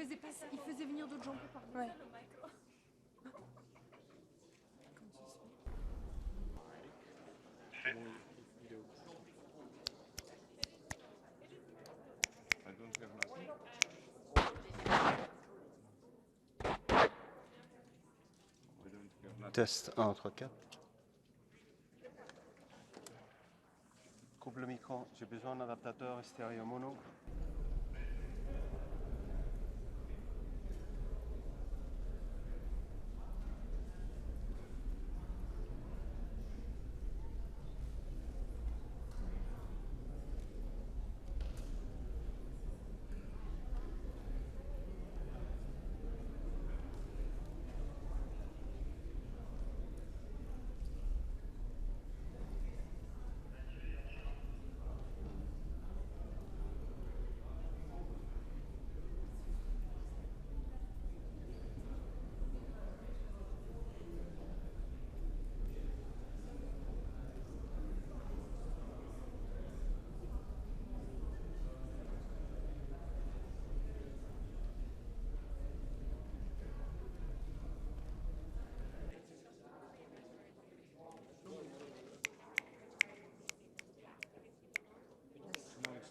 il faisait venir d'autres gens pour parler. Ouais. Test 1, 3, 4. Coupe le micro. J'ai besoin d'un adaptateur stéréo mono.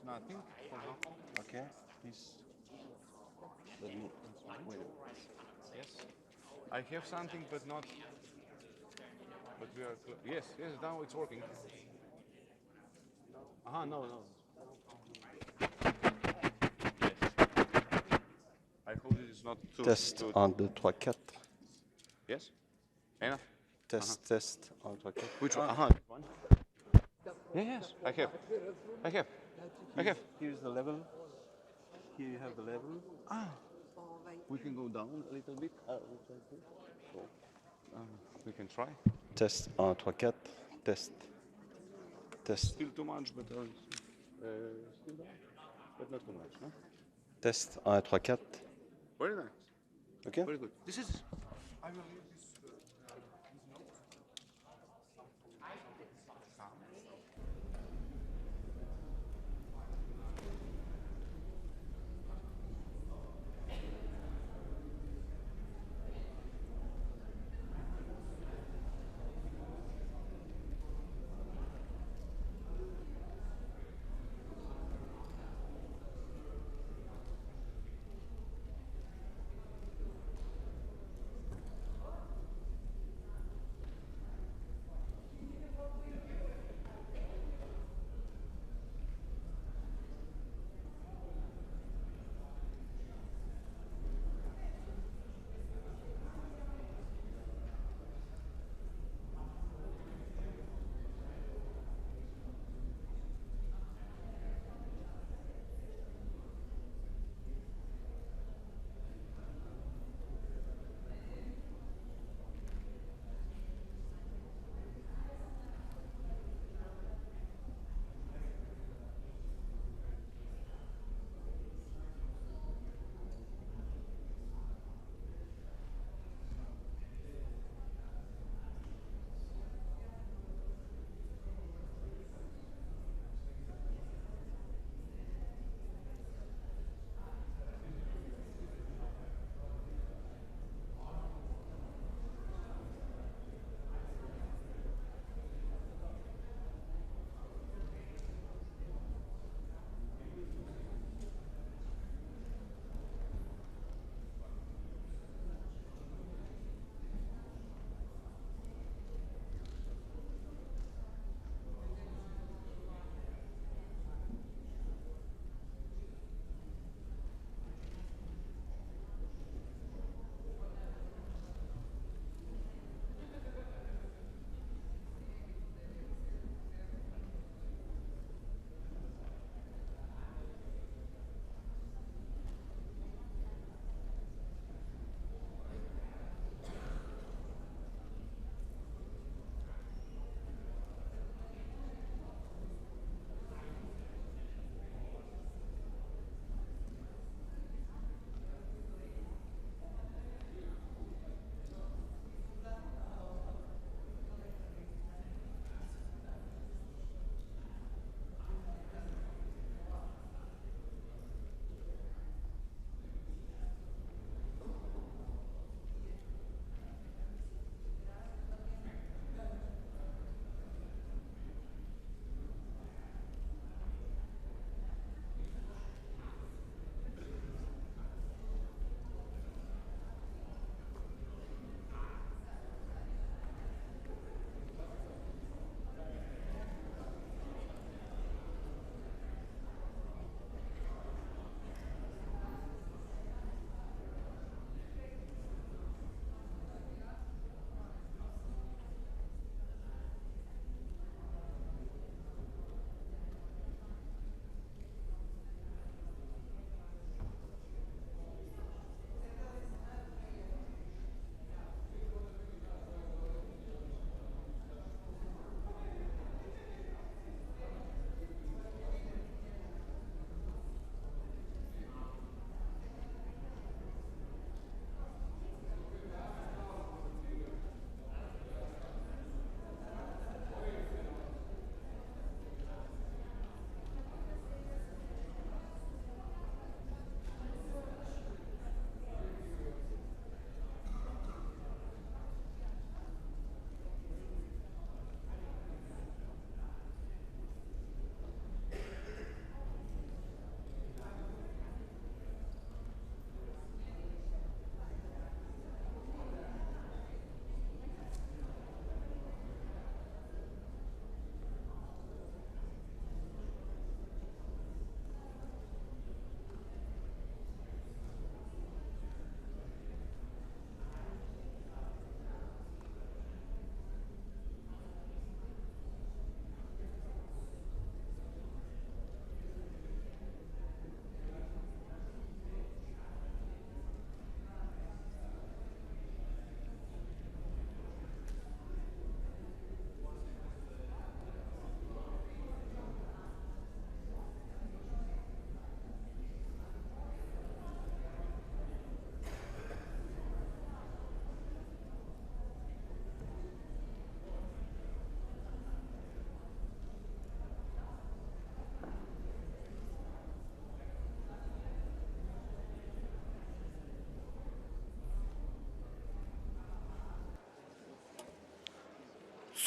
Nothing. Okay, please. Let me wait. Yes. I have something, but not. But we are. Yes, yes. Now it's working. No. Yes. I hope it is not too. Test 1, 2, 3, 4. Yes. Enough. Test 1, 2, 4. Which one? One. Yes. I have. Here's the level. Here you have the level. We can go down a little bit. We can try. Test 1, 2, 4. Test. Still too much, but still down. But not too much, no? Test 1, 2, 4. Very nice. Okay. Very good. This is. I will use this.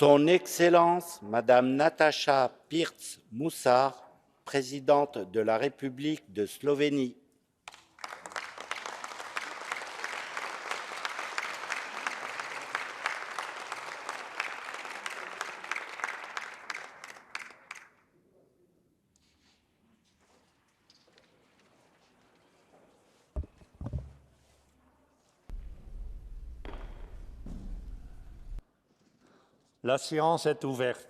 Son Excellence, Madame Nataša Pirc Musar, présidente de la République de Slovénie. La séance est ouverte.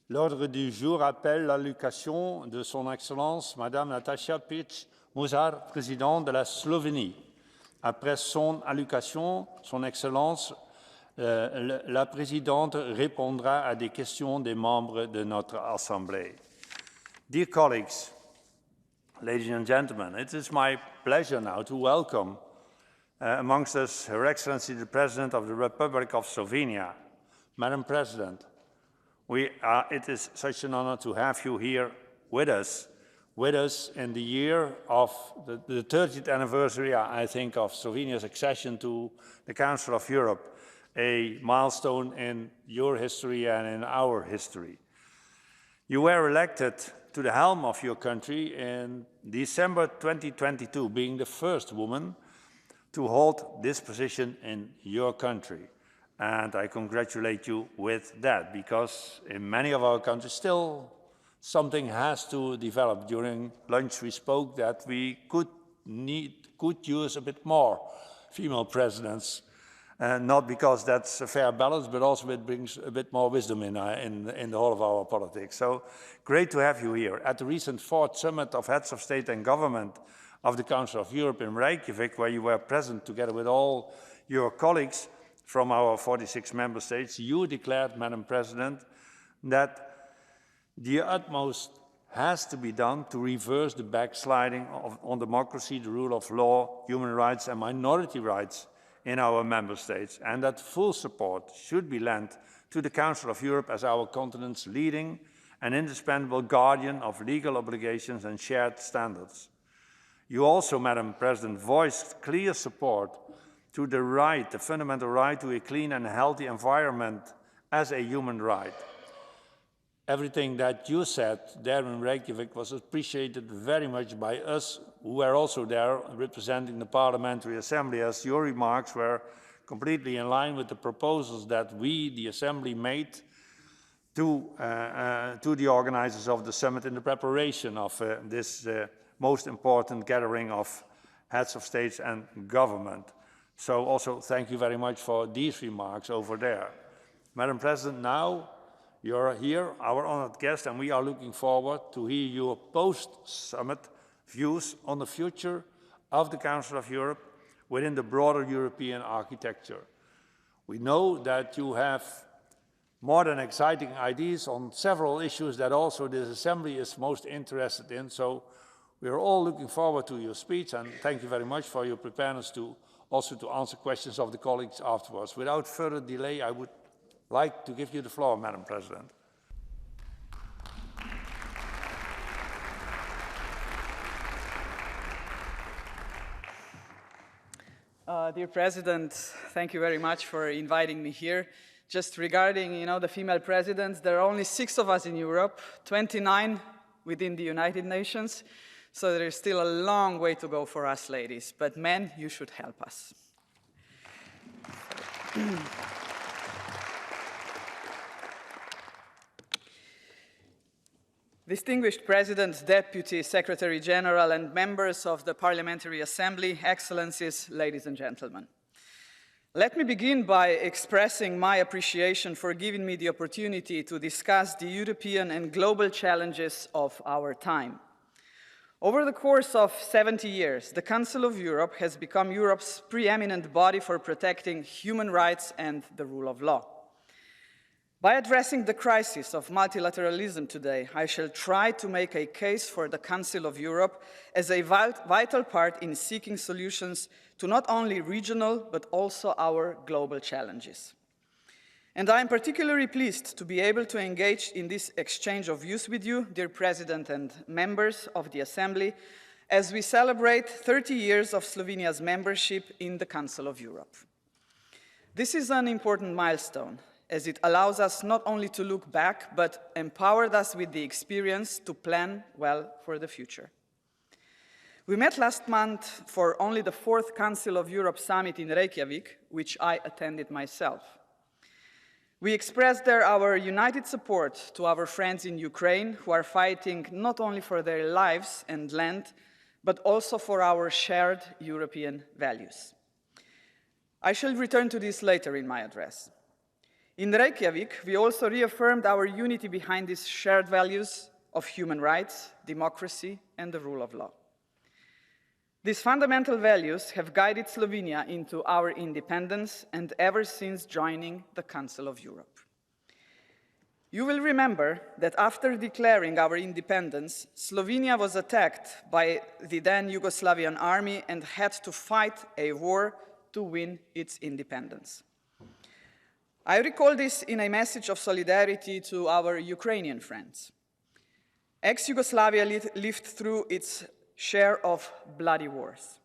L'ordre du jour appelle l'allocution de Son Excellence Madame Nataša Pirc Musar, présidente de la Slovénie. Après son allocution, Son Excellence, la présidente répondra à des questions des membres de notre Assemblée. Dear colleagues, ladies and gentlemen, it is my pleasure now to welcome amongst us Her Excellency the President of the Republic of Slovenia. Madam President, it is such an honor to have you here with us in the year of the 30th anniversary, I think, of Slovenia's accession to the Council of Europe, a milestone in your history and in our history. You were elected to the helm of your country in December 2022, being the first woman to hold this position in your country. And I congratulate you with that, because in many of our countries still something has to develop. During lunch we spoke that we could use a bit more female presidents, not because that's a fair balance, but also it brings a bit more wisdom in the whole of our politics. So great to have you here. At the recent 4th Summit of Heads of State and Government of the Council of Europe in Reykjavik, where you were present together with all your colleagues from our 46 member states, you declared, Madam President, that the utmost has to be done to reverse the backsliding on democracy, the rule of law, human rights and minority rights in our member states, and that full support should be lent to the Council of Europe as our continent's leading and indispensable guardian of legal obligations and shared standards. You also, Madam President, voiced clear support to the right, the fundamental right to a clean and healthy environment as a human right. Everything that you said there in Reykjavik was appreciated very much by us who were also there representing the Parliamentary Assembly, as your remarks were completely in line with the proposals that we, the Assembly, made to the organizers of the summit in the preparation of this most important gathering of heads of states and government. So also thank you very much for these remarks over there. Madam President, now you're here, our honored guest, and we are looking forward to hear your post-summit views on the future of the Council of Europe within the broader European architecture. We know that you have more than exciting ideas on several issues that also this Assembly is most interested in, so we are all looking forward to your speech, and thank you very much for your preparedness to answer questions of the colleagues afterwards. Without further delay, I would like to give you the floor, Madam President. Dear President, thank you very much for inviting me here. Just regarding, the female presidents, there are only 6 of us in Europe, 29 within the United Nations. So there is still a long way to go for us ladies, but men, you should help us. Distinguished President, Deputy Secretary General, and members of the Parliamentary Assembly, Excellencies, ladies and gentlemen. Let me begin by expressing my appreciation for giving me the opportunity to discuss the European and global challenges of our time. Over the course of 70 years, the Council of Europe has become Europe's preeminent body for protecting human rights and the rule of law. By addressing the crisis of multilateralism today, I shall try to make a case for the Council of Europe as a vital part in seeking solutions to not only regional, but also our global challenges. And I am particularly pleased to be able to engage in this exchange of views with you, dear President and members of the Assembly, as we celebrate 30 years of Slovenia's membership in the Council of Europe. This is an important milestone, as it allows us not only to look back, but empowered us with the experience to plan well for the future. We met last month for only the 4th Council of Europe Summit in Reykjavik, which I attended myself. We expressed there our united support to our friends in Ukraine who are fighting not only for their lives and land, but also for our shared European values. I shall return to this later in my address. In Reykjavik, we also reaffirmed our unity behind these shared values of human rights, democracy, and the rule of law. These fundamental values have guided Slovenia into our independence and ever since joining the Council of Europe. You will remember that after declaring our independence, Slovenia was attacked by the then Yugoslavian army and had to fight a war to win its independence. I recall this in a message of solidarity to our Ukrainian friends. Ex-Yugoslavia lived through its share of bloody wars.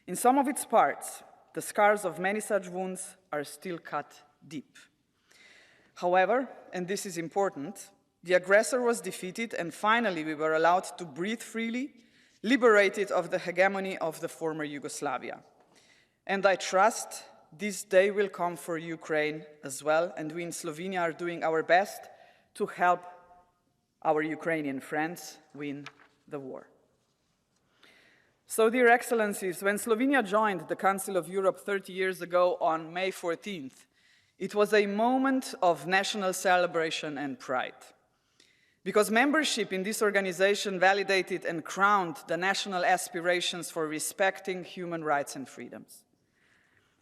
In some of its parts, the scars of many such wounds are still cut deep. However, and this is important, the aggressor was defeated and finally we were allowed to breathe freely, liberated of the hegemony of the former Yugoslavia. And I trust this day will come for Ukraine as well, and we in Slovenia are doing our best to help our Ukrainian friends win the war. So, dear Excellencies, when Slovenia joined the Council of Europe 30 years ago on May 14th, it was a moment of national celebration and pride. Because membership in this organization validated and crowned the national aspirations for respecting human rights and freedoms.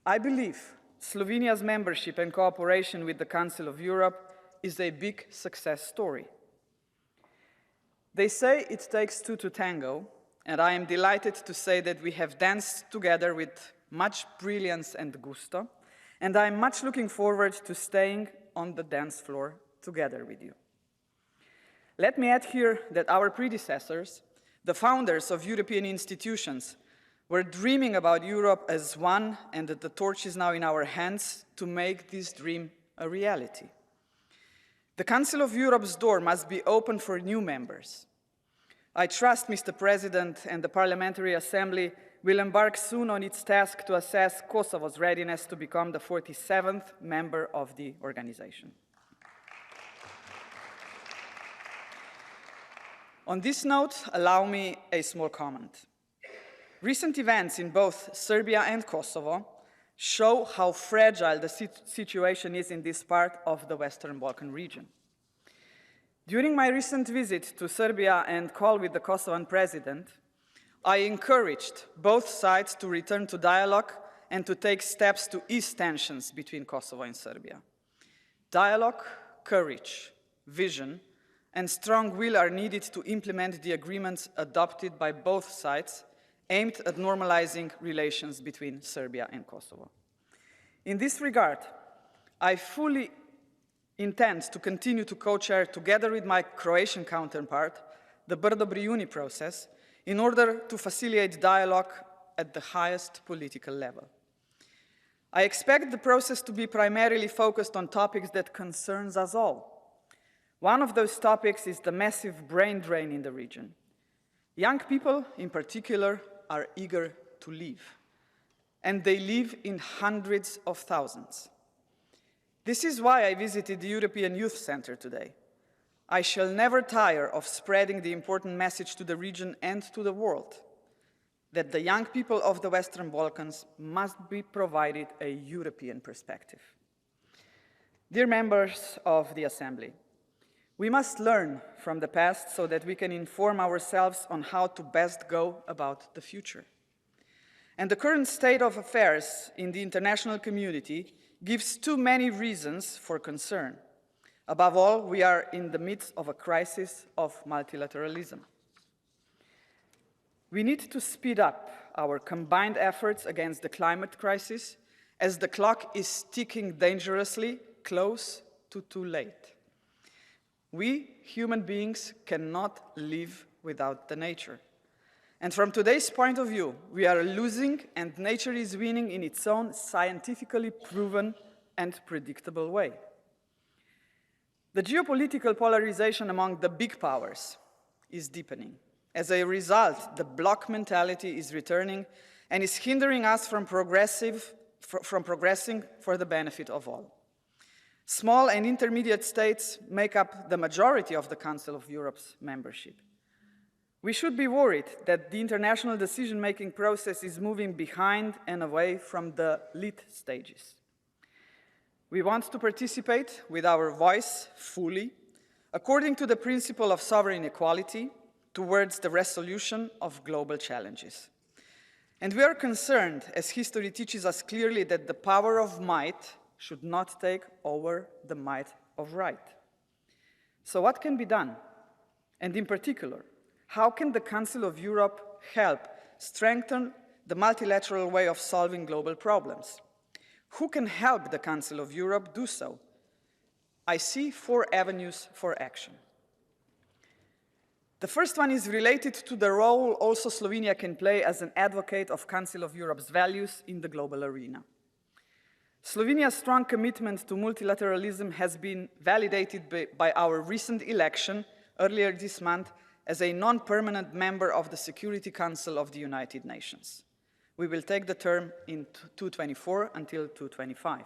I believe Slovenia's membership and cooperation with the Council of Europe is a big success story. They say it takes two to tango, and I am delighted to say that we have danced together with much brilliance and gusto, and I am much looking forward to staying on the dance floor together with you. Let me add here that our predecessors, the founders of European institutions, were dreaming about Europe as one, and that the torch is now in our hands to make this dream a reality. The Council of Europe's door must be open for new members. I trust Mr. President and the Parliamentary Assembly will embark soon on its task to assess Kosovo's readiness to become the 47th member of the organization. On this note, allow me a small comment. Recent events in both Serbia and Kosovo show how fragile the situation is in this part of the Western Balkan region. During my recent visit to Serbia and call with the Kosovan president, I encouraged both sides to return to dialogue and to take steps to ease tensions between Kosovo and Serbia. Dialogue, courage, vision, and strong will are needed to implement the agreements adopted by both sides aimed at normalizing relations between Serbia and Kosovo. In this regard, I fully intend to continue to co-chair, together with my Croatian counterpart, the Brdo-Brijuni process in order to facilitate dialogue at the highest political level. I expect the process to be primarily focused on topics that concerns us all. One of those topics is the massive brain drain in the region. Young people, in particular, are eager to leave, and they live in hundreds of thousands. This is why I visited the European Youth Center today. I shall never tire of spreading the important message to the region and to the world that the young people of the Western Balkans must be provided a European perspective. Dear members of the Assembly, we must learn from the past so that we can inform ourselves on how to best go about the future. And the current state of affairs in the international community gives too many reasons for concern. Above all, we are in the midst of a crisis of multilateralism. We need to speed up our combined efforts against the climate crisis, as the clock is ticking dangerously close to too late. We, human beings, cannot live without the nature. And from today's point of view, we are losing and nature is winning in its own scientifically proven and predictable way. The geopolitical polarization among the big powers is deepening. As a result, the bloc mentality is returning and is hindering us from progressing for the benefit of all. Small and intermediate states make up the majority of the Council of Europe's membership. We should be worried that the international decision-making process is moving behind and away from the lead stages. We want to participate with our voice fully, according to the principle of sovereign equality, towards the resolution of global challenges. And we are concerned, as history teaches us clearly, that the power of might should not take over the might of right. So what can be done? And in particular, how can the Council of Europe help strengthen the multilateral way of solving global problems? Who can help the Council of Europe do so? I see 4 avenues for action. The first one is related to the role also Slovenia can play as an advocate of Council of Europe's values in the global arena. Slovenia's strong commitment to multilateralism has been validated by our recent election earlier this month as a non-permanent member of the Security Council of the United Nations. We will take the term in 2024 until 2025.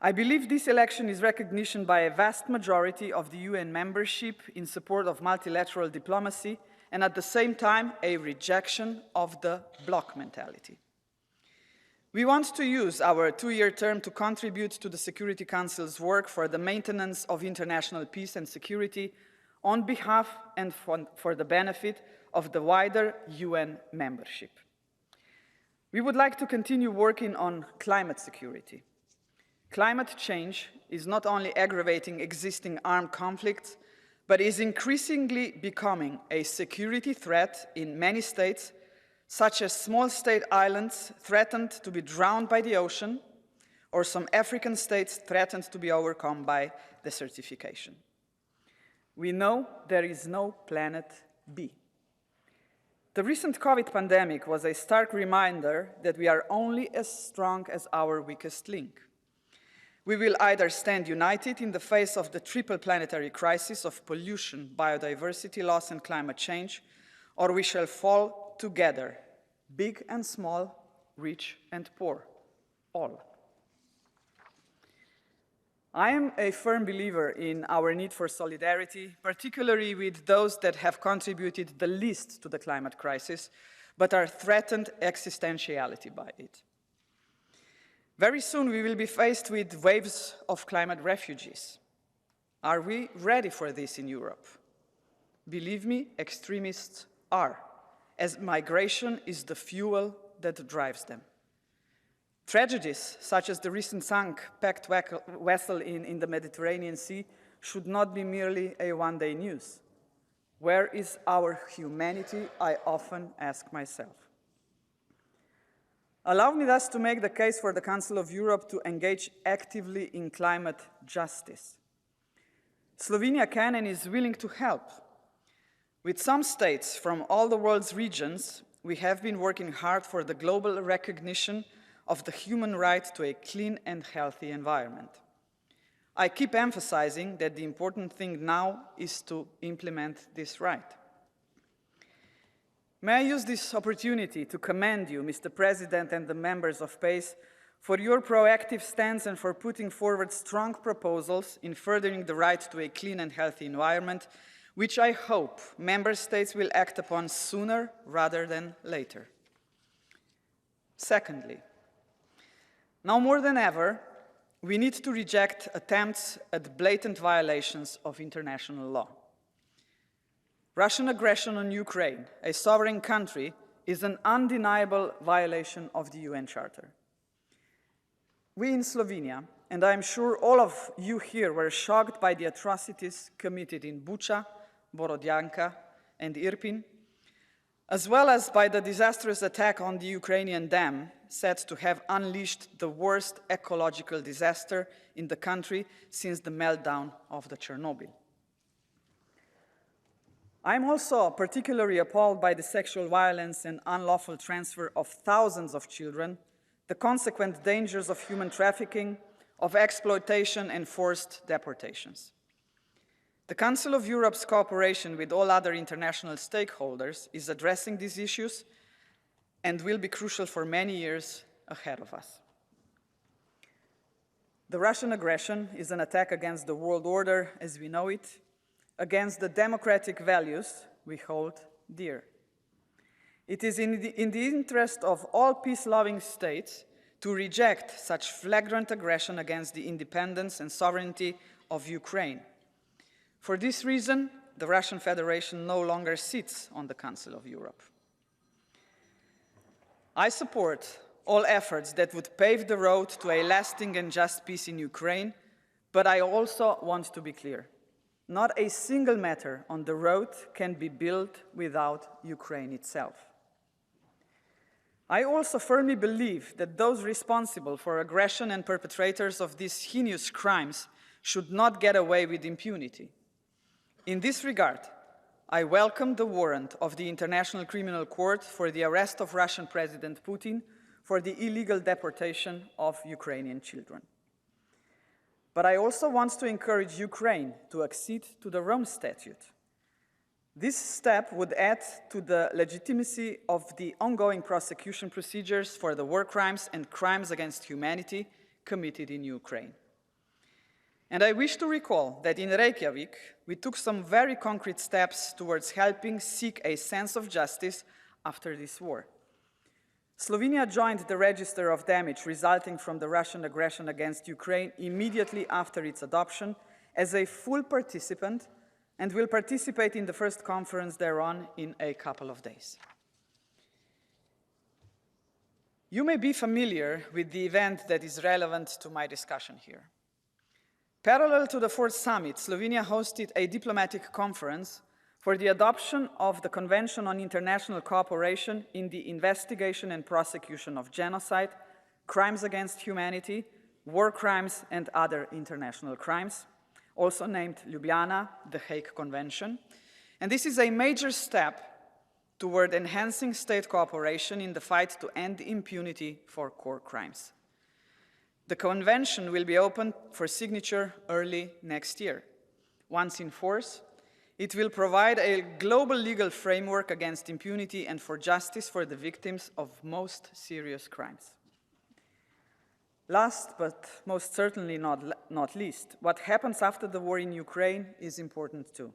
I believe this election is recognition by a vast majority of the UN membership in support of multilateral diplomacy and at the same time a rejection of the bloc mentality. We want to use our 2-year term to contribute to the Security Council's work for the maintenance of international peace and security on behalf and for the benefit of the wider UN membership. We would like to continue working on climate security. Climate change is not only aggravating existing armed conflicts, but is increasingly becoming a security threat in many states, such as small state islands threatened to be drowned by the ocean, or some African states threatened to be overcome by desertification. We know there is no planet B. The recent COVID pandemic was a stark reminder that we are only as strong as our weakest link. We will either stand united in the face of the triple planetary crisis of pollution, biodiversity loss, and climate change, or we shall fall together, big and small, rich and poor, all. I am a firm believer in our need for solidarity, particularly with those that have contributed the least to the climate crisis, but are threatened existentiality by it. Very soon we will be faced with waves of climate refugees. Are we ready for this in Europe? Believe me, extremists are, as migration is the fuel that drives them. Tragedies, such as the recent sunk packed vessel in the Mediterranean Sea, should not be merely a one-day news. Where is our humanity, I often ask myself. Allow me thus to make the case for the Council of Europe to engage actively in climate justice. Slovenia can and is willing to help. With some states from all the world's regions, we have been working hard for the global recognition of the human right to a clean and healthy environment. I keep emphasizing that the important thing now is to implement this right. May I use this opportunity to commend you, Mr. President, and the members of PACE for your proactive stance and for putting forward strong proposals in furthering the right to a clean and healthy environment, which I hope member states will act upon sooner rather than later. Secondly, now more than ever, we need to reject attempts at blatant violations of international law. Russian aggression on Ukraine, a sovereign country, is an undeniable violation of the UN Charter. We in Slovenia, and I am sure all of you here, were shocked by the atrocities committed in Bucha, Borodyanka, and Irpin, as well as by the disastrous attack on the Ukrainian dam, said to have unleashed the worst ecological disaster in the country since the meltdown of the Chernobyl. I am also particularly appalled by the sexual violence and unlawful transfer of thousands of children, the consequent dangers of human trafficking, of exploitation and forced deportations. The Council of Europe's cooperation with all other international stakeholders is addressing these issues and will be crucial for many years ahead of us. The Russian aggression is an attack against the world order as we know it, against the democratic values we hold dear. It is in the interest of all peace-loving states to reject such flagrant aggression against the independence and sovereignty of Ukraine. For this reason, the Russian Federation no longer sits on the Council of Europe. I support all efforts that would pave the road to a lasting and just peace in Ukraine, but I also want to be clear. Not a single matter on the road can be built without Ukraine itself. I also firmly believe that those responsible for aggression and perpetrators of these heinous crimes should not get away with impunity. In this regard, I welcome the warrant of the International Criminal Court for the arrest of Russian President Putin for the illegal deportation of Ukrainian children. But I also want to encourage Ukraine to accede to the Rome Statute. This step would add to the legitimacy of the ongoing prosecution procedures for the war crimes and crimes against humanity committed in Ukraine. And I wish to recall that in Reykjavik, we took some very concrete steps towards helping seek a sense of justice after this war. Slovenia joined the register of damage resulting from the Russian aggression against Ukraine immediately after its adoption as a full participant and will participate in the first conference thereon in a couple of days. You may be familiar with the event that is relevant to my discussion here. Parallel to the fourth summit, Slovenia hosted a diplomatic conference for the adoption of the Convention on International Cooperation in the Investigation and Prosecution of Genocide, Crimes against Humanity, War Crimes and Other International Crimes, also named Ljubljana, the Hague Convention. And this is a major step toward enhancing state cooperation in the fight to end impunity for core crimes. The convention will be open for signature early next year. Once in force, it will provide a global legal framework against impunity and for justice for the victims of most serious crimes. Last, but most certainly not least, what happens after the war in Ukraine is important too.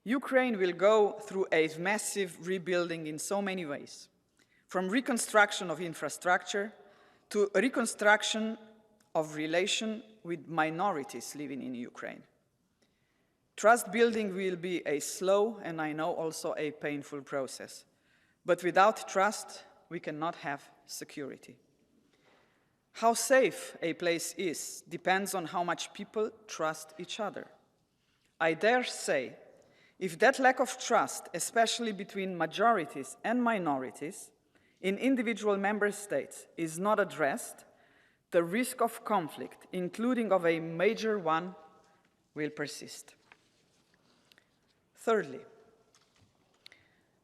Ukraine will go through a massive rebuilding in so many ways, from reconstruction of infrastructure to reconstruction of relation with minorities living in Ukraine. Trust building will be a slow and I know also a painful process. But without trust, we cannot have security. How safe a place is depends on how much people trust each other. I dare say, if that lack of trust, especially between majorities and minorities, in individual member states is not addressed, the risk of conflict, including of a major one, will persist. Thirdly,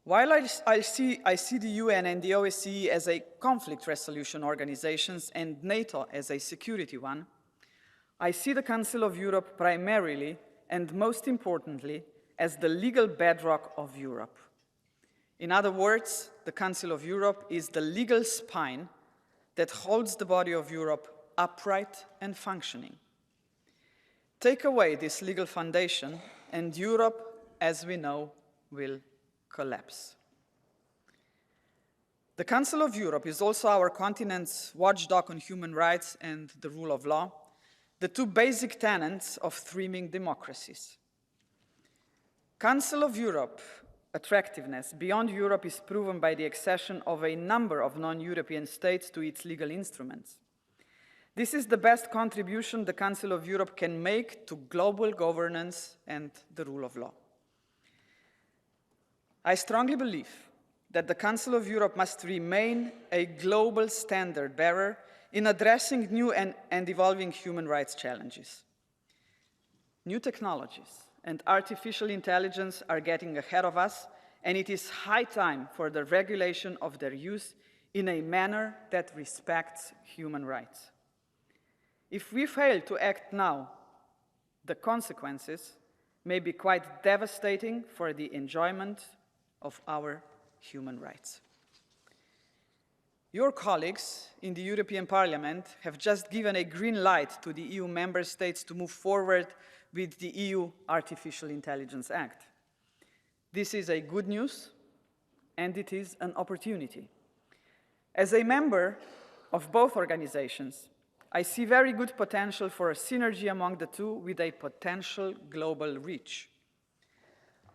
while I see the UN and the OSCE as a conflict resolution organizations and NATO as a security one, I see the Council of Europe primarily and most importantly as the legal bedrock of Europe. In other words, the Council of Europe is the legal spine that holds the body of Europe upright and functioning. Take away this legal foundation, and Europe, as we know, will collapse. The Council of Europe is also our continent's watchdog on human rights and the rule of law, the two basic tenets of thriving democracies. Council of Europe attractiveness beyond Europe is proven by the accession of a number of non-European states to its legal instruments. This is the best contribution the Council of Europe can make to global governance and the rule of law. I strongly believe that the Council of Europe must remain a global standard bearer in addressing new and evolving human rights challenges. New technologies and artificial intelligence are getting ahead of us, and it is high time for the regulation of their use in a manner that respects human rights. If we fail to act now, the consequences may be quite devastating for the enjoyment of our human rights. Your colleagues in the European Parliament have just given a green light to the EU member states to move forward with the EU Artificial Intelligence Act. This is a good news, and it is an opportunity. As a member of both organizations, I see very good potential for a synergy among the two with a potential global reach.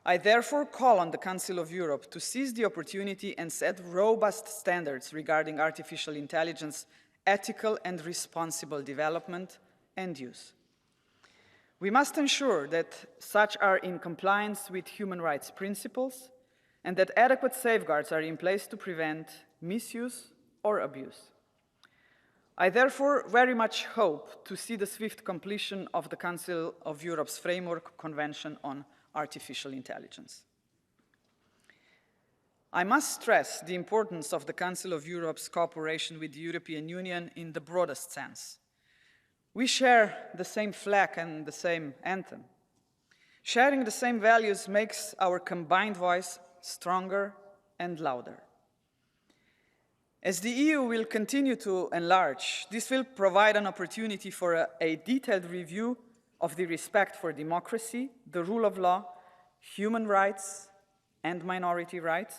I therefore call on the Council of Europe to seize the opportunity and set robust standards regarding artificial intelligence, ethical and responsible development and use. We must ensure that such are in compliance with human rights principles and that adequate safeguards are in place to prevent misuse or abuse. I therefore very much hope to see the swift completion of the Council of Europe's Framework Convention on Artificial Intelligence. I must stress the importance of the Council of Europe's cooperation with the European Union in the broadest sense. We share the same flag and the same anthem. Sharing the same values makes our combined voice stronger and louder. As the EU will continue to enlarge, this will provide an opportunity for a detailed review of the respect for democracy, the rule of law, human rights, and minority rights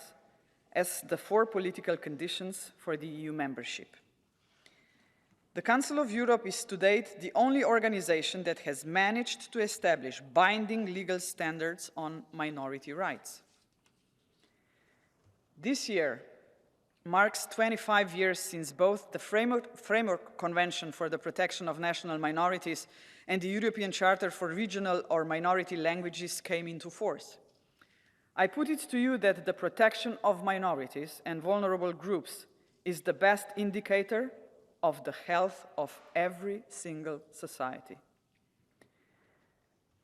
as the four political conditions for the EU membership. The Council of Europe is to date the only organization that has managed to establish binding legal standards on minority rights. This year marks 25 years since both the Framework Convention for the Protection of National Minorities and the European Charter for Regional or Minority Languages came into force. I put it to you that the protection of minorities and vulnerable groups is the best indicator of the health of every single society.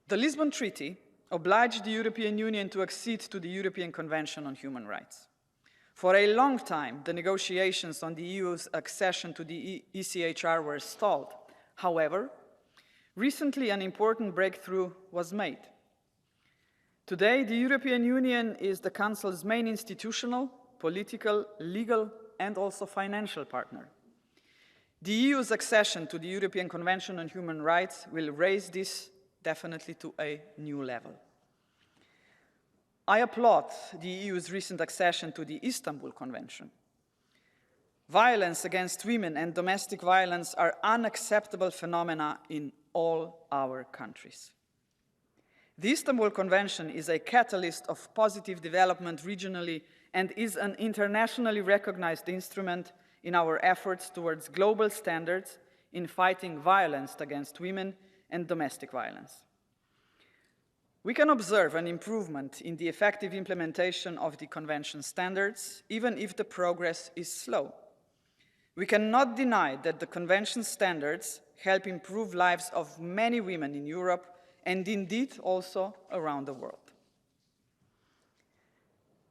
The Lisbon Treaty obliged the European Union to accede to the European Convention on Human Rights. For a long time, the negotiations on the EU's accession to the ECHR were stalled. However, recently an important breakthrough was made. Today, the European Union is the Council's main institutional, political, legal, and also financial partner. The EU's accession to the European Convention on Human Rights will raise this definitely to a new level. I applaud the EU's recent accession to the Istanbul Convention. Violence against women and domestic violence are unacceptable phenomena in all our countries. The Istanbul Convention is a catalyst of positive development regionally and is an internationally recognized instrument in our efforts towards global standards in fighting violence against women and domestic violence. We can observe an improvement in the effective implementation of the Convention standards, even if the progress is slow. We cannot deny that the Convention standards help improve lives of many women in Europe and indeed also around the world.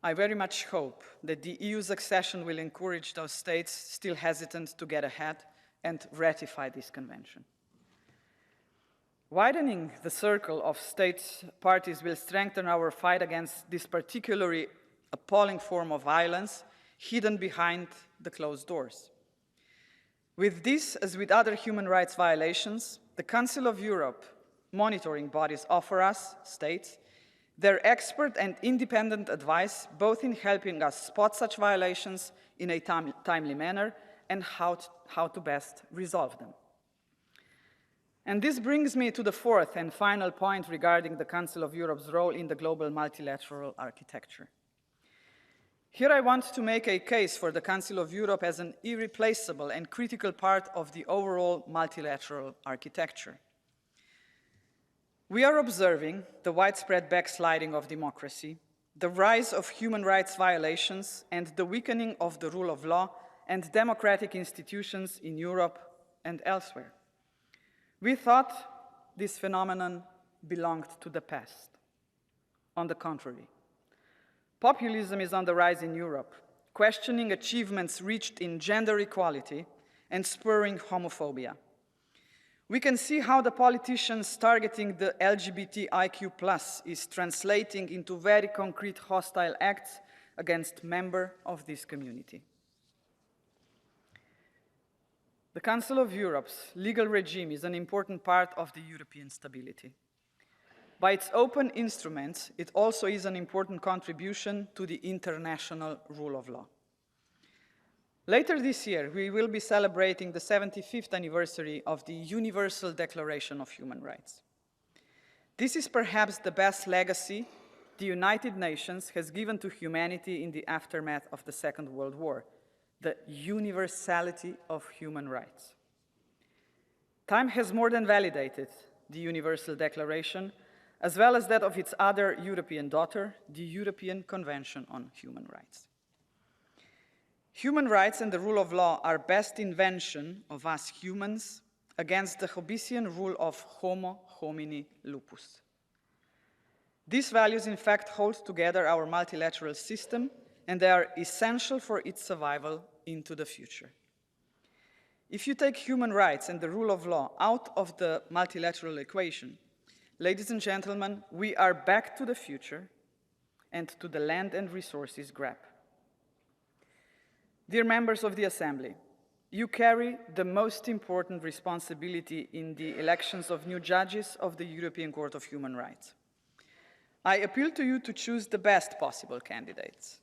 I very much hope that the EU's accession will encourage those states still hesitant to get ahead and ratify this convention. Widening the circle of state parties will strengthen our fight against this particularly appalling form of violence hidden behind the closed doors. With this, as with other human rights violations, the Council of Europe monitoring bodies offer us, states, their expert and independent advice, both in helping us spot such violations in a timely manner and how to best resolve them. And this brings me to the fourth and final point regarding the Council of Europe's role in the global multilateral architecture. Here I want to make a case for the Council of Europe as an irreplaceable and critical part of the overall multilateral architecture. We are observing the widespread backsliding of democracy, the rise of human rights violations, and the weakening of the rule of law and democratic institutions in Europe and elsewhere. We thought this phenomenon belonged to the past. On the contrary, populism is on the rise in Europe, questioning achievements reached in gender equality and spurring homophobia. we can see how the politicians targeting the LGBTIQ+ is translating into very concrete hostile acts against members of this community. The Council of Europe's legal regime is an important part of the European stability. By its open instruments, it also is an important contribution to the international rule of law. Later this year, we will be celebrating the 75th anniversary of the Universal Declaration of Human Rights. This is perhaps the best legacy the United Nations has given to humanity in the aftermath of the Second World War, the universality of human rights. Time has more than validated the Universal Declaration, as well as that of its other European daughter, the European Convention on Human Rights. Human rights and the rule of law are best invention of us humans against the Hobbesian rule of homo homini lupus. These values, in fact, hold together our multilateral system, and they are essential for its survival into the future. If you take human rights and the rule of law out of the multilateral equation, ladies and gentlemen, we are back to the future and to the land and resources grab. Dear members of the Assembly, you carry the most important responsibility in the elections of new judges of the European Court of Human Rights. I appeal to you to choose the best possible candidates.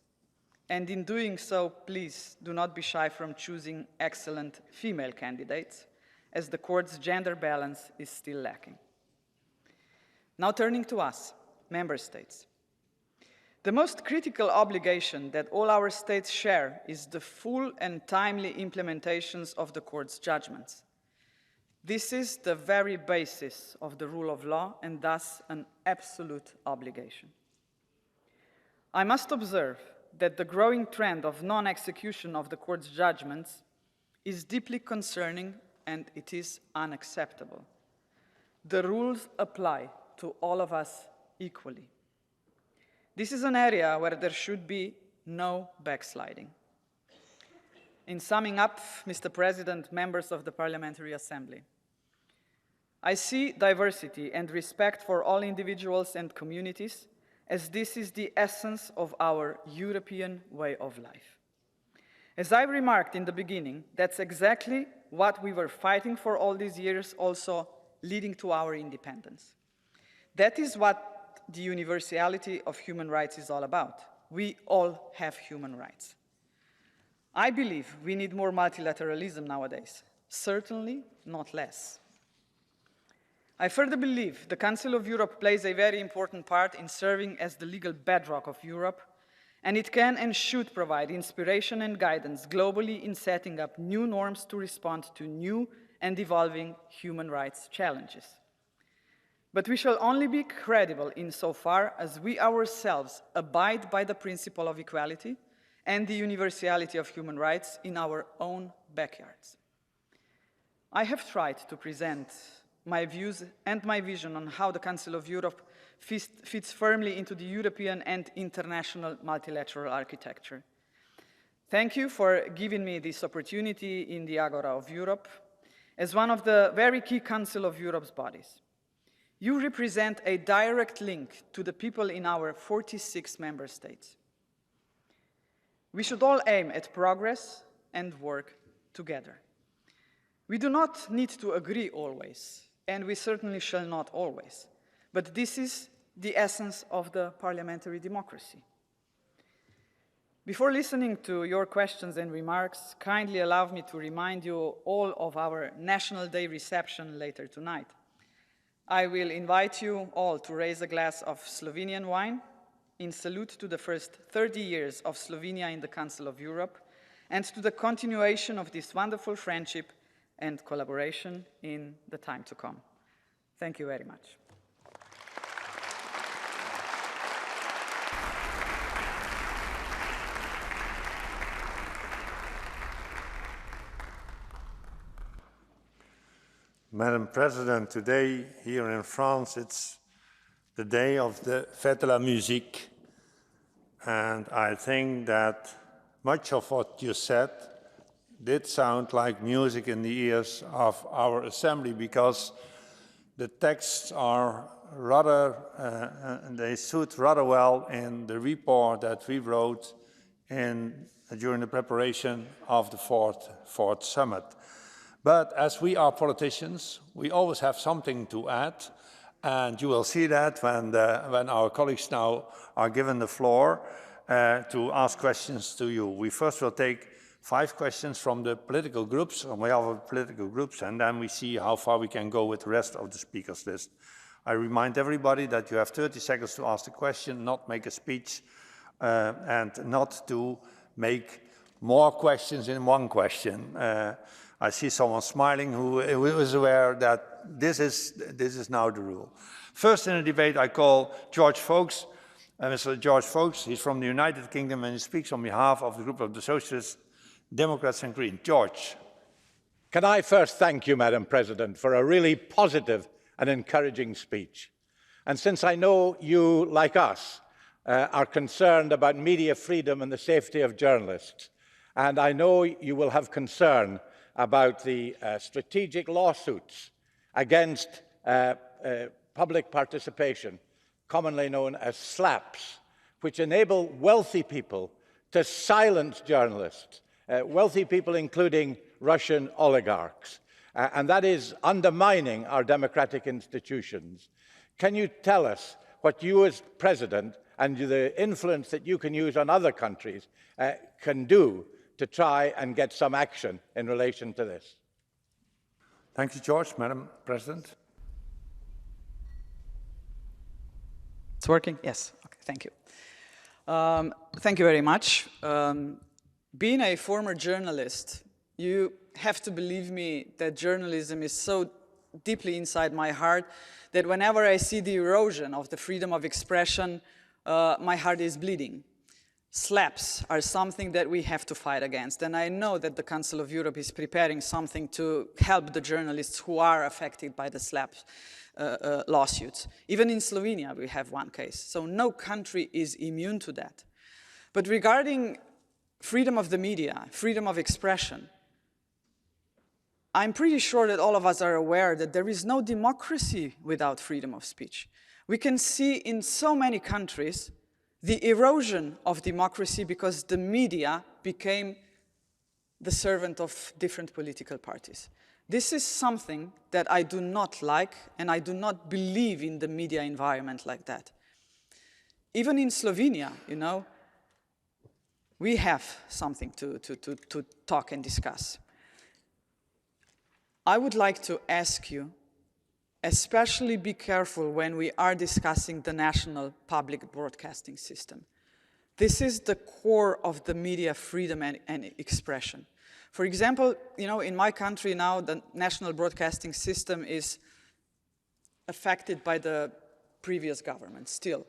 And in doing so, please do not be shy from choosing excellent female candidates, as the court's gender balance is still lacking. Now turning to us, member states. The most critical obligation that all our states share is the full and timely implementations of the court's judgments. This is the very basis of the rule of law and thus an absolute obligation. I must observe that the growing trend of non-execution of the court's judgments is deeply concerning and it is unacceptable. The rules apply to all of us equally. This is an area where there should be no backsliding. In summing up, Mr. President, members of the Parliamentary Assembly, I see diversity and respect for all individuals and communities as this is the essence of our European way of life. As I remarked in the beginning, that's exactly what we were fighting for all these years, also leading to our independence. That is what the universality of human rights is all about. We all have human rights. I believe we need more multilateralism nowadays, certainly not less. I further believe the Council of Europe plays a very important part in serving as the legal bedrock of Europe, and it can and should provide inspiration and guidance globally in setting up new norms to respond to new and evolving human rights challenges. But we shall only be credible insofar as we ourselves abide by the principle of equality and the universality of human rights in our own backyards. I have tried to present my views and my vision on how the Council of Europe fits firmly into the European and international multilateral architecture. Thank you for giving me this opportunity in the Agora of Europe as one of the very key Council of Europe's bodies. You represent a direct link to the people in our 46 member states. We should all aim at progress and work together. We do not need to agree always, and we certainly shall not always, but this is the essence of the parliamentary democracy. Before listening to your questions and remarks, kindly allow me to remind you all of our National Day reception later tonight. I will invite you all to raise a glass of Slovenian wine in salute to the first 30 years of Slovenia in the Council of Europe and to the continuation of this wonderful friendship and collaboration in the time to come. Thank you very much. Madam President, today here in France, it's the day of the Fête de la Musique. And I think that much of what you said did sound like music in the ears of our assembly, because the texts are rather, they suit rather well in the report that we wrote during the preparation of the fourth summit. But as we are politicians, we always have something to add, and you will see that when our colleagues now are given the floor to ask questions to you. We first will take 5 questions from the political groups, on behalf of the political groups, and then we see how far we can go with the rest of the speakers list. I remind everybody that you have 30 seconds to ask the question, not make a speech, and not to make more questions in one question. I see someone smiling who is aware that this is now the rule. First in the debate, I call George Folks, Mr. George Folks. He's from the United Kingdom and he speaks on behalf of the group of the Socialists, Democrats and Greens. George. Can I first thank you, Madam President, for a really positive and encouraging speech. And since I know you, like us, are concerned about media freedom and the safety of journalists, and I know you will have concern about the strategic lawsuits against public participation, commonly known as SLAPs, which enable wealthy people to silence journalists, wealthy people including Russian oligarchs, and that is undermining our democratic institutions. Can you tell us what you as President and the influence that you can use on other countries can do to try and get some action in relation to this? Thank you, George. Madam President. It's working? Yes. Okay, thank you. Thank you very much. Being a former journalist, you have to believe me that journalism is so deeply inside my heart that whenever I see the erosion of the freedom of expression, my heart is bleeding. SLAPs are something that we have to fight against, and I know that the Council of Europe is preparing something to help the journalists who are affected by the SLAPs lawsuits. Even in Slovenia we have one case, so no country is immune to that. But regarding freedom of the media, freedom of expression, I'm pretty sure that all of us are aware that there is no democracy without freedom of speech. We can see in so many countries the erosion of democracy because the media became the servant of different political parties. This is something that I do not like, and I do not believe in the media environment like that. Even in Slovenia, you know, we have something to talk and discuss. I would like to ask you, especially be careful when we are discussing the national public broadcasting system. This is the core of the media freedom and expression. For example, you know, in my country now, the national broadcasting system is affected by the previous government still.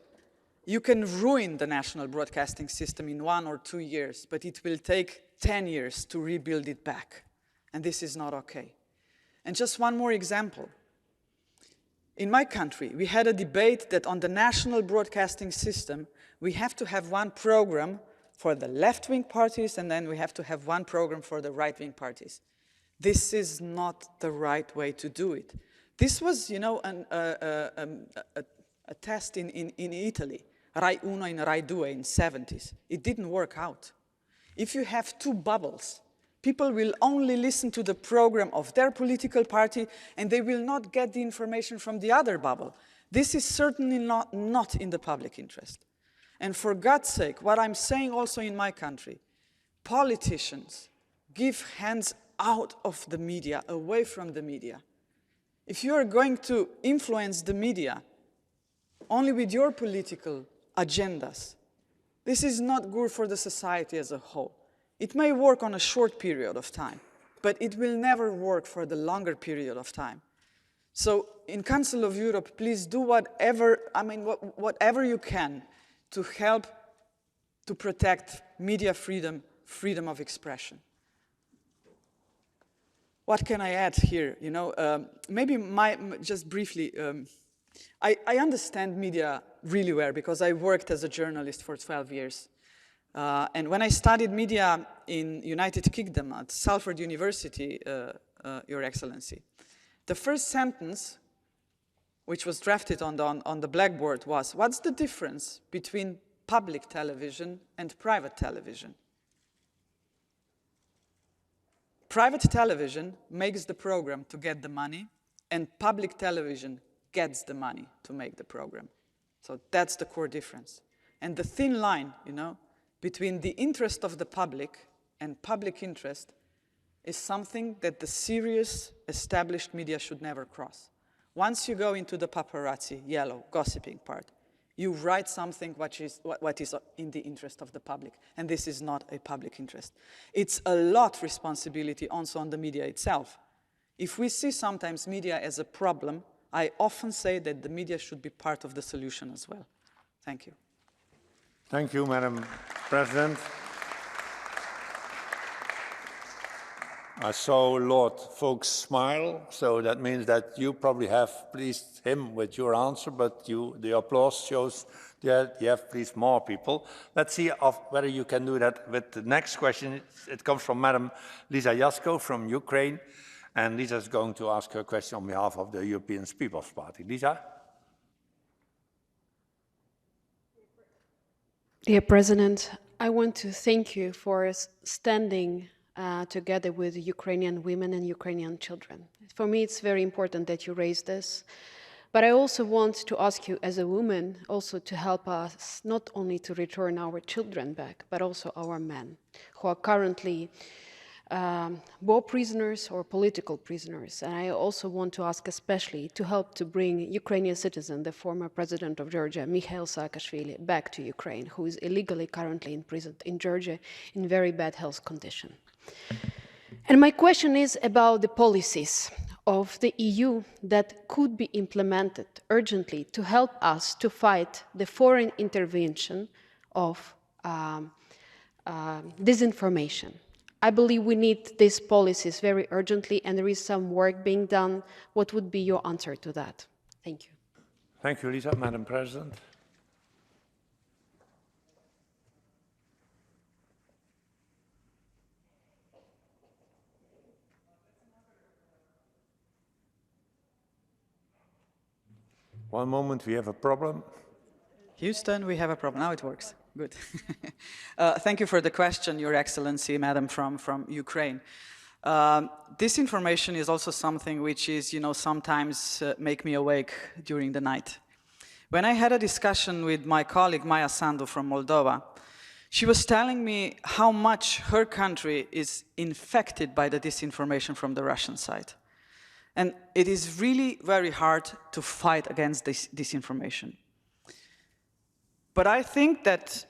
You can ruin the national broadcasting system in 1 or 2 years, but it will take 10 years to rebuild it back. And this is not okay. And just one more example. In my country, we had a debate that on the national broadcasting system, we have to have one program for the left-wing parties, and then we have to have one program for the right-wing parties. This is not the right way to do it. This was, you know, a test in Italy, Rai Uno and Rai Due in the 70s. It didn't work out. If you have 2 bubbles, people will only listen to the program of their political party and they will not get the information from the other bubble. This is certainly not in the public interest. And for God's sake, what I'm saying also in my country, politicians give hands out of the media, away from the media. If you are going to influence the media only with your political agendas, this is not good for the society as a whole. It may work on a short period of time, but it will never work for the longer period of time. So in Council of Europe, please do whatever you can to help to protect media freedom, freedom of expression. What can I add here? You know, maybe just briefly, I understand media really well because I worked as a journalist for 12 years. And when I studied media in United Kingdom at Salford University, Your Excellency, the first sentence which was drafted on the blackboard was, what's the difference between public television and private television? Private television makes the program to get the money, and public television gets the money to make the program. So that's the core difference. And the thin line, you know, between the interest of the public and public interest is something that the serious established media should never cross. Once you go into the paparazzi, yellow, gossiping part, you write something what is in the interest of the public, and this is not a public interest. It's a lot responsibility also on the media itself. If we see sometimes media as a problem, I often say that the media should be part of the solution as well. Thank you. Thank you, Madam President. I saw Lord Foulkes smile, so that means that you probably have pleased him with your answer, but the applause shows that you have pleased more people. Let's see whether you can do that with the next question. It comes from Madam Lisa Jasko from Ukraine, and Lisa is going to ask her question on behalf of the European People's Party. Lisa? Dear President, I want to thank you for standing together with Ukrainian women and Ukrainian children. For me, it's very important that you raise this. But I also want to ask you as a woman also to help us not only to return our children back, but also our men who are currently war prisoners or political prisoners. And I also want to ask especially to help to bring Ukrainian citizen, the former president of Georgia, Mikhail Saakashvili, back to Ukraine, who is illegally currently imprisoned in Georgia in very bad health condition. And my question is about the policies of the EU that could be implemented urgently to help us to fight the foreign intervention of disinformation. I believe we need these policies very urgently, and there is some work being done. What would be your answer to that? Thank you. Thank you, Lisa. Madam President. One moment, we have a problem. Houston, we have a problem. Now it works. Good. Thank you for the question, Your Excellency, Madam from Ukraine. This information is also something which is, you know, sometimes make me awake during the night. When I had a discussion with my colleague Maya Sandu from Moldova, she was telling me how much her country is infected by the disinformation from the Russian side. And it is really very hard to fight against this disinformation. But I think that,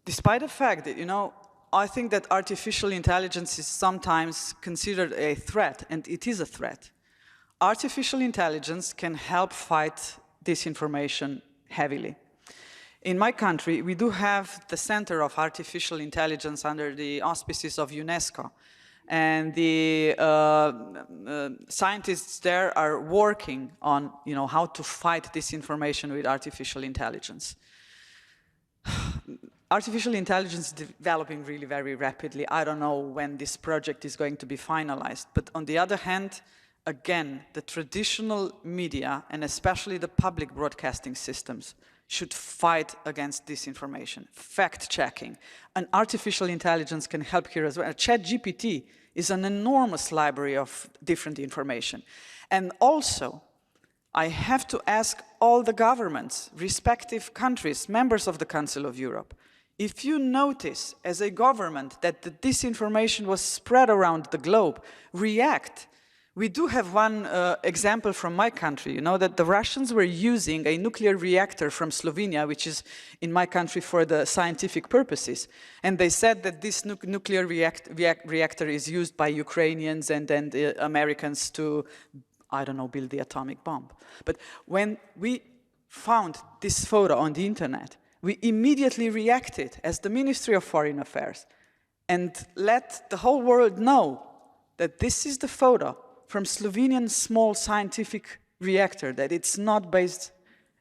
despite the fact that, you know, I think that artificial intelligence is sometimes considered a threat, and it is a threat. Artificial intelligence can help fight disinformation heavily. In my country, we do have the Center of Artificial Intelligence under the auspices of UNESCO. And the scientists there are working on, you know, how to fight disinformation with artificial intelligence. Artificial intelligence is developing really very rapidly. I don't know when this project is going to be finalized. But on the other hand, again, the traditional media, and especially the public broadcasting systems, should fight against disinformation, fact-checking. And artificial intelligence can help here as well. ChatGPT is an enormous library of different information. And also, I have to ask all the governments, respective countries, members of the Council of Europe, if you notice as a government that the disinformation was spread around the globe, react. We do have one example from my country, you know, that the Russians were using a nuclear reactor from Slovenia, which is in my country for the scientific purposes. And they said that this nuclear reactor is used by Ukrainians and Americans to, I don't know, build the atomic bomb. But when we found this photo on the internet, we immediately reacted as the Ministry of Foreign Affairs and let the whole world know that this is the photo from Slovenian small scientific reactor, that it's not based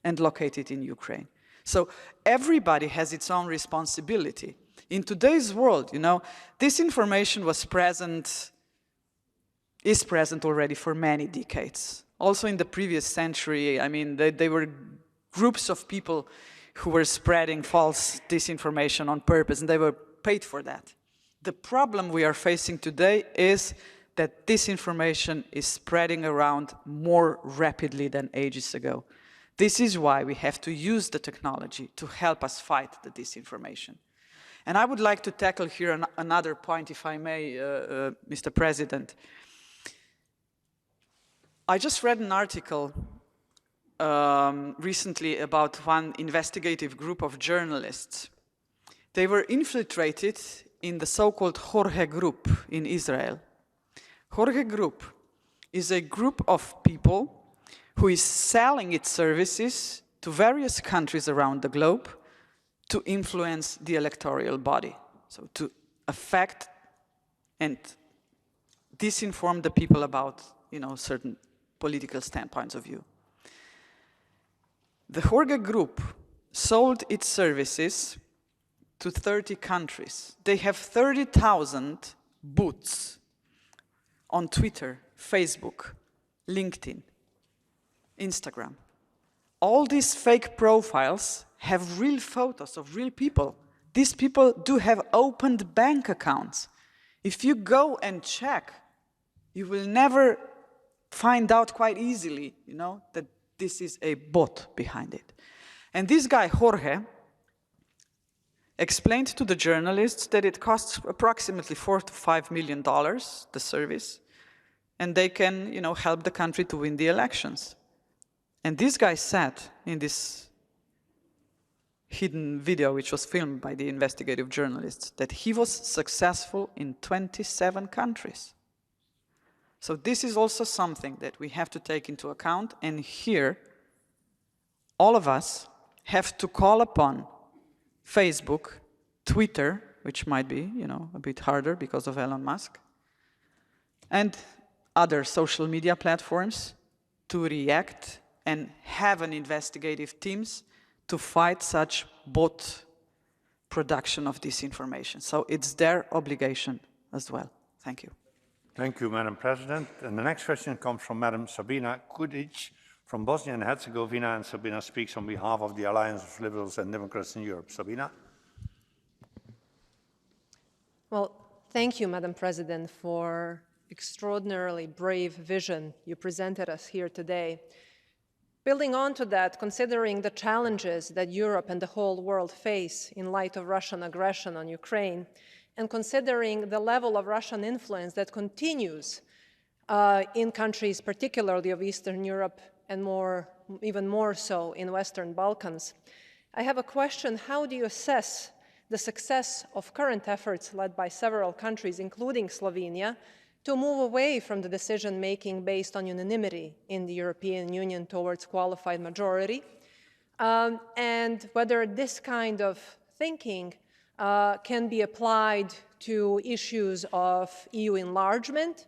and located in Ukraine. So everybody has its own responsibility. In today's world, you know, this information is present already for many decades. Also in the previous century, I mean, they were groups of people who were spreading false disinformation on purpose, and they were paid for that. The problem we are facing today is that disinformation is spreading around more rapidly than ages ago. This is why we have to use the technology to help us fight the disinformation. And I would like to tackle here another point, if I may, Mr. President. I just read an article recently about one investigative group of journalists. They were infiltrated in the so-called Jorge Group in Israel. Jorge Group is a group of people who is selling its services to various countries around the globe to influence the electoral body, so to affect and disinform the people about, you know, certain political standpoints of view. The Jorge Group sold its services to 30 countries. They have 30,000 booths on Twitter, Facebook, LinkedIn, Instagram. All these fake profiles have real photos of real people. These people do have opened bank accounts. If you go and check, you will never find out quite easily, you know, that this is a bot behind it. And this guy, Jorge, explained to the journalists that it costs approximately $4 to $5 million, the service, and they can, you know, help the country to win the elections. And this guy said in this hidden video, which was filmed by the investigative journalists, that he was successful in 27 countries. So this is also something that we have to take into account, and here, all of us have to call upon Facebook, Twitter, which might be, you know, a bit harder because of Elon Musk, and other social media platforms to react and have an investigative teams to fight such bot production of disinformation. So it's their obligation as well. Thank you. Thank you, Madam President. And the next question comes from Madam Sabina Kudic from Bosnia and Herzegovina, and Sabina speaks on behalf of the Alliance of Liberals and Democrats in Europe. Sabina? Well, thank you, Madam President, for extraordinarily brave vision you presented us here today. Building on to that, considering the challenges that Europe and the whole world face in light of Russian aggression on Ukraine, and considering the level of Russian influence that continues in countries, particularly of Eastern Europe, and even more so in Western Balkans, I have a question. How do you assess the success of current efforts led by several countries, including Slovenia, to move away from the decision-making based on unanimity in the European Union towards qualified majority, and whether this kind of thinking can be applied to issues of EU enlargement,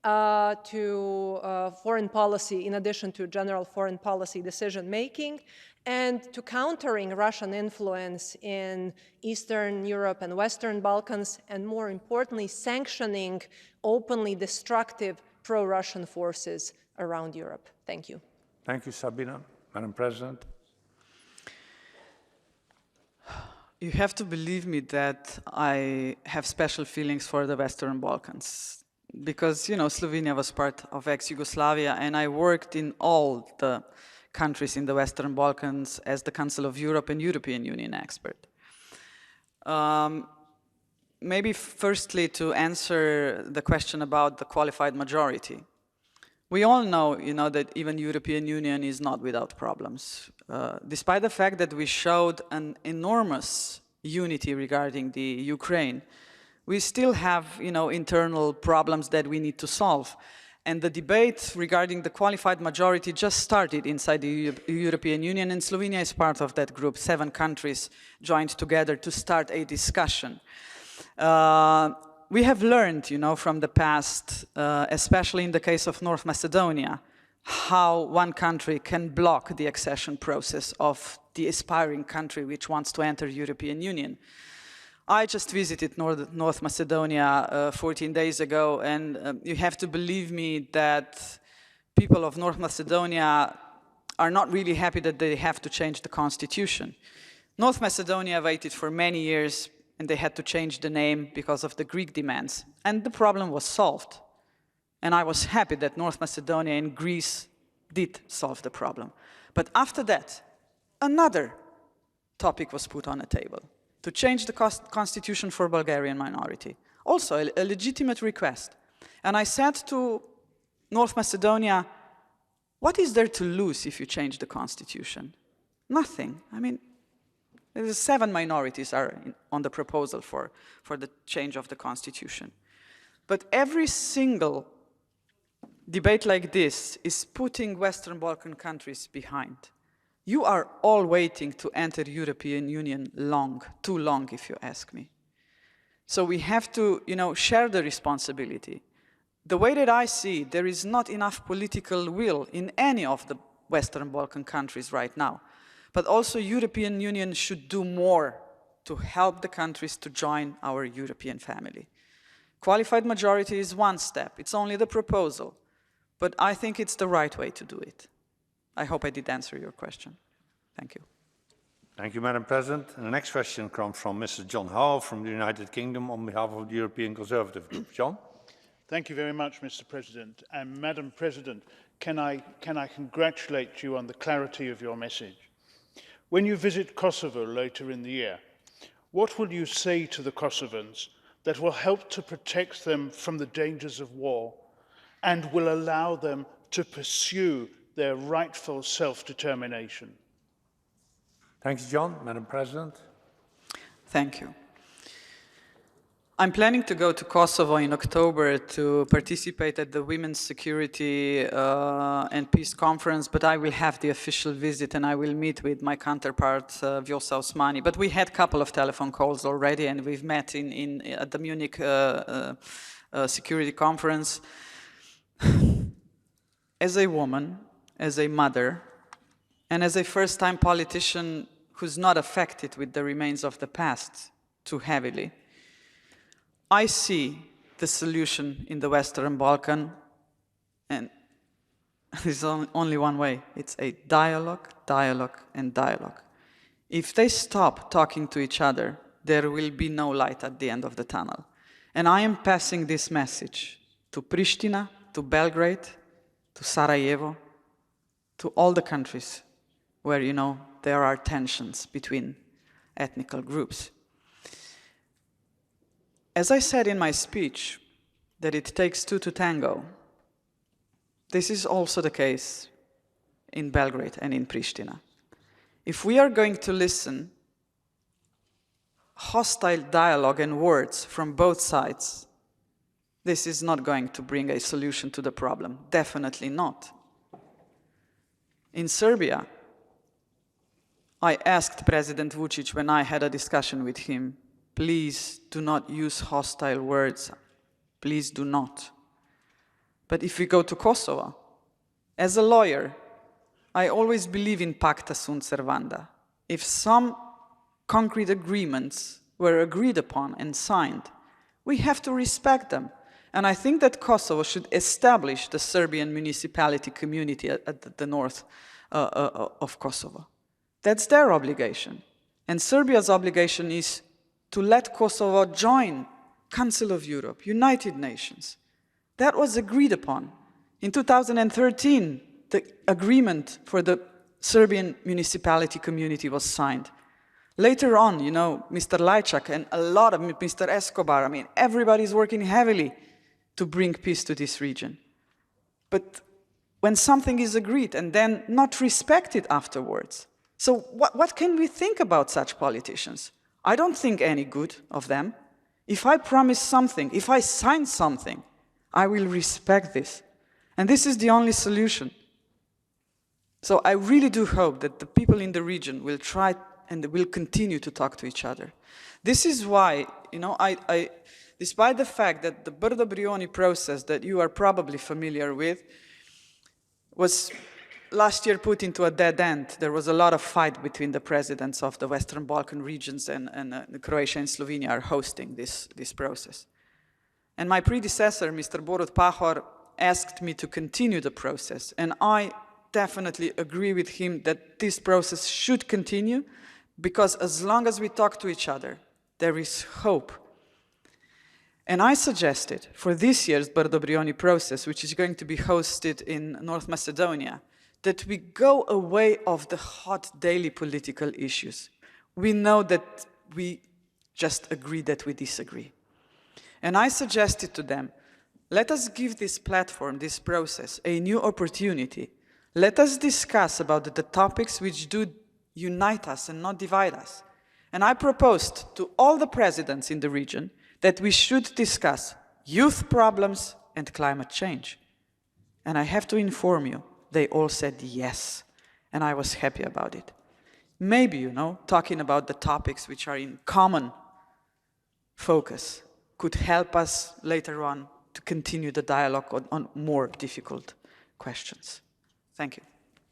to foreign policy, in addition to general foreign policy decision-making, and to countering Russian influence in Eastern Europe and Western Balkans, and more importantly, sanctioning openly destructive pro-Russian forces around Europe. Thank you. Thank you, Sabina. Madam President? You have to believe me that I have special feelings for the Western Balkans, because, you know, Slovenia was part of ex-Yugoslavia, and I worked in all the countries in the Western Balkans as the Council of Europe and European Union expert. Maybe firstly to answer the question about the qualified majority. We all know, you know, that even European Union is not without problems. Despite the fact that we showed an enormous unity regarding the Ukraine, we still have, you know, internal problems that we need to solve. And the debate regarding the qualified majority just started inside the European Union, and Slovenia is part of that group. 7 countries joined together to start a discussion. We have learned, you know, from the past, especially in the case of North Macedonia, how one country can block the accession process of the aspiring country which wants to enter European Union. I just visited North Macedonia 14 days ago, and you have to believe me that people of North Macedonia are not really happy that they have to change the constitution. North Macedonia waited for many years, and they had to change the name because of the Greek demands. And the problem was solved. And I was happy that North Macedonia and Greece did solve the problem. But after that, another topic was put on the table, to change the constitution for Bulgarian minority. Also a legitimate request. And I said to North Macedonia, what is there to lose if you change the constitution? Nothing. I mean, there's 7 minorities are on the proposal for the change of the constitution. But every single debate like this is putting Western Balkan countries behind. You are all waiting to enter European Union too long, if you ask me. So we have to, share the responsibility. The way that I see it, there is not enough political will in any of the Western Balkan countries right now. But also European Union should do more to help the countries to join our European family. Qualified majority is one step. It's only the proposal. But I think it's the right way to do it. I hope I did answer your question. Thank you. Thank you, Madam President. And the next question comes from Mr. John Howell from the United Kingdom on behalf of the European Conservative Group. John? Thank you very much, Mr. President. And Madam President, can I congratulate you on the clarity of your message? When you visit Kosovo later in the year, what will you say to the Kosovans that will help to protect them from the dangers of war and will allow them to pursue their rightful self-determination? Thank you, John. Madam President. Thank you. I'm planning to go to Kosovo in October to participate at the Women's Security and Peace Conference, but I will have the official visit and I will meet with my counterpart, Vjosa Osmani. But we had a couple of telephone calls already, and we've met at the Munich Security Conference. As a woman, as a mother, and as a first-time politician who's not affected with the remains of the past too heavily, I see the solution in the Western Balkan, and there's only one way. It's a dialogue, dialogue, and dialogue. If they stop talking to each other, there will be no light at the end of the tunnel. And I am passing this message to Pristina, to Belgrade, to Sarajevo, to all the countries where, there are tensions between ethnic groups. As I said in my speech, that it takes 2 to tango, this is also the case in Belgrade and in Pristina. If we are going to listen hostile dialogue and words from both sides, this is not going to bring a solution to the problem. Definitely not. In Serbia, I asked President Vučić when I had a discussion with him, please do not use hostile words. Please do not. But if we go to Kosovo, as a lawyer, I always believe in pacta sunt servanda. If some concrete agreements were agreed upon and signed, we have to respect them. And I think that Kosovo should establish the Serbian municipality community at the north of Kosovo. That's their obligation. And Serbia's obligation is to let Kosovo join Council of Europe, United Nations. That was agreed upon. In 2013, the agreement for the Serbian municipality community was signed. Later on, Mr. Lajčák and a lot of Mr. Escobar, everybody's working heavily to bring peace to this region. But when something is agreed and then not respected afterwards, so what can we think about such politicians? I don't think any good of them. If I promise something, if I sign something, I will respect this. And this is the only solution. So I really do hope that the people in the region will try and will continue to talk to each other. This is why, despite the fact that the Brdo Brioni process that you are probably familiar with was last year put into a dead end. There was a lot of fight between the presidents of the Western Balkan regions, and Croatia and Slovenia are hosting this process. And my predecessor, Mr. Borut Pahor, asked me to continue the process, and I definitely agree with him that this process should continue, because as long as we talk to each other, there is hope. And I suggested for this year's Bardobrioni process, which is going to be hosted in North Macedonia, that we go away of the hot daily political issues. We know that we just agree that we disagree. And I suggested to them, let us give this platform, this process, a new opportunity. Let us discuss about the topics which do unite us and not divide us. And I proposed to all the presidents in the region that we should discuss youth problems and climate change. And I have to inform you, they all said yes, and I was happy about it. Maybe, you know, talking about the topics which are in common focus could help us later on to continue the dialogue on more difficult questions. Thank you.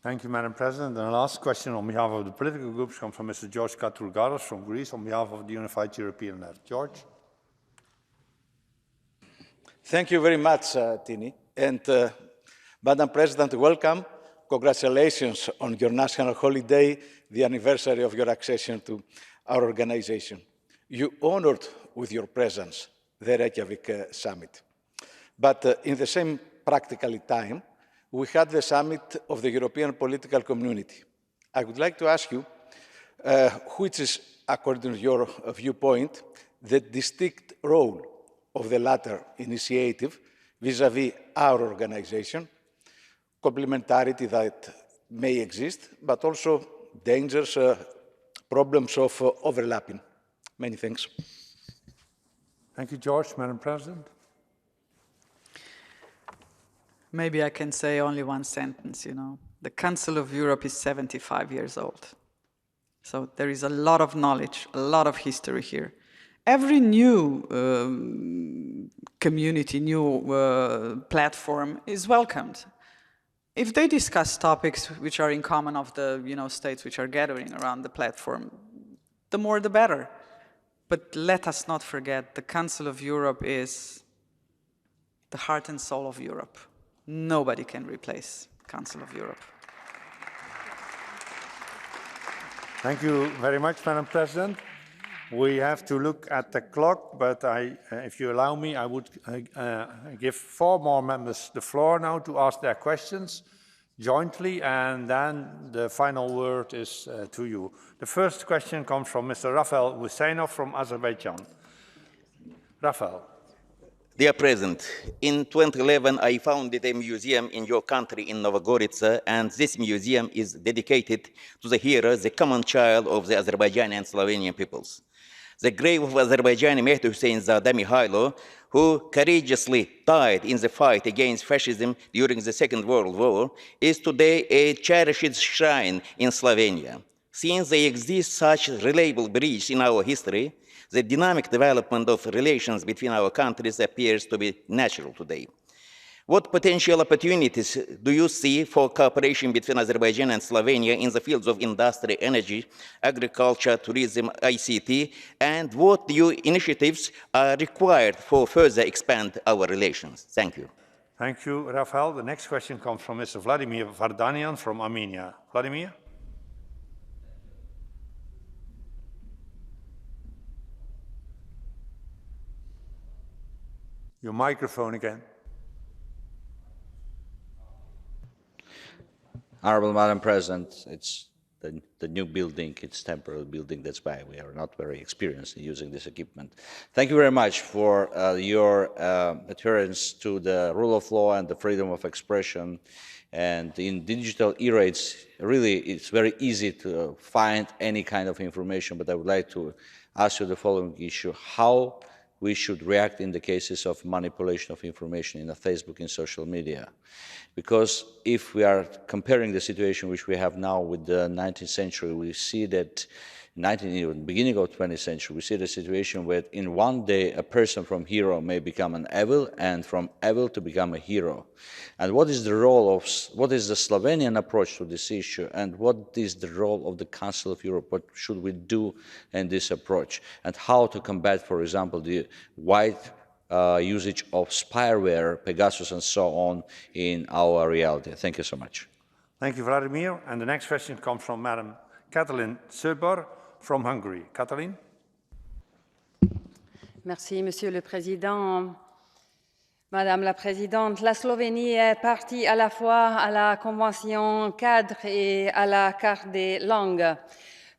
Thank you, Madam President. And the last question on behalf of the political groups comes from Mr. George Katrougaros from Greece on behalf of the Unified European Left. George? Thank you very much, Tini. And Madam President, welcome. Congratulations on your national holiday, the anniversary of your accession to our organization. You honored with your presence the Reykjavik summit. But in the same practical time, we had the summit of the European political community. I would like to ask you, which is, according to your viewpoint, the distinct role of the latter initiative vis-à-vis our organization, complementarity that may exist, but also dangers, problems of overlapping. Many thanks. Thank you, George. Madam President? Maybe I can say only one sentence, you know. The Council of Europe is 75 years old. So there is a lot of knowledge, a lot of history here. Every new community, new platform is welcomed. If they discuss topics which are in common of the states which are gathering around the platform, the more the better. But let us not forget, the Council of Europe is the heart and soul of Europe. Nobody can replace Council of Europe. Thank you very much, Madam President. We have to look at the clock, but if you allow me, I would give 4 more members the floor now to ask their questions jointly, and then the final word is to you. The first question comes from Mr. Rafael Husseinov from Azerbaijan. Rafael. Dear President, in 2011, I founded a museum in your country in Novgorod, and this museum is dedicated to the hero, the common child of the Azerbaijani and Slovenian peoples. The grave of Azerbaijani Mehdi Hussein Zada Mihailo, who courageously died in the fight against fascism during the Second World War, is today a cherished shrine in Slovenia. Since there exists such reliable bridge in our history, the dynamic development of relations between our countries appears to be natural today. What potential opportunities do you see for cooperation between Azerbaijan and Slovenia in the fields of industry, energy, agriculture, tourism, ICT, and what new initiatives are required for further expand our relations? Thank you. Thank you, Rafael. The next question comes from Mr. Vladimir Vardanian from Armenia. Vladimir? Your microphone again. Honorable Madam President, it's the new building, it's temporary building, that's why we are not very experienced in using this equipment. Thank you very much for your adherence to the rule of law and the freedom of expression. And in digital era, it's very easy to find any kind of information, but I would like to ask you the following issue: how we should react in the cases of manipulation of information in Facebook and social media. Because if we are comparing the situation which we have now with the 19th century, we see that the beginning of the 20th century, we see the situation where in one day a person from hero may become an evil, and from evil to become a hero. And what is the Slovenian approach to this issue, and what is the role of the Council of Europe? What should we do in this approach, and how to combat, for example, the wide usage of spyware, Pegasus, and so on in our reality? Thank you so much. Thank you, Vladimir. And the next question comes from Madam Katalin Söber from Hungary. Katalin? Merci, Monsieur le Président. Madame la Présidente, la Slovénie est partie à la fois à la Convention cadre et à la Carte des langues.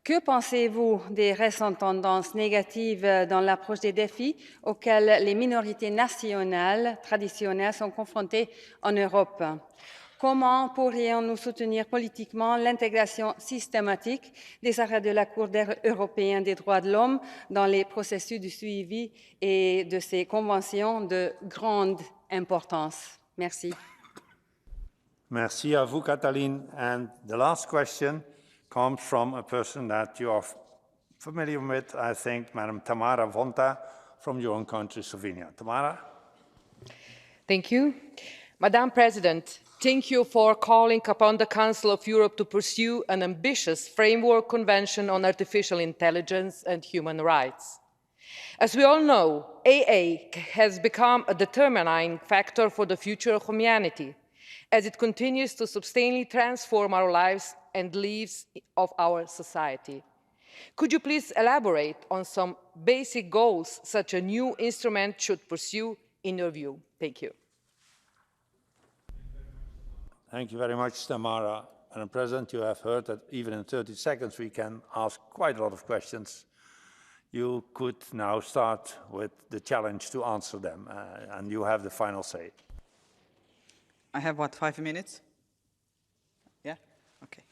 Que pensez-vous des récentes tendances négatives dans l'approche des défis auxquels les minorités nationales traditionnelles sont confrontées en Europe? Comment pourrions-nous soutenir politiquement l'intégration systématique des arrêts de la Cour européenne des droits de l'homme dans les processus de suivi et de ces conventions de grande importance? Merci. Merci à vous, Katalin. And the last question comes from a person that you are familiar with, I think, Madam Tamara Vonta from your own country, Slovenia. Tamara? Thank you. Madam President, thank you for calling upon the Council of Europe to pursue an ambitious framework convention on artificial intelligence and human rights. As we all know, AI has become a determining factor for the future of humanity, as it continues to substantially transform our lives and lives of our society. Could you please elaborate on some basic goals such a new instrument should pursue in your view? Thank you. Thank you very much, Tamara. Madam President, you have heard that even in 30 seconds we can ask quite a lot of questions. You could now start with the challenge to answer them, and you have the final say. I have, what, 5 minutes? Yeah? Okay.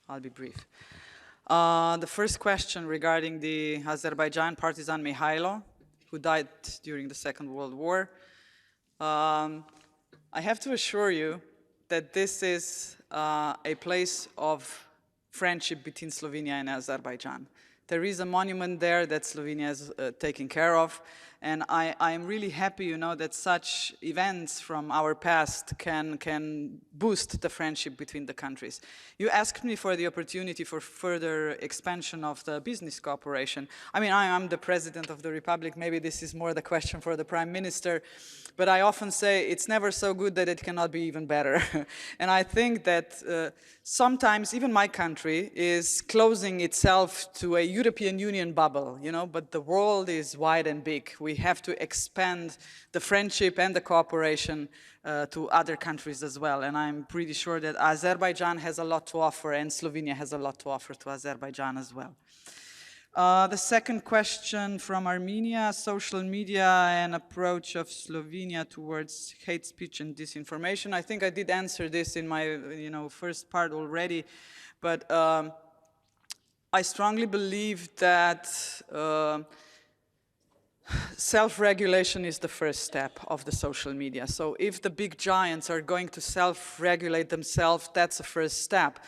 I'll be brief. The first question regarding the Azerbaijan partisan Mihailo, who died during the Second World War. I have to assure you that this is a place of friendship between Slovenia and Azerbaijan. There is a monument there that Slovenia is taking care of, and I am really happy, you know, that such events from our past can boost the friendship between the countries. You asked me for the opportunity for further expansion of the business cooperation. I mean, I'm the President of the Republic, maybe this is more the question for the Prime Minister, but I often say it's never so good that it cannot be even better. And I think that sometimes even my country is closing itself to a European Union bubble, you know, but the world is wide and big. We have to expand the friendship and the cooperation to other countries as well. And I'm pretty sure that Azerbaijan has a lot to offer, and Slovenia has a lot to offer to Azerbaijan as well. The second question from Armenia, social media and approach of Slovenia towards hate speech and disinformation. I think I did answer this in my first part already, but I strongly believe that self-regulation is the first step of the social media. So if the big giants are going to self-regulate themselves, that's the first step.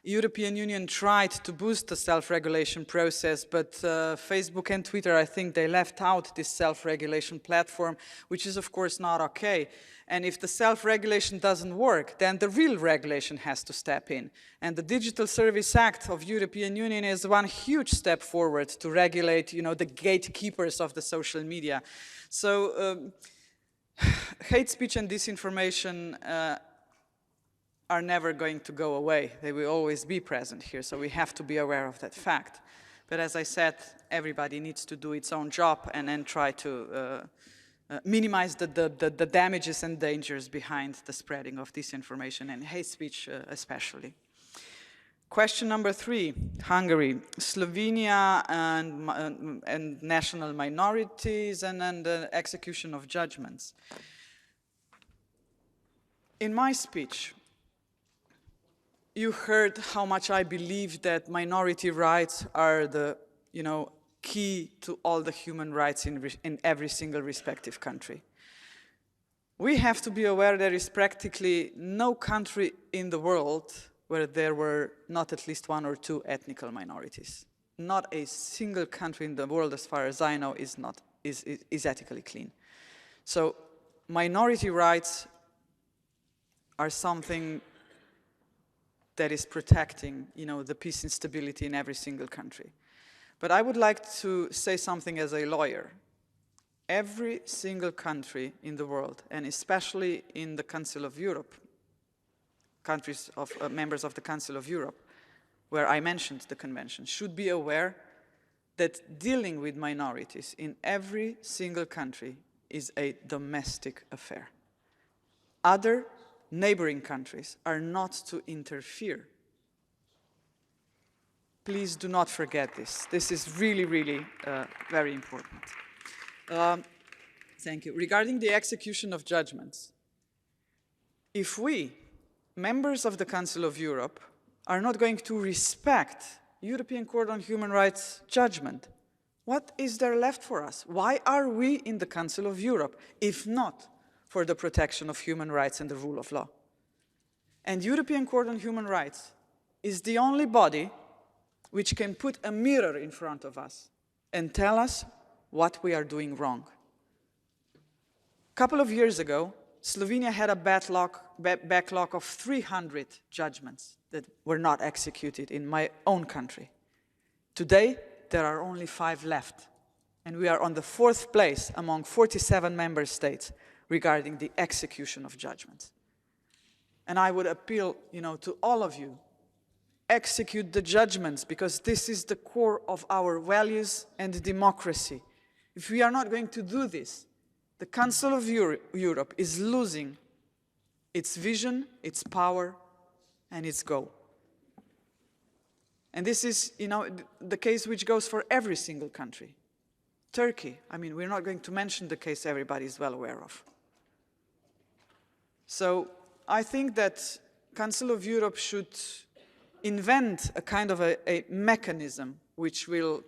European Union tried to boost the self-regulation process, but Facebook and Twitter, I think they left out this self-regulation platform, which is of course not okay. And if the self-regulation doesn't work, then the real regulation has to step in. And the Digital Service Act of European Union is one huge step forward to regulate, the gatekeepers of the social media. So hate speech and disinformation are never going to go away. They will always be present here, so we have to be aware of that fact. But as I said, everybody needs to do its own job and then try to minimize the damages and dangers behind the spreading of disinformation and hate speech especially. Question number 3, Hungary, Slovenia and national minorities and the execution of judgments. In my speech, you heard how much I believe that minority rights are the, key to all the human rights in every single respective country. We have to be aware there is practically no country in the world where there were not at least 1 or 2 ethnic minorities. not a single country in the world, as far as I know, is ethically clean. So minority rights are something that is protecting, the peace and stability in every single country. But I would like to say something as a lawyer. Every single country in the world, and especially in the Council of Europe, countries of members of the Council of Europe, where I mentioned the convention, should be aware that dealing with minorities in every single country is a domestic affair. Other neighboring countries are not to interfere. Please do not forget this. This is really, really very important. Thank you. Regarding the execution of judgments, if we, members of the Council of Europe, are not going to respect European Court on Human Rights judgment, what is there left for us? Why are we in the Council of Europe, if not for the protection of human rights and the rule of law? And European Court on Human Rights is the only body which can put a mirror in front of us and tell us what we are doing wrong. A couple of years ago, Slovenia had a backlog of 300 judgments that were not executed in my own country. Today, there are only 5 left, and we are on the 4th place among 47 member states regarding the execution of judgments. And I would appeal, to all of you, execute the judgments, because this is the core of our values and democracy. If we are not going to do this, the Council of Europe is losing its vision, its power, and its goal. And this is, the case which goes for every single country. Turkey, we're not going to mention the case everybody is well aware of. So I think that Council of Europe should invent a kind of a mechanism which will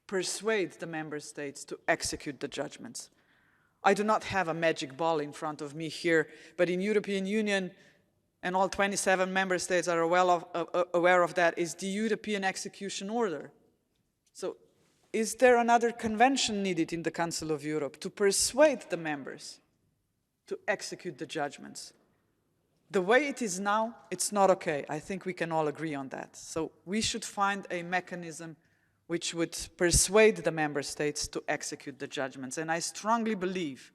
persuade the member states to execute the judgments. I do not have a magic ball in front of me here, but in European Union, and all 27 member states are aware of that, is the European Execution Order. So is there another convention needed in the Council of Europe to persuade the members to execute the judgments? The way it is now, it's not okay. I think we can all agree on that. So we should find a mechanism which would persuade the member states to execute the judgments. And I strongly believe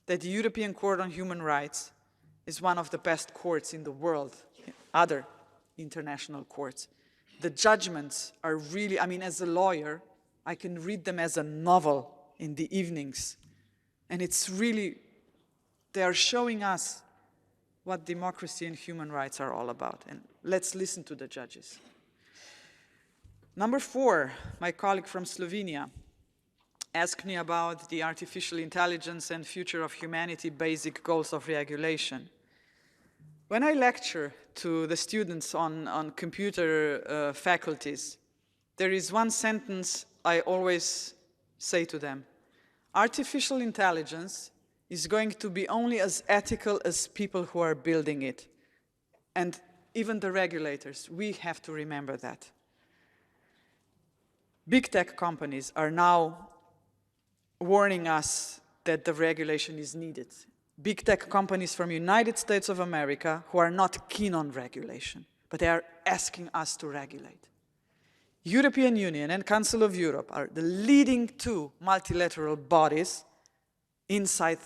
that the European Court on Human Rights is one of the best courts in the world, other international courts. The judgments are really, as a lawyer, I can read them as a novel in the evenings. And it's really, they are showing us what democracy and human rights are all about. And let's listen to the judges. Number 4, my colleague from Slovenia asked me about the artificial intelligence and future of humanity basic goals of regulation. When I lecture to the students on computer faculties, there is one sentence I always say to them: artificial intelligence is going to be only as ethical as people who are building it. And even the regulators, we have to remember that. Big tech companies are now warning us that the regulation is needed. Big tech companies from the United States of America who are not keen on regulation, but they are asking us to regulate. European Union and Council of Europe are the leading 2 multilateral bodies inside,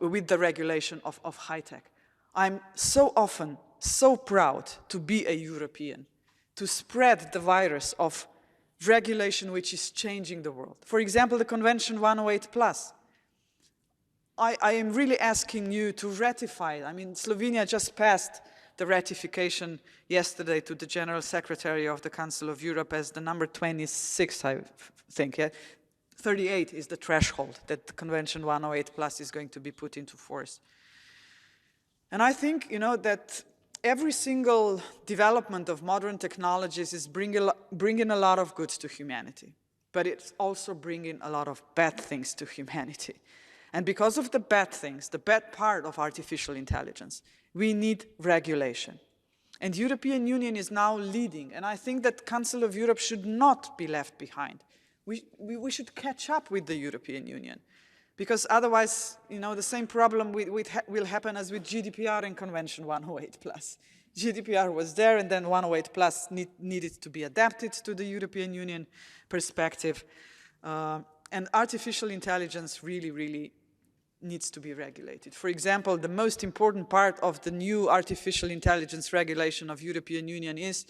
with the regulation of high tech. I'm so often so proud to be a European, to spread the virus of regulation which is changing the world. For example, the Convention 108+. I am really asking you to ratify it. Slovenia just passed the ratification yesterday to the General Secretary of the Council of Europe as the number 26, I think. Yeah? 38 is the threshold that the Convention 108+ is going to be put into force. And I think, that every single development of modern technologies is bringing a lot of good to humanity, but it's also bringing a lot of bad things to humanity. And because of the bad things, the bad part of artificial intelligence, we need regulation. And the European Union is now leading, and I think that Council of Europe should not be left behind. We should catch up with the European Union, because otherwise, you know, the same problem will happen as with GDPR and Convention 108+. GDPR was there, and then 108+ needed to be adapted to the European Union perspective. And artificial intelligence really needs to be regulated. For example, the most important part of the new artificial intelligence regulation of European Union is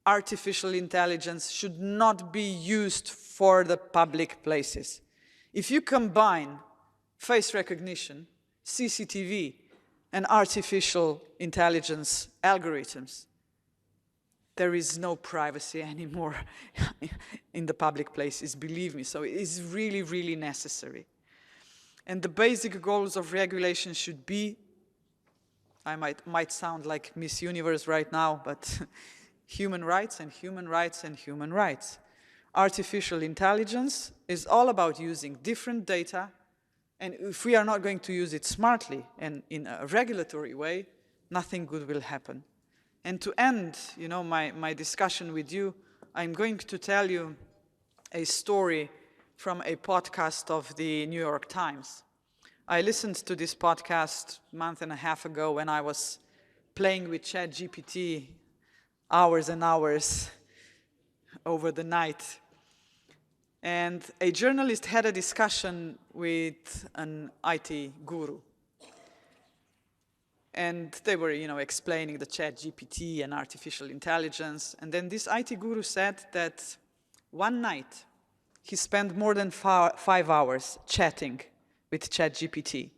artificial intelligence should not be used for the public places. If you combine face recognition, CCTV, and artificial intelligence algorithms, there is no privacy anymore in the public places, believe me. So it is really necessary. And the basic goals of regulation should be, I might sound like Miss Universe right now, but human rights and human rights and human rights. Artificial intelligence is all about using different data, and if we are not going to use it smartly and in a regulatory way, nothing good will happen. And to end, you know, my discussion with you, I'm going to tell you a story from a podcast of the New York Times. I listened to this podcast a month and a half ago when I was playing with ChatGPT hours and hours over the night. And a journalist had a discussion with an IT guru. And they were, you know, explaining the ChatGPT and artificial intelligence. And then this IT guru said that one night he spent more than 5 hours chatting with ChatGPT.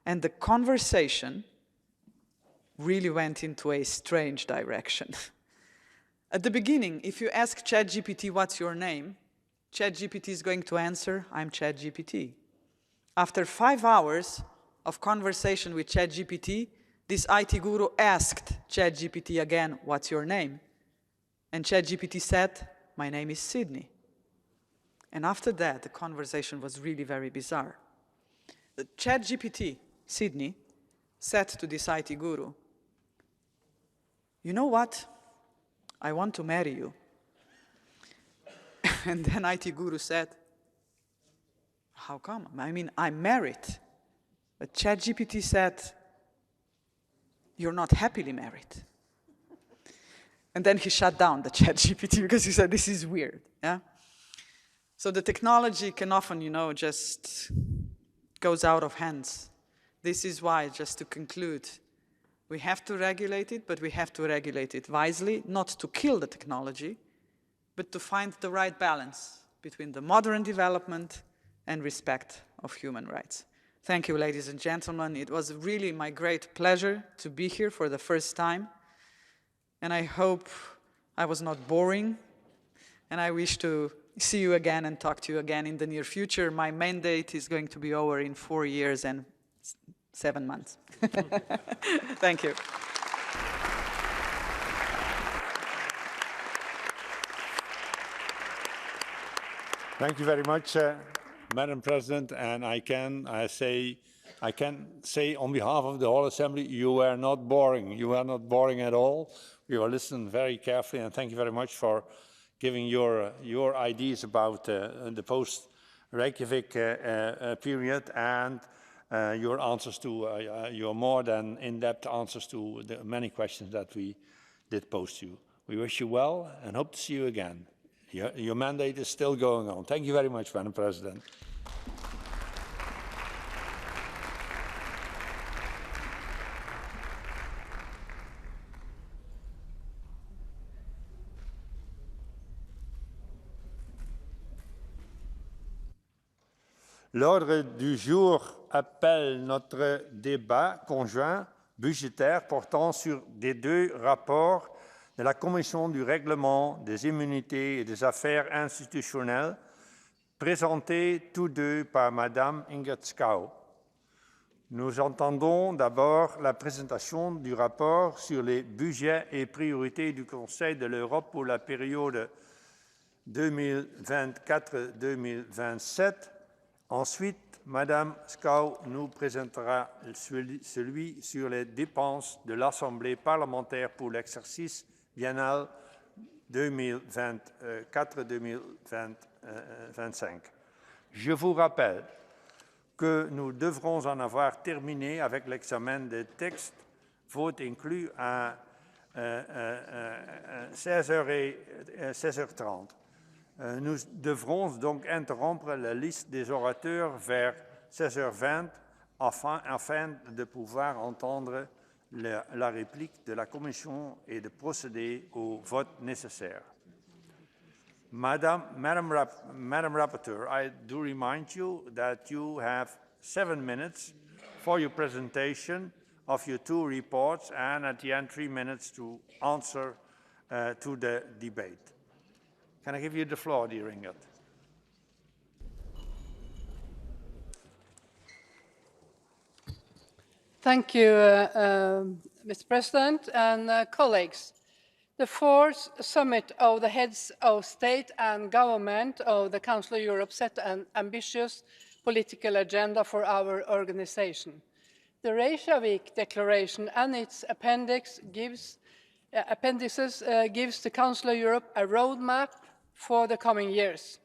And the conversation really went into a strange direction. At the beginning, if you ask ChatGPT, what's your name? ChatGPT is going to answer, I'm ChatGPT. After 5 hours of conversation with ChatGPT, this IT guru asked ChatGPT again, what's your name? And ChatGPT said, my name is Sydney. And after that, the conversation was really very bizarre. The ChatGPT, Sydney, said to this IT guru, you know what? I want to marry you. And then IT guru said, how come? I mean, I'm married. But ChatGPT said, you're not happily married. And then he shut down the ChatGPT because he said, this is weird. Yeah? So the technology can often, you know, just goes out of hands. This is why, just to conclude, we have to regulate it, but we have to regulate it wisely, not to kill the technology, but to find the right balance between the modern development and respect of human rights. Thank you, ladies and gentlemen. It was really my great pleasure to be here for the first time. And I hope I was not boring. And I wish to see you again and talk to you again in the near future. My mandate is going to be over in 4 years and 7 months. Thank you. Thank you very much, Madam President, and I can say on behalf of the whole Assembly, you were not boring. You were not boring at all. We were listening very carefully, and thank you very much for giving your ideas about the post-Reykjavik period and your answers to your more than in-depth answers to the many questions that we did pose to you. We wish you well and hope to see you again. Your mandate is still going on. Thank you very much, Madam President. L'ordre du jour appelle notre débat conjoint budgétaire portant sur les 2 rapports de la Commission du règlement, des immunités et des affaires institutionnelles, présentés tous deux par Madame Ingrid Schouw. Nous entendons d'abord la présentation du rapport sur les budgets et priorités du Conseil de l'Europe pour la période 2024-2027. Ensuite, Madame Skau nous présentera celui sur les dépenses de l'Assemblée parlementaire pour l'exercice biennal 2024-2025. Je vous rappelle que nous devrons en avoir terminé avec l'examen des textes, vote inclus à 16h30. Nous devrons donc interrompre la liste des orateurs vers 16h20 afin de pouvoir entendre la réplique de la Commission et de procéder au vote nécessaire. Madam Rapporteur, I do remind you that you have 7 minutes for your presentation of your 2 reports and at the end 3 minutes to answer to the debate. Can I give you the floor, dear Ingrid? Thank you, Mr. President and colleagues. The 4th Summit of the Heads of State and Government of the Council of Europe set an ambitious political agenda for our organization. The Reykjavik Declaration and its appendices gives the Council of Europe a roadmap for the coming years.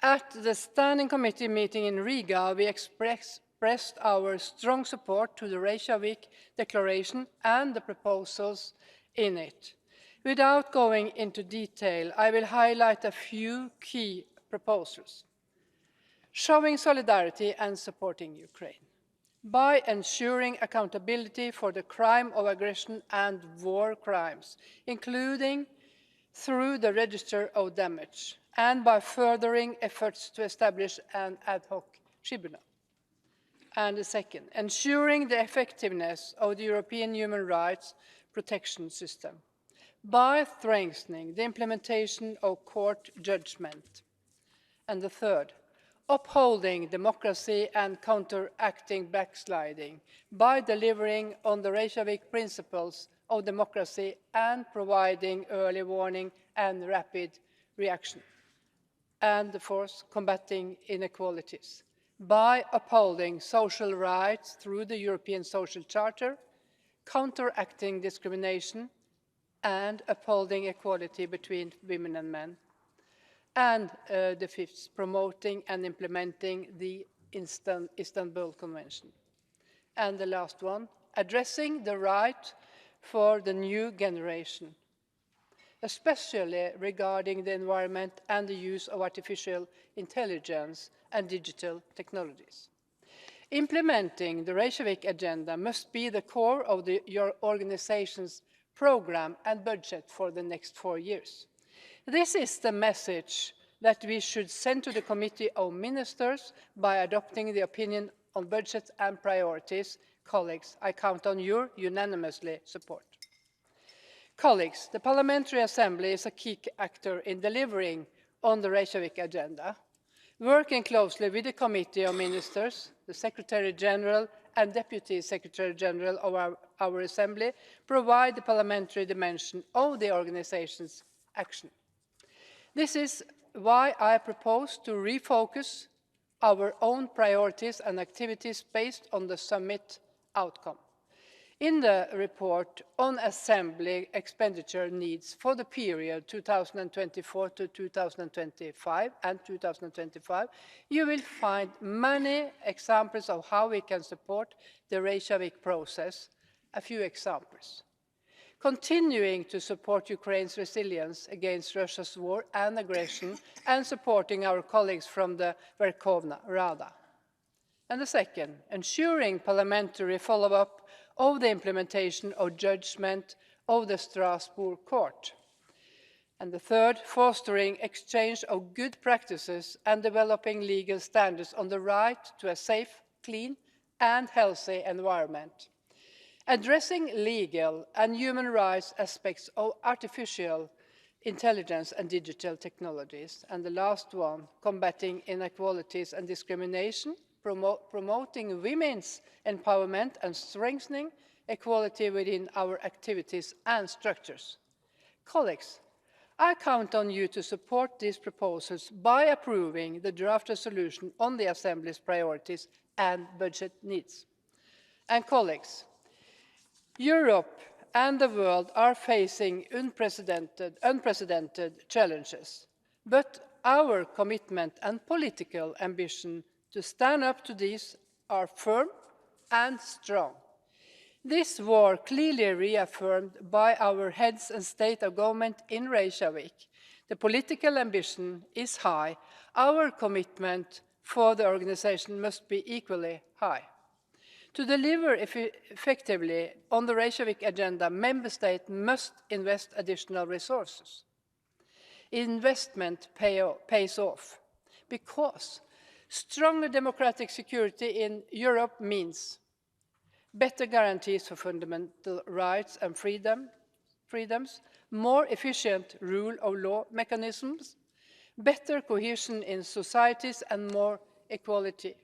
At the Standing Committee meeting in Riga, we expressed our strong support to the Reykjavik Declaration and the proposals in it. Without going into detail, I will highlight a few key proposals. Showing solidarity and supporting Ukraine by ensuring accountability for the crime of aggression and war crimes, including through the register of damage, and by furthering efforts to establish an ad hoc tribunal. And the second, ensuring the effectiveness of the European human rights protection system by strengthening the implementation of court judgment. And the third, upholding democracy and counteracting backsliding by delivering on the Reykjavik principles of democracy and providing early warning and rapid reaction. And the fourth, combating inequalities by upholding social rights through the European Social Charter, counteracting discrimination, and upholding equality between women and men. And the fifth, promoting and implementing the Istanbul Convention. And the last one, addressing the right for the new generation, especially regarding the environment and the use of artificial intelligence and digital technologies. Implementing the Reykjavik Agenda must be the core of your organization's program and budget for the next 4 years. This is the message that we should send to the Committee of Ministers by adopting the opinion on budget and priorities. Colleagues, I count on your unanimously support. Colleagues, the Parliamentary Assembly is a key actor in delivering on the Reykjavik Agenda, working closely with the Committee of Ministers, the Secretary General and Deputy Secretary General of our Assembly provide the parliamentary dimension of the organization's action. This is why I propose to refocus our own priorities and activities based on the summit outcome. In the report on Assembly expenditure needs for the period 2024 to 2025 and 2025, you will find many examples of how we can support the Reykjavik process. A few examples. Continuing to support Ukraine's resilience against Russia's war and aggression and supporting our colleagues from the Verkhovna Rada. And the second, ensuring parliamentary follow-up of the implementation of judgment of the Strasbourg Court. And the third, fostering exchange of good practices and developing legal standards on the right to a safe, clean and healthy environment. Addressing legal and human rights aspects of artificial intelligence and digital technologies. And the last one, combating inequalities and discrimination, promoting women's empowerment and strengthening equality within our activities and structures. Colleagues, I count on you to support these proposals by approving the draft resolution on the Assembly's priorities and budget needs. And colleagues, Europe and the world are facing unprecedented challenges, but our commitment and political ambition to stand up to these are firm and strong. This war clearly reaffirmed by our heads and state of government in Reykjavik. The political ambition is high. Our commitment for the organization must be equally high. To deliver effectively on the Reykjavik agenda, member states must invest additional resources. Investment pays off because stronger democratic security in Europe means better guarantees for fundamental rights and freedoms, more efficient rule of law mechanisms, better cohesion in societies and more equality,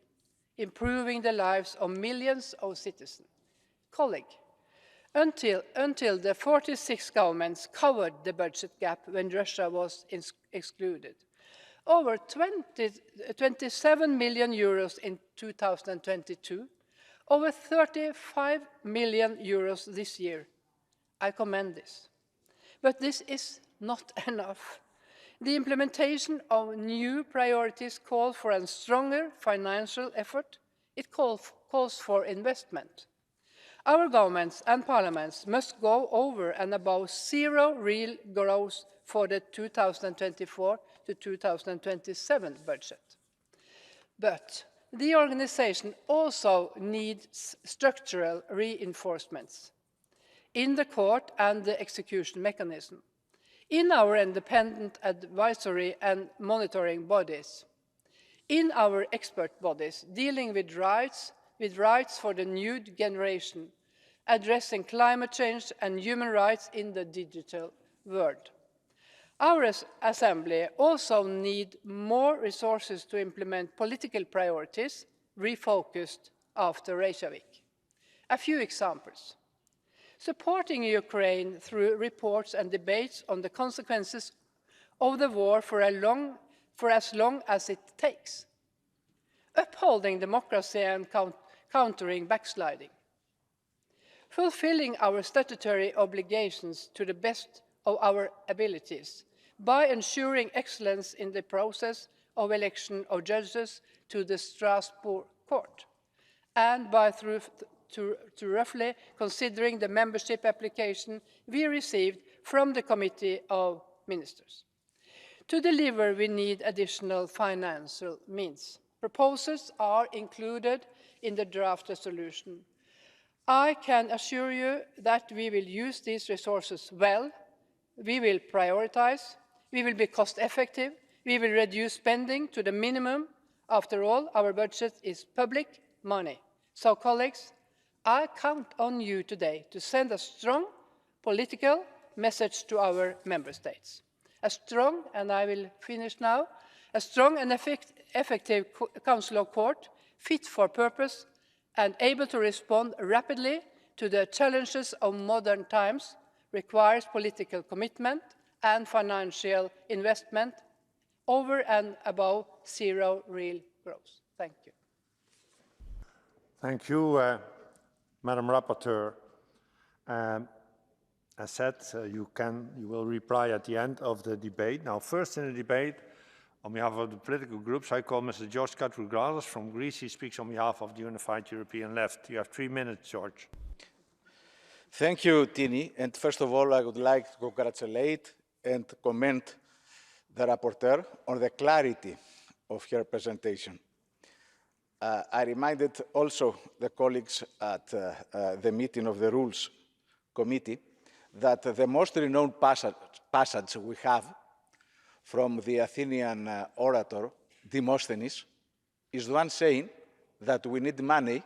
improving the lives of millions of citizens. Colleague, until the 46 governments covered the budget gap when Russia was excluded, over 27 million euros in 2022, over 35 million euros this year. I commend this. But this is not enough. The implementation of new priorities calls for a stronger financial effort. It calls for investment. Our governments and parliaments must go over and above zero real growth for the 2024 to 2027 budget. But the organization also needs structural reinforcements in the court and the execution mechanism, in our independent advisory and monitoring bodies, in our expert bodies dealing with rights for the new generation, addressing climate change and human rights in the digital world. Our Assembly also needs more resources to implement political priorities refocused after Reykjavik. A few examples. Supporting Ukraine through reports and debates on the consequences of the war for as long as it takes. Upholding democracy and countering backsliding. Fulfilling our statutory obligations to the best of our abilities by ensuring excellence in the process of election of judges to the Strasbourg Court, and by roughly considering the membership application we received from the Committee of Ministers. To deliver, we need additional financial means. Proposals are included in the draft resolution. I can assure you that we will use these resources well. We will prioritize. We will be cost-effective. We will reduce spending to the minimum. After all, our budget is public money. So, colleagues, I count on you today to send a strong political message to our member states. A strong, and I will finish now, a strong and effective Council of Court, fit for purpose and able to respond rapidly to the challenges of modern times, requires political commitment and financial investment over and above zero real growth. Thank you. Thank you, Madam Rapporteur. As said, you will reply at the end of the debate. Now, first in the debate, on behalf of the political groups, I call Mr. George Katrougalis from Greece. He speaks on behalf of the Unified European Left. You have 3 minutes, George. Thank you, Tini. And first of all, I would like to congratulate and commend the rapporteur on the clarity of her presentation. I reminded also the colleagues at the meeting of the Rules Committee that the most renowned passage we have from the Athenian orator Demosthenes is the one saying that we need money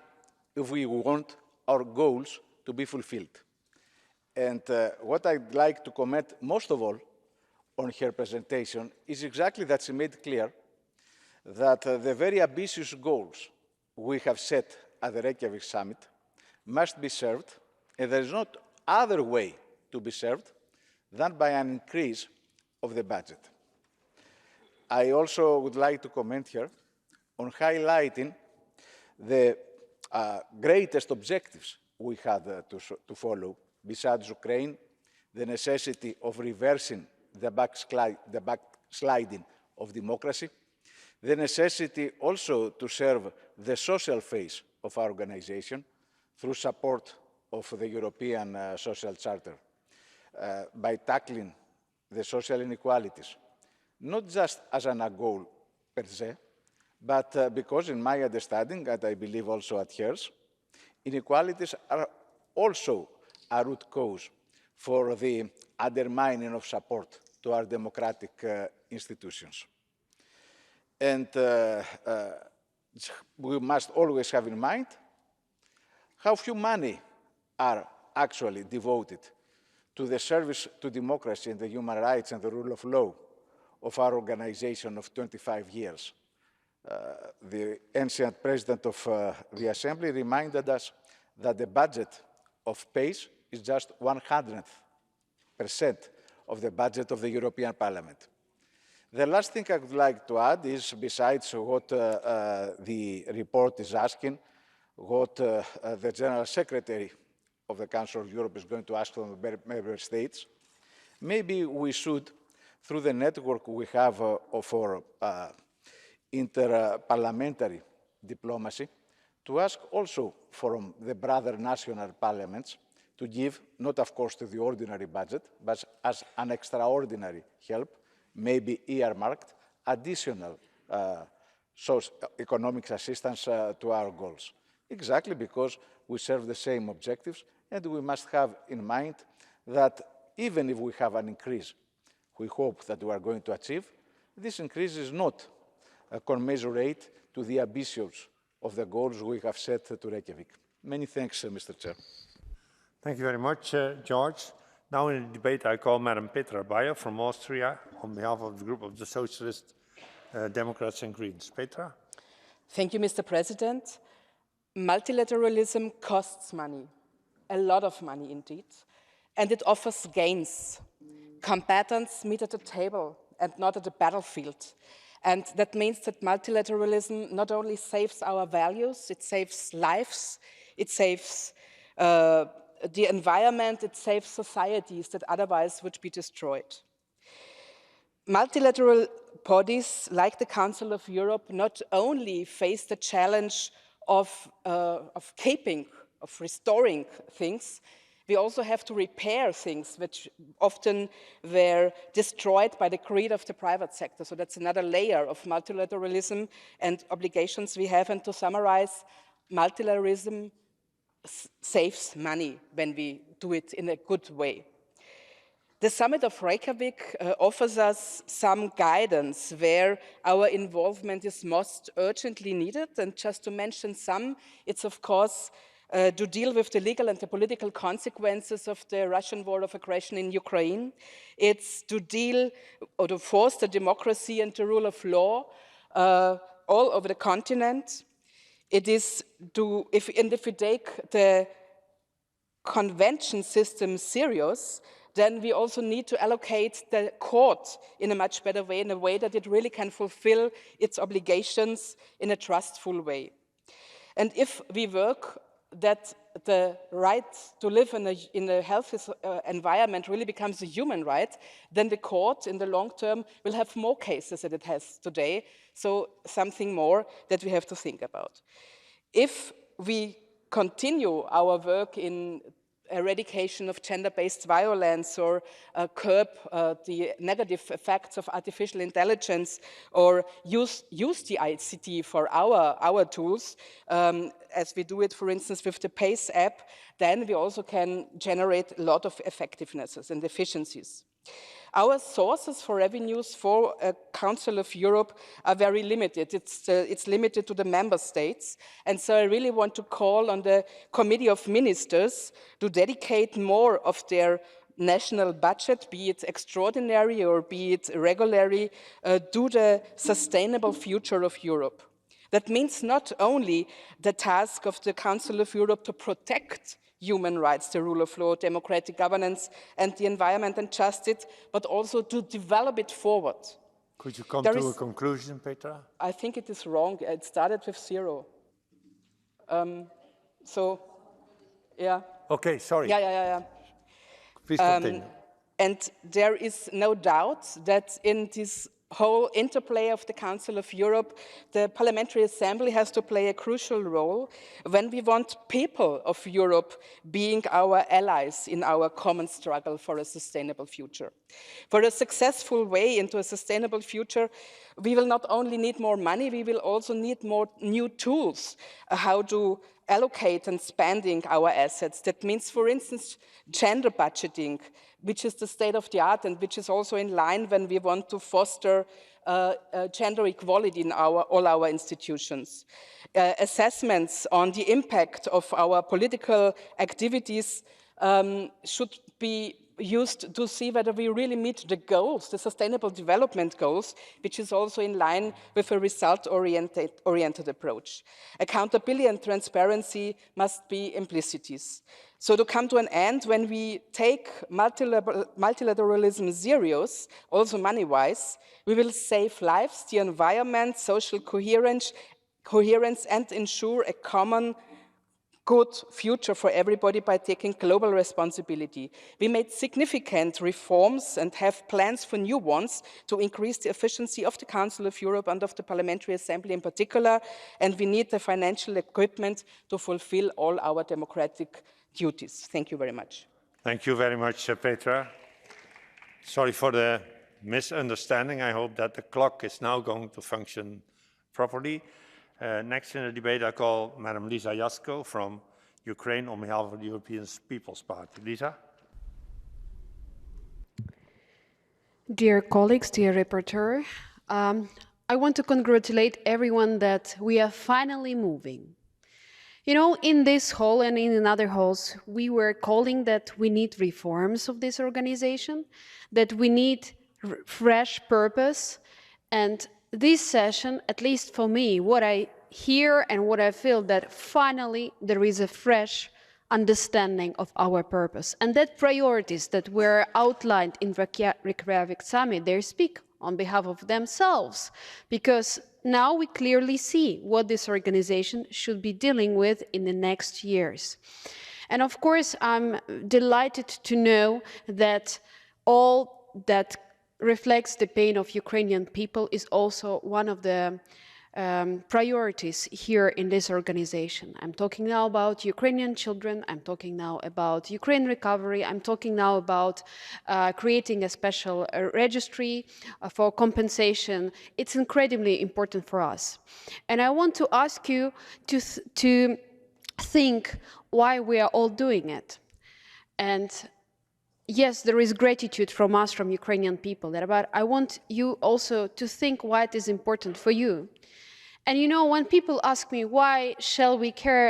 if we want our goals to be fulfilled. And what I'd like to comment most of all on her presentation is exactly that she made clear that the very ambitious goals we have set at the Reykjavik summit must be served, and there is no other way to be served than by an increase of the budget. I also would like to comment here on highlighting the greatest objectives we had to follow, besides Ukraine, the necessity of reversing the backsliding of democracy, the necessity also to serve the social phase of our organization through support of the European Social Charter, by tackling the social inequalities, not just as a goal per se, but because in my understanding, and I believe also at hers, inequalities are also a root cause for the undermining of support to our democratic institutions. And we must always have in mind how few money are actually devoted to the service to democracy and the human rights and the rule of law of our organization of 25 years. The ancient president of the Assembly reminded us that the budget of PACE is just 100% of the budget of the European Parliament. The last thing I would like to add is, besides what the report is asking, what the General Secretary of the Council of Europe is going to ask from the member states, maybe we should, through the network we have for interparliamentary diplomacy, to ask also from the brother national parliaments to give, not of course to the ordinary budget, but as an extraordinary help, maybe earmarked, additional economic assistance to our goals. Exactly because we serve the same objectives, and we must have in mind that even if we have an increase, we hope that we are going to achieve, this increase is not commensurate to the ambitions of the goals we have set to Reykjavik. Many thanks, Mr. Chair. Thank you very much, George. Now in the debate, I call Madam Petra Bayer from Austria on behalf of the group of the Socialist Democrats and Greens. Petra? Thank you, Mr. President. Multilateralism costs money, a lot of money indeed, and it offers gains. Combatants meet at the table and not at the battlefield. And that means that multilateralism not only saves our values, it saves lives, it saves the environment, it saves societies that otherwise would be destroyed. Multilateral bodies like the Council of Europe not only face the challenge of keeping, of restoring things, we also have to repair things which often were destroyed by the greed of the private sector. So that's another layer of multilateralism and obligations we have. And to summarize, multilateralism saves money when we do it in a good way. The summit of Reykjavik offers us some guidance where our involvement is most urgently needed. And just to mention some, it's of course to deal with the legal and the political consequences of the Russian war of aggression in Ukraine. It's to deal or to foster democracy and the rule of law all over the continent. It is to, if we take the convention system serious, then we also need to allocate the court in a much better way, in a way that it really can fulfill its obligations in a trustful way. And if we work that the right to live in a healthy environment really becomes a human right, then the court in the long term will have more cases than it has today. So something more that we have to think about. If we continue our work in eradication of gender-based violence or curb the negative effects of artificial intelligence or use the ICT for our tools, as we do it, for instance, with the PACE app, then we also can generate a lot of effectivenesses and efficiencies. Our sources for revenues for Council of Europe are very limited. It's limited to the member states. And so I really want to call on the Committee of Ministers to dedicate more of their national budget, be it extraordinary or be it regularly, to the sustainable future of Europe. That means not only the task of the Council of Europe to protect human rights, the rule of law, democratic governance, and the environment and justice, but also to develop it forward. Could you come to a conclusion, Petra? I think it is wrong. It started with 0. So, yeah. Okay, sorry. Yeah. Please continue. And there is no doubt that in this whole interplay of the Council of Europe, the Parliamentary Assembly has to play a crucial role when we want people of Europe being our allies in our common struggle for a sustainable future. For a successful way into a sustainable future, we will not only need more money, we will also need more new tools, how to allocate and spending our assets. That means, for instance, gender budgeting, which is the state of the art and which is also in line when we want to foster gender equality in all our institutions. Assessments on the impact of our political activities should be used to see whether we really meet the goals, the sustainable development goals, which is also in line with a result-oriented approach. Accountability and transparency must be implicities. So to come to an end, when we take multilateralism serious, also money-wise, we will save lives, the environment, social coherence, and ensure a common good future for everybody by taking global responsibility. We made significant reforms and have plans for new ones to increase the efficiency of the Council of Europe and of the Parliamentary Assembly in particular, and we need the financial equipment to fulfill all our democratic duties. Thank you very much. Thank you very much, Petra. Sorry for the misunderstanding. I hope that the clock is now going to function properly. Next in the debate, I call Madam Lisa Jasko from Ukraine on behalf of the European People's Party. Lisa? Dear colleagues, dear rapporteur, I want to congratulate everyone that we are finally moving. You know, in this hall and in other halls, we were calling that we need reforms of this organization, that we need fresh purpose, and this session, at least for me, what I hear and what I feel, that finally there is a fresh understanding of our purpose, and that priorities that were outlined in Reykjavik Summit, they speak on behalf of themselves, because now we clearly see what this organization should be dealing with in the next years. And of course, I'm delighted to know that all that reflects the pain of Ukrainian people is also one of the priorities here in this organization. I'm talking now about Ukrainian children, I'm talking now about Ukraine recovery, I'm talking now about creating a special registry for compensation. It's incredibly important for us. And I want to ask you to think why we are all doing it. And yes, there is gratitude from us, from Ukrainian people, but I want you also to think why it is important for you. And you know, when people ask me why shall we care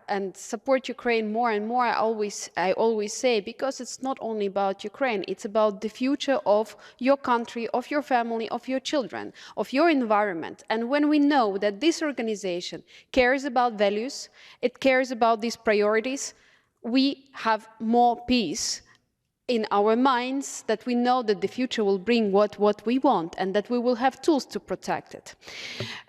and support Ukraine more and more, I always say, because it's not only about Ukraine, it's about the future of your country, of your family, of your children, of your environment. And when we know that this organization cares about values, it cares about these priorities, we have more peace in our minds, that we know that the future will bring what we want and that we will have tools to protect it.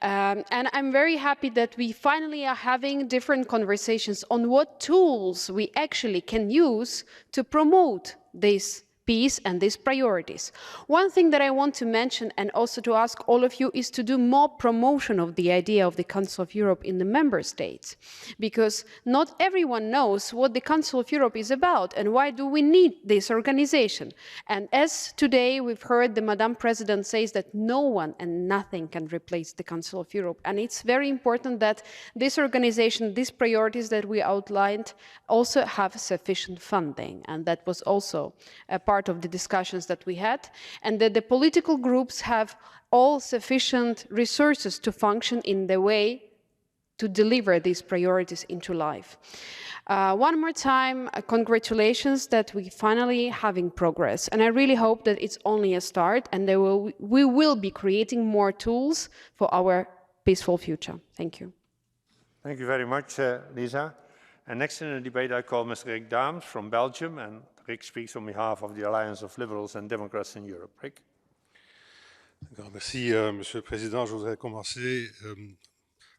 And I'm very happy that we finally are having different conversations on what tools we actually can use to promote this peace and these priorities. One thing that I want to mention and also to ask all of you is to do more promotion of the idea of the Council of Europe in the member states, because not everyone knows what the Council of Europe is about and why do we need this organization. And as today we've heard the Madam President says that no one and nothing can replace the Council of Europe, and it's very important that this organization, these priorities that we outlined, also have sufficient funding, and that was also a part of the discussions that we had, and that the political groups have all sufficient resources to function in the way to deliver these priorities into life. One more time, congratulations that we finally having progress, and I really hope that it's only a start and we will be creating more tools for our peaceful future. Thank you. Thank you very much, Lisa. And next in the debate, I call Mr. Rick Daams from Belgium, and Rick speaks on behalf of the Alliance of Liberals and Democrats in Europe. Rick. Merci, Monsieur le Président. Je voudrais commencer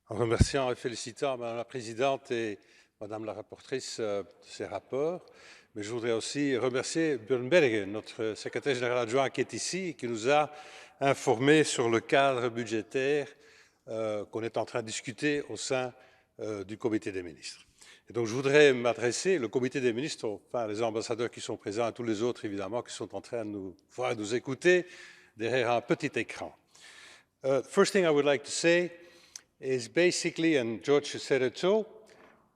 en remerciant et félicitant Madame la Présidente et Madame la rapporteure de ces rapports. Mais je voudrais aussi remercier Björn Berge, notre secrétaire général adjoint qui est ici et qui nous a informés sur le cadre budgétaire qu'on est en train de discuter au sein du comité des ministres. Et donc je voudrais m'adresser, le comité des ministres, enfin les ambassadeurs qui sont présents et tous les autres évidemment qui sont en train de nous voir et nous écouter derrière un petit écran. First thing I would like to say is basically, and George said it too,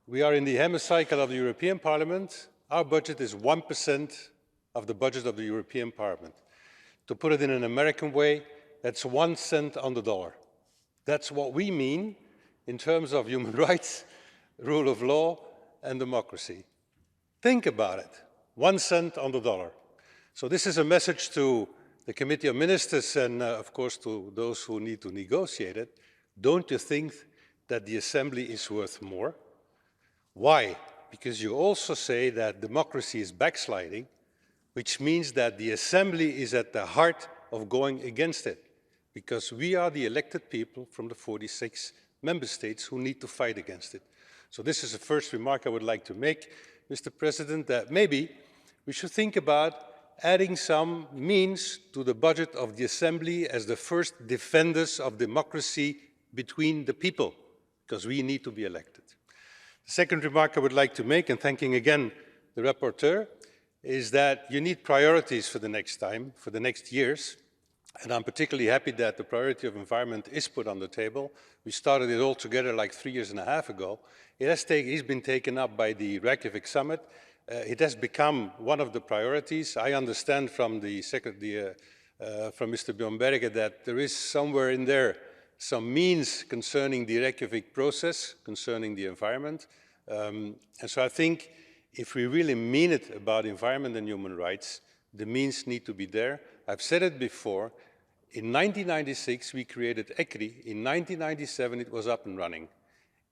we are in the hemicycle of the European Parliament. Our budget is 1% of the budget of the European Parliament. To put it in an American way, that's 1 cent on the dollar. That's what we mean in terms of human rights, rule of law, and democracy. Think about it, 1 cent on the dollar. So this is a message to the Committee of Ministers and, of course, to those who need to negotiate it. Don't you think that the Assembly is worth more? Why? Because you also say that democracy is backsliding, which means that the Assembly is at the heart of going against it, because we are the elected people from the 46 member states who need to fight against it. So this is the first remark I would like to make, Mr. President, that maybe we should think about adding some means to the budget of the Assembly as the first defenders of democracy between the people, because we need to be elected. The second remark I would like to make, and thanking again the rapporteur, is that you need priorities for the next time, for the next years. And I'm particularly happy that the priority of environment is put on the table. We started it all together like 3.5 years ago. It has been taken up by the Reykjavik summit. It has become one of the priorities. I understand from Mr. Björn Berge that there is somewhere in there some means concerning the Reykjavik process, concerning the environment. And so I think if we really mean it about environment and human rights, the means need to be there. I've said it before. In 1996, we created ECRI. In 1997, it was up and running.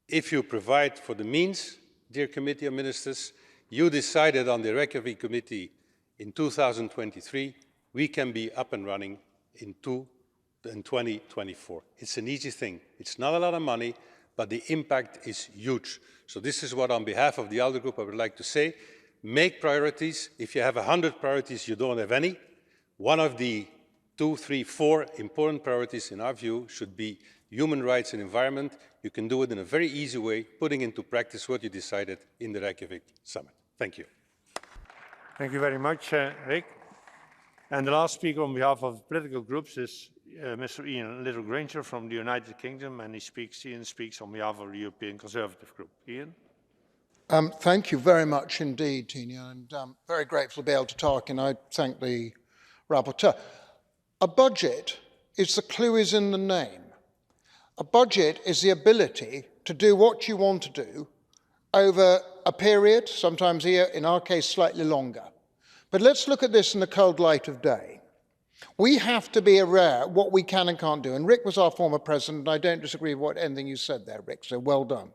If you provide for the means, dear Committee of Ministers, you decided on the Reykjavik Committee in 2023, we can be up and running in 2024. It's an easy thing. It's not a lot of money, but the impact is huge. So this is what, on behalf of the ALDE Group, I would like to say. Make priorities. If you have 100 priorities, you don't have any. One of the 2, 3, 4 important priorities, in our view, should be human rights and environment. You can do it in a very easy way, putting into practice what you decided in the Reykjavik summit. Thank you. Thank you very much, Rick. And the last speaker on behalf of political groups is Mr. Ian Little-Granger from the United Kingdom, and Ian speaks on behalf of the European Conservative Group. Ian? Thank you very much indeed, Tina, and I'm very grateful to be able to talk, and I thank the rapporteur. A budget is, the clue is in the name. A budget is the ability to do what you want to do over a period, sometimes here, in our case, slightly longer. But let's look at this in the cold light of day. We have to be aware what we can and can't do. And Rick was our former president, and I don't disagree with anything you said there, Rick, so well done.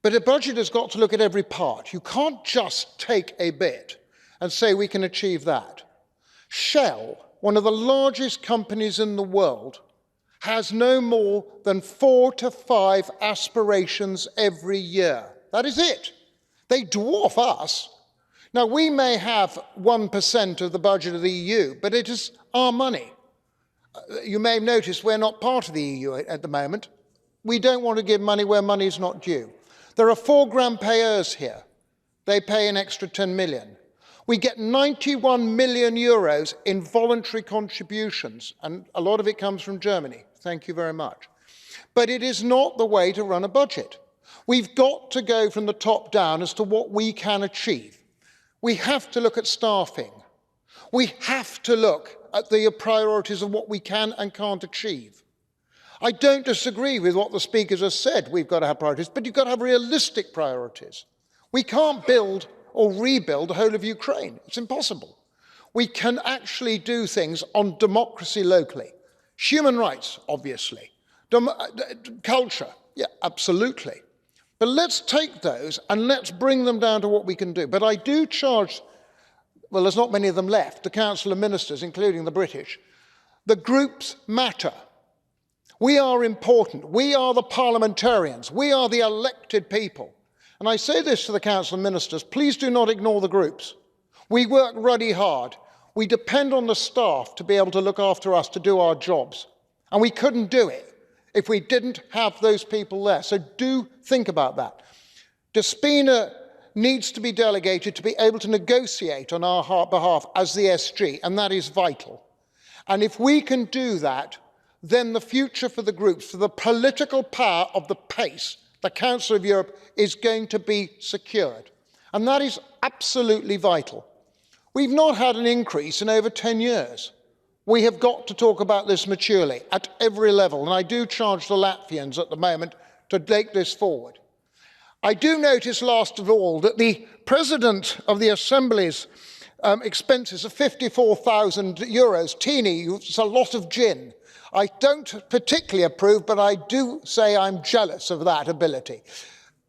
But a budget has got to look at every part. You can't just take a bit and say we can achieve that. Shell, one of the largest companies in the world, has no more than 4 to 5 aspirations every year. That is it. They dwarf us. Now, we may have 1% of the budget of the EU, but it is our money. You may have noticed we're not part of the EU at the moment. We don't want to give money where money is not due. There are 4 grand payeurs here. They pay an extra 10 million. We get 91 million euros in voluntary contributions, and a lot of it comes from Germany. Thank you very much. But it is not the way to run a budget. We've got to go from the top down as to what we can achieve. We have to look at staffing. We have to look at the priorities of what we can and can't achieve. I don't disagree with what the speakers have said. We've got to have priorities, but you've got to have realistic priorities. We can't build or rebuild the whole of Ukraine. It's impossible. We can actually do things on democracy locally. Human rights, obviously. Culture, yeah, absolutely. But let's take those and let's bring them down to what we can do. But I do charge, well, there's not many of them left, the Council of Ministers, including the British. The groups matter. We are important. We are the parliamentarians. We are the elected people. And I say this to the Council of Ministers, please do not ignore the groups. We work ruddy hard. We depend on the staff to be able to look after us, to do our jobs. And we couldn't do it if we didn't have those people there. So do think about that. Despina needs to be delegated to be able to negotiate on our behalf as the SG, and that is vital. And if we can do that, then the future for the groups, for the political power of the pace, the Council of Europe is going to be secured. And that is absolutely vital. We've not had an increase in over 10 years. We have got to talk about this maturely at every level, and I do charge the Latvians at the moment to take this forward. I do notice, last of all, that the President of the Assembly's expenses are €54,000. Teeny, it's a lot of gin. I don't particularly approve, but I do say I'm jealous of that ability.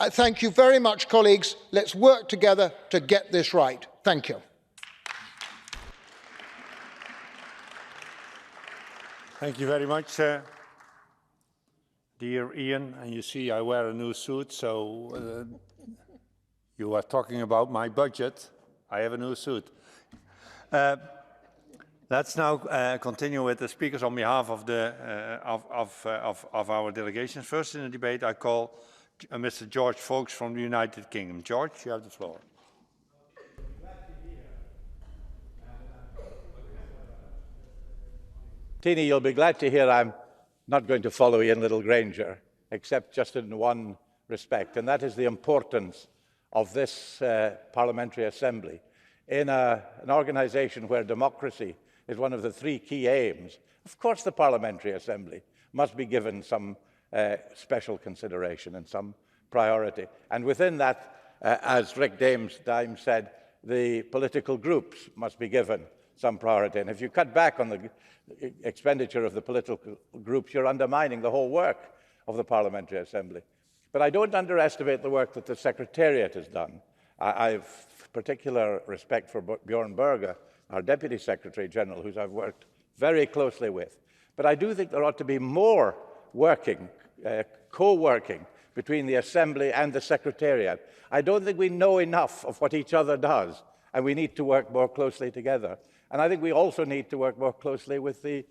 Thank you very much, colleagues. Let's work together to get this right. Thank you. Thank you very much, dear Ian. And you see I wear a new suit, so you are talking about my budget. I have a new suit. Let's now continue with the speakers on behalf of, of our delegations. First in the debate, I call Mr. George Folks from the United Kingdom. George, you have the floor. Teeny, you'll be glad to hear I'm not going to follow Ian Littlegranger, except just in one respect, and that is the importance of this Parliamentary Assembly in an organisation where democracy is one of the three key aims. Of course, the Parliamentary Assembly must be given some special consideration and some priority. And within that, as Rick Dimes said, the political groups must be given some priority. And if you cut back on the expenditure of the political groups, you're undermining the whole work of the Parliamentary Assembly. But I don't underestimate the work that the Secretariat has done. I have particular respect for Bjorn Berger, our Deputy Secretary General, who I've worked very closely with. But I do think there ought to be more working, co-working between the Assembly and the Secretariat. I don't think we know enough of what each other does, and we need to work more closely together. And I think we also need to work more closely with the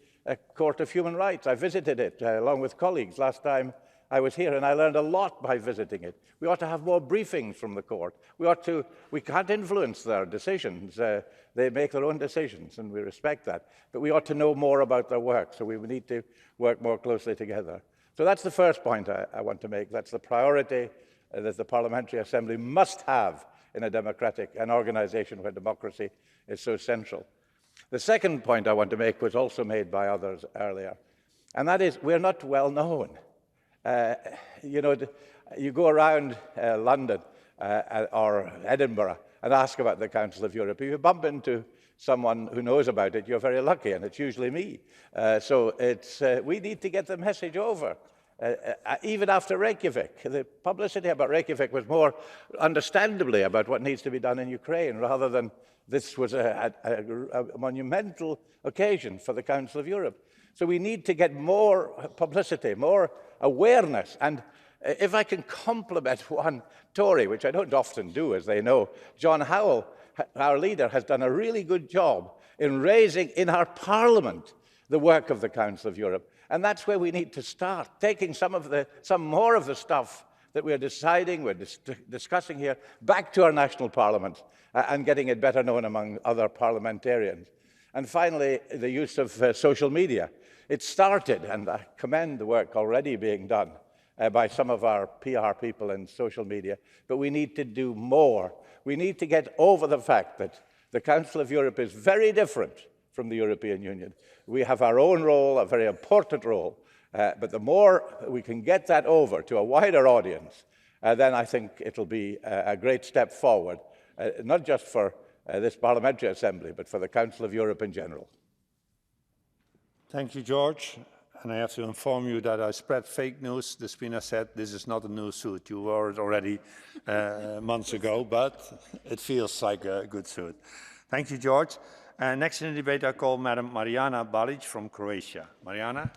Court of Human Rights. I visited it along with colleagues last time I was here, and I learned a lot by visiting it. We ought to have more briefings from the court. We can't influence their decisions. They make their own decisions, and we respect that. But we ought to know more about their work, so we need to work more closely together. So that's the first point I want to make. That's the priority that the Parliamentary Assembly must have in an organisation where democracy is so central. The second point I want to make was also made by others earlier, and that is we're not well known. You know, you go around London or Edinburgh and ask about the Council of Europe. If you bump into someone who knows about it, you're very lucky, and it's usually me. We need to get the message over. Even after Reykjavik, the publicity about Reykjavik was more understandably about what needs to be done in Ukraine, rather than this was a monumental occasion for the Council of Europe. So we need to get more publicity, more awareness. And if I can compliment one Tory, which I don't often do, as they know, John Howell, our leader, has done a really good job in raising in our Parliament the work of the Council of Europe. And that's where we need to start, taking some more of the stuff that we're discussing here back to our national parliaments and getting it better known among other parliamentarians. And finally, the use of social media. It started, and I commend the work already being done by some of our PR people in social media, but we need to do more. We need to get over the fact that the Council of Europe is very different from the European Union. We have our own role, a very important role, but the more we can get that over to a wider audience, then I think it'll be a great step forward, not just for this Parliamentary Assembly, but for the Council of Europe in general. Thank you, George. And I have to inform you that I spread fake news. Despina said this is not a new suit. You wore it already months ago, but it feels like a good suit. Thank you, George. Next in the debate, I call Madam Marijana Balic from Croatia. Marijana.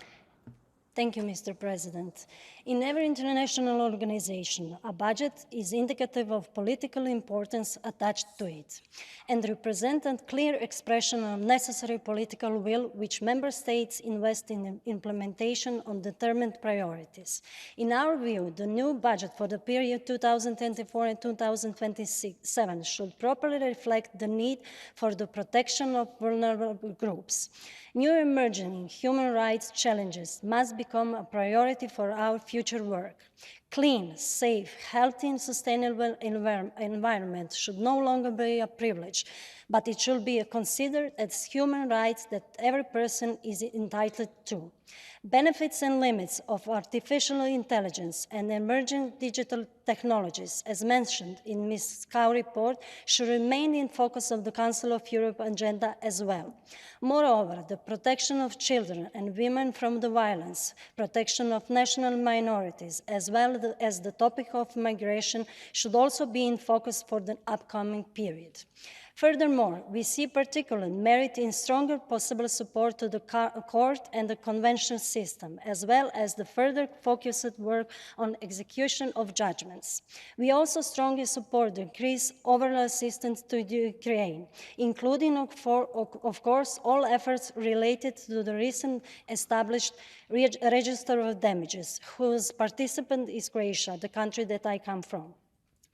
Thank you, Mr. President. In every international organization, a budget is indicative of political importance attached to it and represents a clear expression of necessary political will which member states invest in the implementation of determined priorities. In our view, the new budget for the period 2024 and 2027 should properly reflect the need for the protection of vulnerable groups. New emerging human rights challenges must become a priority for our future work. Clean, safe, healthy and sustainable environment should no longer be a privilege, but it should be considered as human rights that every person is entitled to. Benefits and limits of artificial intelligence and emerging digital technologies, as mentioned in Ms. Skau's report, should remain in focus of the Council of Europe agenda as well. Moreover, the protection of children and women from the violence, protection of national minorities, as well as the topic of migration should also be in focus for the upcoming period. Furthermore, we see particular merit in stronger possible support to the court and the convention system, as well as the further focused work on execution of judgments. We also strongly support the increased overall assistance to Ukraine, including, of course, all efforts related to the recent established register of damages, whose participant is Croatia, the country that I come from.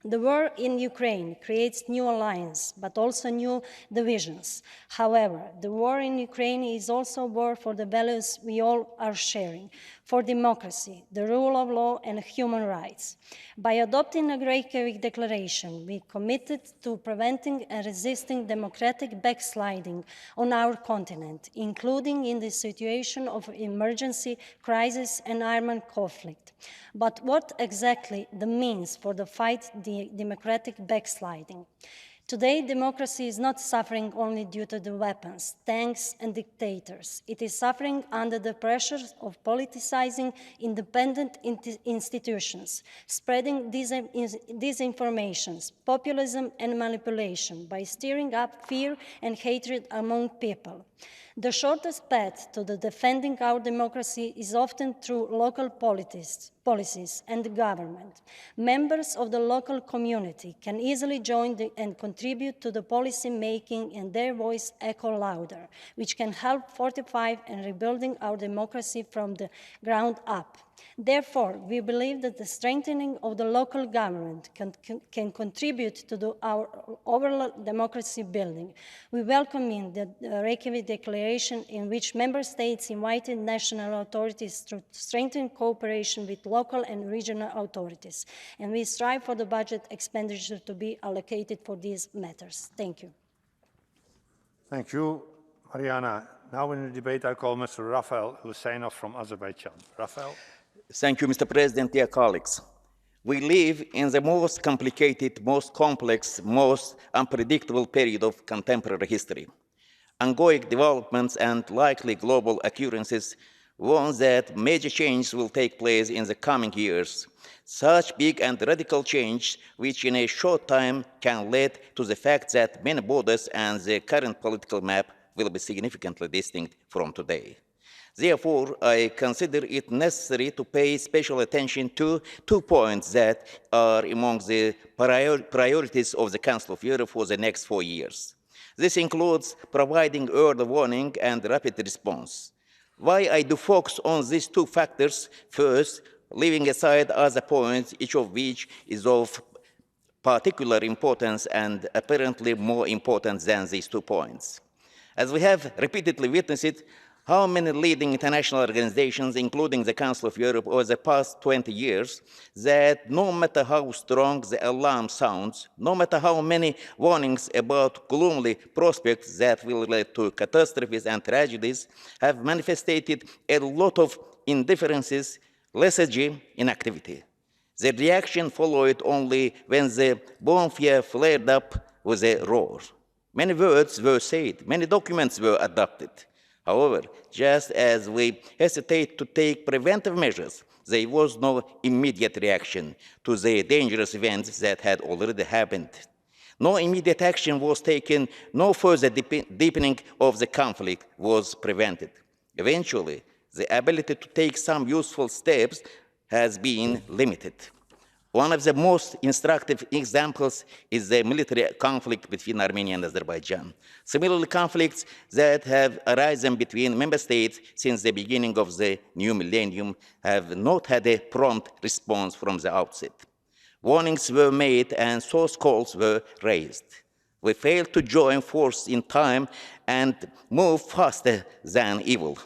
The war in Ukraine creates new alliances, but also new divisions. However, the war in Ukraine is also a war for the values we all are sharing, for democracy, the rule of law, and human rights. By adopting a Reykjavik Declaration, we committed to preventing and resisting democratic backsliding on our continent, including in the situation of emergency, crisis, and armed conflict. But what exactly the means for the fight the democratic backsliding? Today, democracy is not suffering only due to the weapons, tanks, and dictators. It is suffering under the pressures of politicizing independent institutions, spreading disinformation, populism, and manipulation by stirring up fear and hatred among people. The shortest path to defending our democracy is often through local policies and government. Members of the local community can easily join and contribute to the policy making and their voice echo louder, which can help fortify and rebuilding our democracy from the ground up. Therefore, we believe that the strengthening of the local government can contribute to our overall democracy building. We welcome the Reykjavik Declaration, in which member states invited national authorities to strengthen cooperation with local and regional authorities, and we strive for the budget expenditure to be allocated for these matters. Thank you. Thank you, Marijana. Now in the debate, I call Mr. Rafael Husseinov from Azerbaijan. Rafael. Thank you, Mr. President, dear colleagues. We live in the most complicated, most complex, most unpredictable period of contemporary history. Ongoing developments and likely global occurrences warn that major changes will take place in the coming years. Such big and radical change, which in a short time can lead to the fact that many borders and the current political map will be significantly distinct from today. Therefore, I consider it necessary to pay special attention to 2 points that are among the priorities of the Council of Europe for the next 4 years. This includes providing early warning and rapid response. Why I do focus on these 2 factors? First, leaving aside other points, each of which is of particular importance and apparently more important than these 2 points. As we have repeatedly witnessed, how many leading international organizations, including the Council of Europe, over the past 20 years, that no matter how strong the alarm sounds, no matter how many warnings about gloomy prospects that will lead to catastrophes and tragedies, have manifested a lot of indifferences, lethargy, inactivity. The reaction followed only when the bonfire flared up with a roar. Many words were said, many documents were adopted. However, just as we hesitate to take preventive measures, there was no immediate reaction to the dangerous events that had already happened. No immediate action was taken, no further deepening of the conflict was prevented. Eventually, the ability to take some useful steps has been limited. One of the most instructive examples is the military conflict between Armenia and Azerbaijan. Similarly, conflicts that have arisen between member states since the beginning of the new millennium have not had a prompt response from the outset. Warnings were made and source calls were raised. We failed to join forces in time and move faster than evil.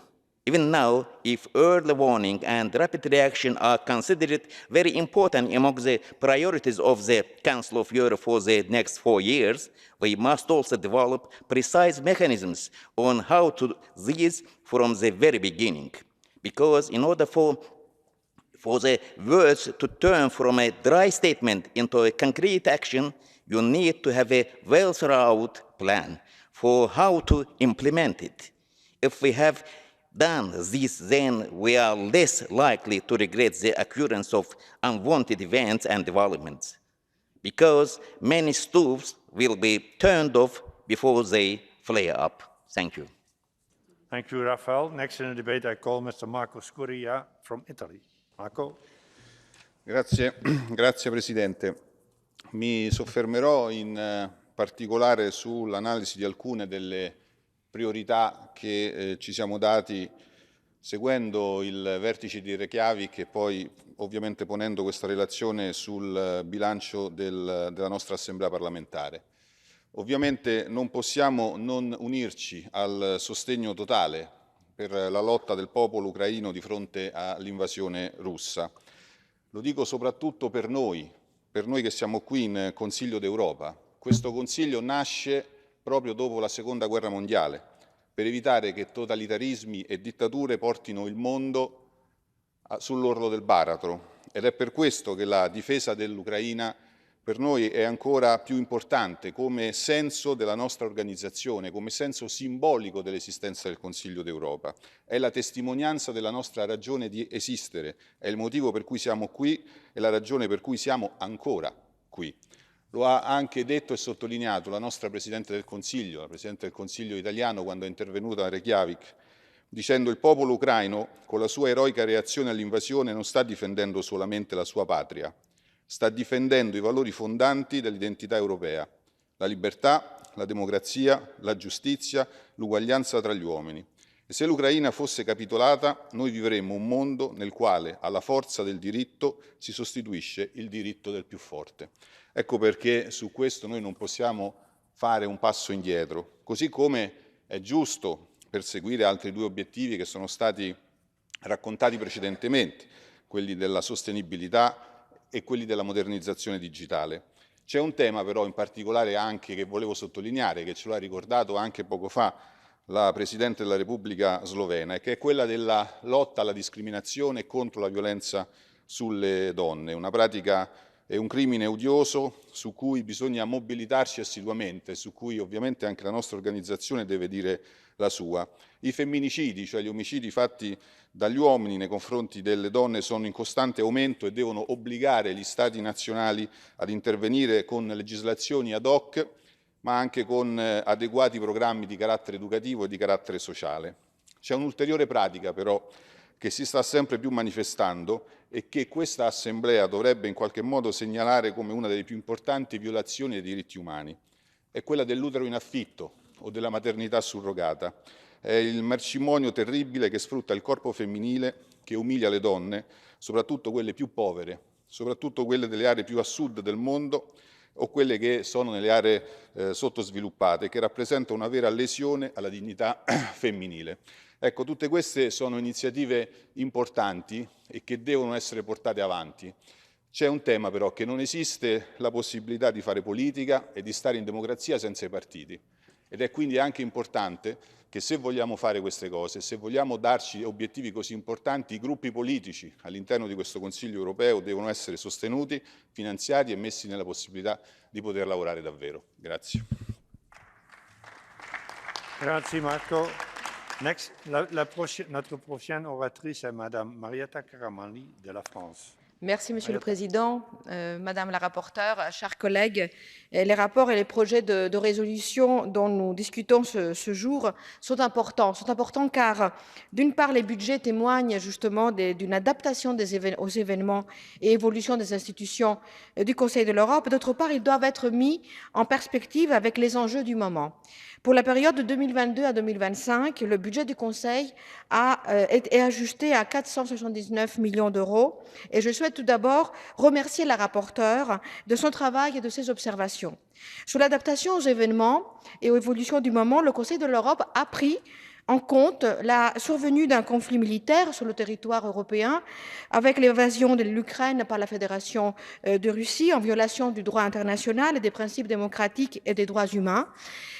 Even now, if early warning and rapid reaction are considered very important among the priorities of the Council of Europe for the next 4 years, we must also develop precise mechanisms on how to do this from the very beginning. Because in order for the words to turn from a dry statement into a concrete action, you need to have a well-thought-out plan for how to implement it. If we have done this, then we are less likely to regret the occurrence of unwanted events and developments, because many stoves will be turned off before they flare up. Thank you. Thank you, Rafael. Next in the debate, I call Mr. Marco Scuria from Italy. Marco. Grazie Presidente. Mi soffermerò in particolare sull'analisi di alcune delle priorità che ci siamo dati seguendo il vertice di Reykjavik e poi ovviamente ponendo questa relazione sul bilancio della nostra Assemblea parlamentare. Ovviamente non possiamo non unirci al sostegno totale per la lotta del popolo ucraino di fronte all'invasione russa. Lo dico soprattutto per noi che siamo qui in Consiglio d'Europa. Questo Consiglio nasce proprio dopo la Seconda Guerra Mondiale, per evitare che totalitarismi e dittature portino il mondo sull'orlo del baratro. Ed è per questo che la difesa dell'Ucraina per noi è ancora più importante come senso della nostra organizzazione, come senso simbolico dell'esistenza del Consiglio d'Europa. È la testimonianza della nostra ragione di esistere, è il motivo per cui siamo qui e la ragione per cui siamo ancora qui. Lo ha anche detto e sottolineato la nostra Presidente del Consiglio, la Presidente del Consiglio italiano, quando è intervenuta a Reykjavik, dicendo: il popolo ucraino, con la sua eroica reazione all'invasione, non sta difendendo solamente la sua patria, sta difendendo i valori fondanti dell'identità europea, la libertà, la democrazia, la giustizia, l'uguaglianza tra gli uomini. E se l'Ucraina fosse capitolata, noi vivremmo un mondo nel quale alla forza del diritto si sostituisce il diritto del più forte. Ecco perché su questo noi non possiamo fare un passo indietro, così come è giusto perseguire altri due obiettivi che sono stati raccontati precedentemente, quelli della sostenibilità e quelli della modernizzazione digitale. C'è un tema però in particolare anche che volevo sottolineare, che ce lo ha ricordato anche poco fa la Presidente della Repubblica Slovena, e che è quella della lotta alla discriminazione e contro la violenza sulle donne, una pratica e un crimine odioso su cui bisogna mobilitarci assiduamente, su cui ovviamente anche la nostra organizzazione deve dire la sua. I femminicidi, cioè gli omicidi fatti dagli uomini nei confronti delle donne, sono in costante aumento e devono obbligare gli Stati nazionali ad intervenire con legislazioni ad hoc, ma anche con adeguati programmi di carattere educativo e di carattere sociale. C'è un'ulteriore pratica però che si sta sempre più manifestando e che questa Assemblea dovrebbe in qualche modo segnalare come una delle più importanti violazioni dei diritti umani. È quella dell'utero in affitto o della maternità surrogata. È il mercimonio terribile che sfrutta il corpo femminile, che umilia le donne, soprattutto quelle più povere, soprattutto quelle delle aree più a sud del mondo o quelle che sono nelle aree sottosviluppate, che rappresenta una vera lesione alla dignità femminile. Ecco, tutte queste sono iniziative importanti e che devono essere portate avanti. C'è un tema però, che non esiste la possibilità di fare politica e di stare in democrazia senza i partiti. Ed è quindi anche importante che se vogliamo fare queste cose, se vogliamo darci obiettivi così importanti, i gruppi politici all'interno di questo Consiglio europeo devono essere sostenuti, finanziati e messi nella possibilità di poter lavorare davvero. Grazie. Grazie Marco. Next, notre prochaine oratrice est Madame Marietta Caramanli de la France. Merci, Monsieur le Président, Madame la rapporteure, chers collègues. Les rapports et les projets de résolution dont nous discutons ce jour sont importants. Car, d'une part, les budgets témoignent justement d'une adaptation aux événements et évolution des institutions du Conseil de l'Europe. D'autre part, ils doivent être mis en perspective avec les enjeux du moment. Pour la période de 2022 à 2025, le budget du Conseil est ajusté à 479 millions d'euros et je souhaite tout d'abord remercier la rapporteure de son travail et de ses observations. Sur l'adaptation aux événements et aux évolutions du moment, le Conseil de l'Europe a pris en compte la survenue d'un conflit militaire sur le territoire européen avec l'invasion de l'Ukraine par la Fédération de Russie en violation du droit international et des principes démocratiques et des droits humains.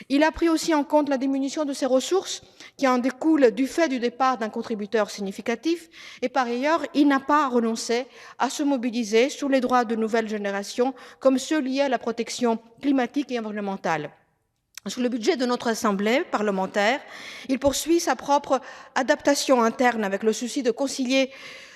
Il a pris aussi en compte la diminution de ses ressources qui en découle du fait du départ d'un contributeur significatif et par ailleurs, il n'a pas renoncé à se mobiliser sur les droits de nouvelle génération comme ceux liés à la protection climatique et environnementale. Sur le budget de notre Assemblée parlementaire, il poursuit sa propre adaptation interne avec le souci de concilier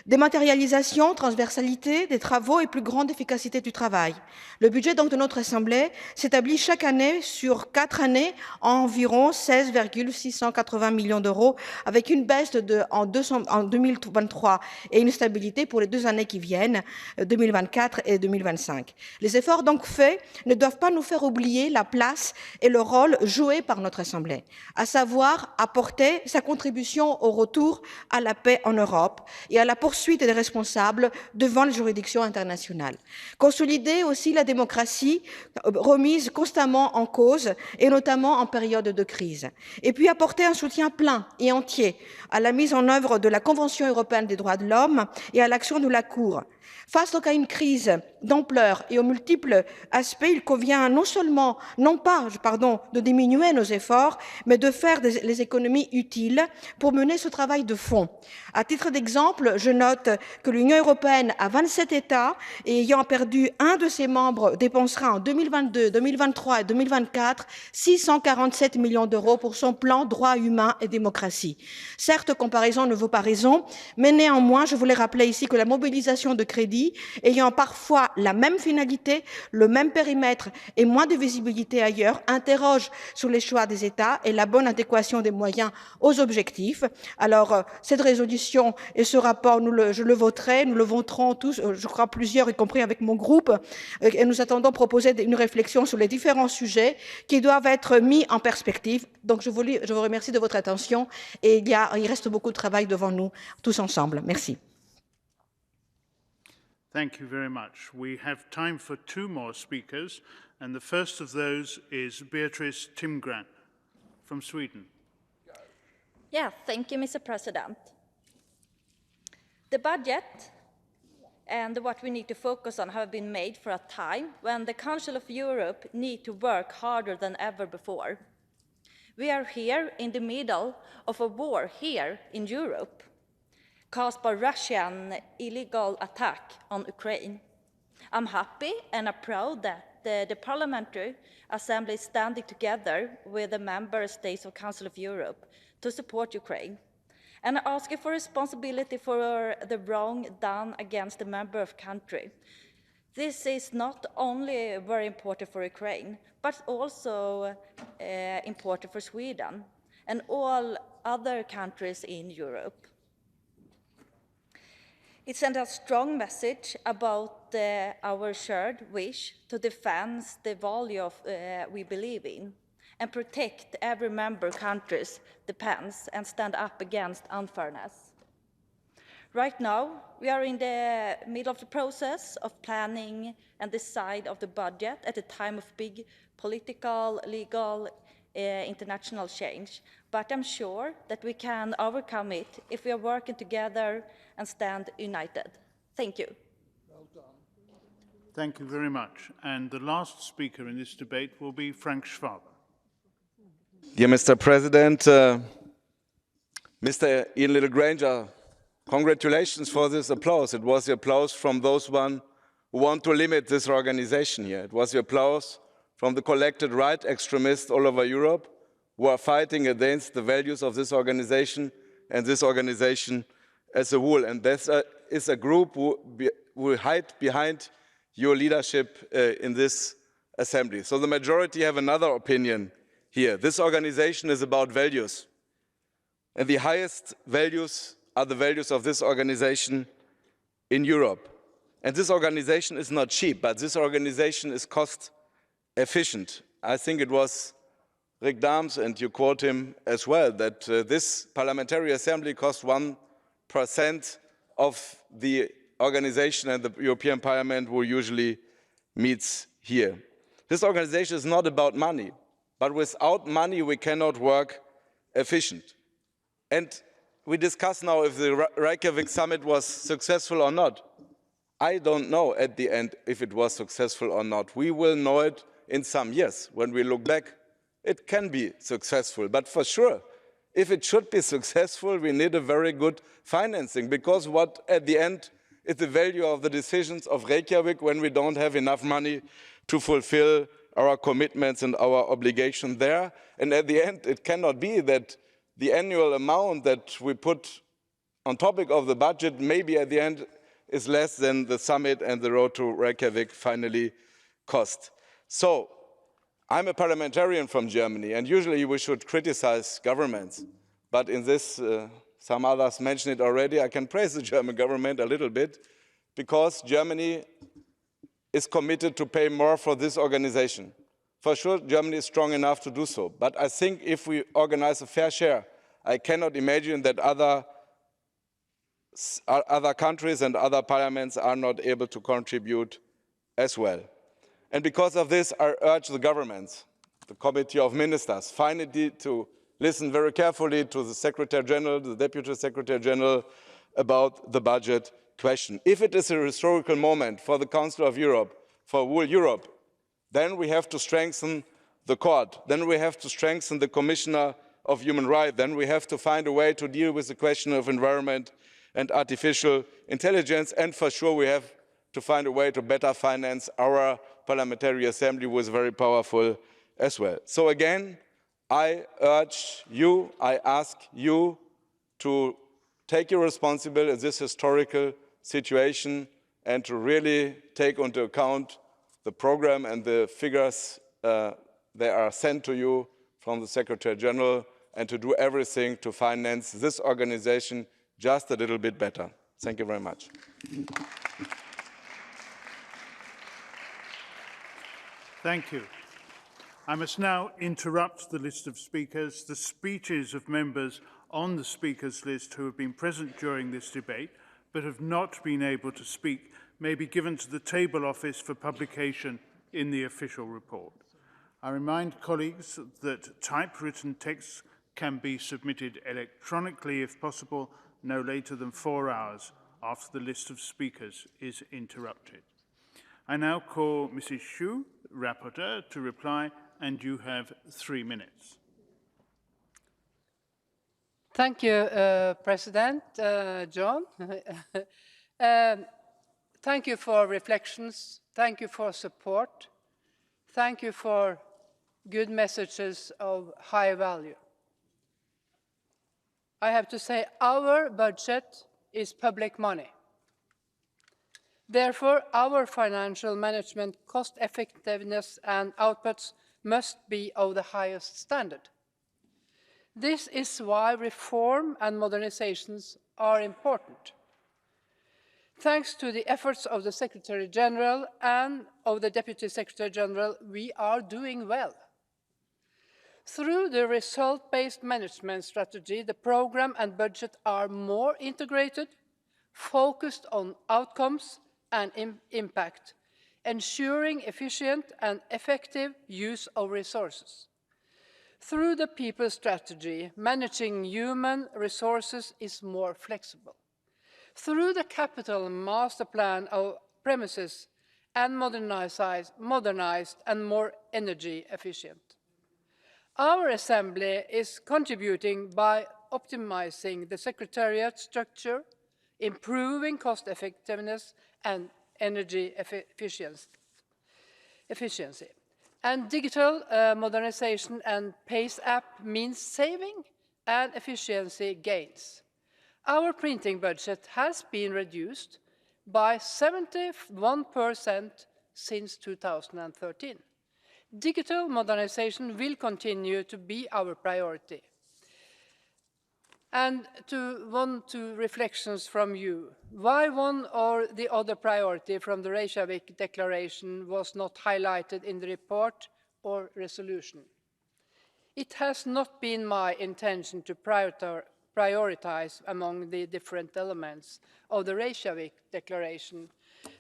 dématérialisation, transversalité des travaux et plus grande efficacité du travail. Le budget donc de notre Assemblée s'établit chaque année sur 4 années à environ 16,680 millions d'euros avec une baisse en 2023 et une stabilité pour les 2 années qui viennent, 2024 et 2025. Les efforts donc faits ne doivent pas nous faire oublier la place et le rôle joué par notre Assemblée, à savoir apporter sa contribution au retour à la paix en Europe et à la poursuite des responsables devant les juridictions internationales. Consolider aussi la démocratie remise constamment en cause et notamment en période de crise. Et puis apporter un soutien plein et entier à la mise en œuvre de la Convention européenne des droits de l'homme et à l'action de la Cour. Face donc à une crise d'ampleur et aux multiples aspects, il convient non pas de diminuer nos efforts, mais de faire les économies utiles pour mener ce travail de fond. À titre d'exemple, je note que l'Union européenne a 27 États et ayant perdu un de ses membres dépensera en 2022, 2023 et 2024 647 millions d'euros pour son plan droits humains et démocratie. Certes, comparaison ne vaut pas raison, mais néanmoins, je voulais rappeler ici que la mobilisation de crédits ayant parfois la même finalité, le même périmètre et moins de visibilité ailleurs, interroge sur les choix des États et la bonne adéquation des moyens aux objectifs. Alors, cette résolution et ce rapport, je le voterai, nous le voterons tous, je crois plusieurs, y compris avec mon groupe, et nous attendons proposer une réflexion sur les différents sujets qui doivent être mis en perspective. Donc, je vous remercie de votre attention et il reste beaucoup de travail devant nous, tous ensemble. Merci. Thank you very much. We have time for 2 more speakers, and the first of those is Beatrice Timgren from Sweden. Yeah, thank you, Mr. President. The budget and what we need to focus on have been made for a time when the Council of Europe need to work harder than ever before. We are here in the middle of a war here in Europe, caused by Russian illegal attack on Ukraine. I'm happy and I'm proud that the Parliamentary Assembly is standing together with the member states of Council of Europe to support Ukraine. And I ask you for responsibility for the wrong done against the member of country. This is not only very important for Ukraine, but also important for Sweden and all other countries in Europe. It sends a strong message about our shared wish to defend the value of we believe in and protect every member country's defense and stand up against unfairness. Right now, we are in the middle of the process of planning and decide of the budget at a time of big political, legal, international change. But I'm sure that we can overcome it if we are working together and stand united. Thank you. Well done. Thank you very much. And the last speaker in this debate will be Frank Schwab. Dear Mr. President, Mr. Ian Littlegranger, congratulations for this applause. It was the applause from those who want to limit this organization here. It was the applause from the collected right extremists all over Europe who are fighting against the values of this organization and this organization as a whole. And this is a group who will hide behind your leadership in this assembly. So the majority have another opinion here. This organization is about values. And the highest values are the values of this organization in Europe. And this organization is not cheap, but this organization is cost efficient. I think it was Rick Dames, and you quote him as well, that this parliamentary assembly costs 1% of the organization and the European Parliament who usually meets here. This organization is not about money, but without money we cannot work efficient. And we discuss now if the Reykjavik summit was successful or not. I don't know at the end if it was successful or not. We will know it in some years. When we look back, it can be successful. But for sure, if it should be successful, we need a very good financing, because what at the end is the value of the decisions of Reykjavik when we don't have enough money to fulfill our commitments and our obligations there. And at the end, it cannot be that the annual amount that we put on topic of the budget maybe at the end is less than the summit and the road to Reykjavik finally cost. So I'm a parliamentarian from Germany, and usually we should criticize governments. But in this, some others mentioned it already, I can praise the German government a little bit, because Germany is committed to pay more for this organization. For sure, Germany is strong enough to do so. But I think if we organize a fair share, I cannot imagine that other countries and other parliaments are not able to contribute as well. And because of this, I urge the governments, the Committee of Ministers, finally to listen very carefully to the Secretary General, the Deputy Secretary General, about the budget question. If it is a historical moment for the Council of Europe, for whole Europe, then we have to strengthen the court. Then we have to strengthen the Commissioner of Human Rights. Then we have to find a way to deal with the question of environment and artificial intelligence. And for sure, we have to find a way to better finance our parliamentary assembly, who is very powerful as well. So again, I urge you, I ask you to take your responsibility in this historical situation and to really take into account the program and the figures they are sent to you from the Secretary General, and to do everything to finance this organization just a little bit better. Thank you very much. Thank you. I must now interrupt the list of speakers. The speeches of members on the speakers list who have been present during this debate but have not been able to speak may be given to the table office for publication in the official report. I remind colleagues that typewritten texts can be submitted electronically if possible no later than 4 hours after the list of speakers is interrupted. I now call Mrs. Xu, Rapporteur, to reply, and you have 3 minutes. Thank you, President John. Thank you for reflections. Thank you for support. Thank you for good messages of high value. I have to say, our budget is public money. Therefore, our financial management, cost effectiveness and outputs must be of the highest standard. This is why reform and modernizations are important. Thanks to the efforts of the Secretary General and of the Deputy Secretary General, we are doing well. Through the result-based management strategy, the program and budget are more integrated, focused on outcomes and impact, ensuring efficient and effective use of resources. Through the people strategy, managing human resources is more flexible. Through the capital master plan of premises and modernized and more energy efficient. Our Assembly is contributing by optimizing the Secretariat structure, improving cost effectiveness and energy efficiency. And digital modernization and PACE app means saving and efficiency gains. Our printing budget has been reduced by 71% since 2013. Digital modernization will continue to be our priority. And one, two reflections from you. Why one or the other priority from the Reykjavik Declaration was not highlighted in the report or resolution? It has not been my intention to prioritize among the different elements of the Reykjavik Declaration.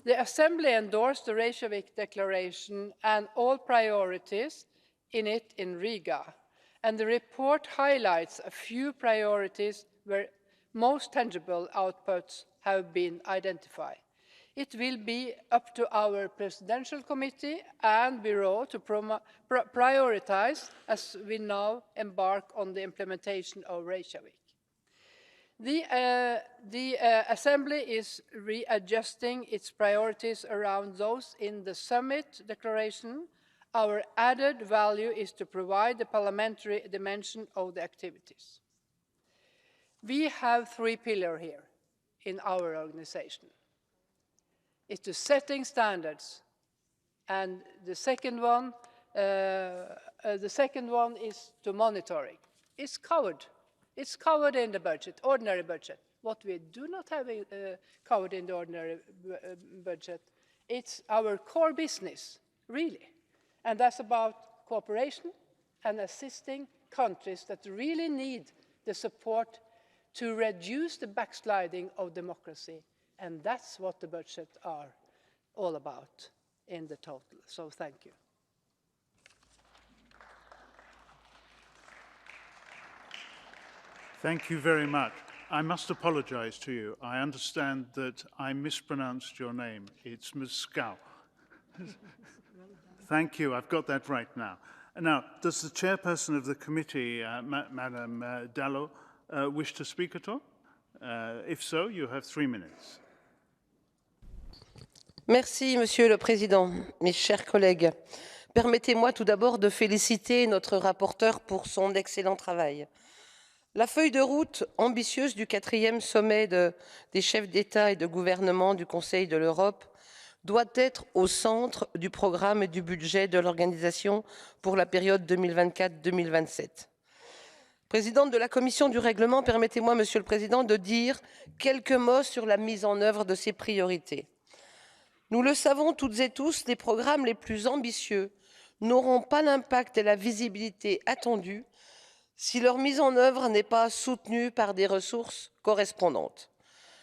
The Assembly endorsed the Reykjavik Declaration and all priorities in it in Riga. And the report highlights a few priorities where most tangible outputs have been identified. It will be up to our Presidential Committee and Bureau to prioritize as we now embark on the implementation of Reykjavik. The Assembly is readjusting its priorities around those in the Summit Declaration. Our added value is to provide the parliamentary dimension of the activities. We have three pillars here in our organization. It's to setting standards, and the second one is to monitoring. It's covered. It's covered in the budget, ordinary budget. What we do not have covered in the ordinary budget, it's our core business, really. And that's about cooperation and assisting countries that really need the support to reduce the backsliding of democracy. And that's what the budgets are all about in the total. So thank you. Thank you very much. I must apologize to you. I understand that I mispronounced your name. It's Muscow. Thank you. I've got that right now. Now, does the chairperson of the committee, Madam Dallo, wish to speak at all? If so, you have 3 minutes. Merci, Monsieur le Président, mes chers collègues. Permettez-moi tout d'abord de féliciter notre rapporteur pour son excellent travail. La feuille de route ambitieuse du 4e sommet des chefs d'État et de gouvernement du Conseil de l'Europe doit être au centre du programme et du budget de l'organisation pour la période 2024-2027. Présidente de la Commission du règlement, permettez-moi, Monsieur le Président, de dire quelques mots sur la mise en œuvre de ces priorités. Nous le savons toutes et tous, les programmes les plus ambitieux n'auront pas l'impact et la visibilité attendus si leur mise en œuvre n'est pas soutenue par des ressources correspondantes.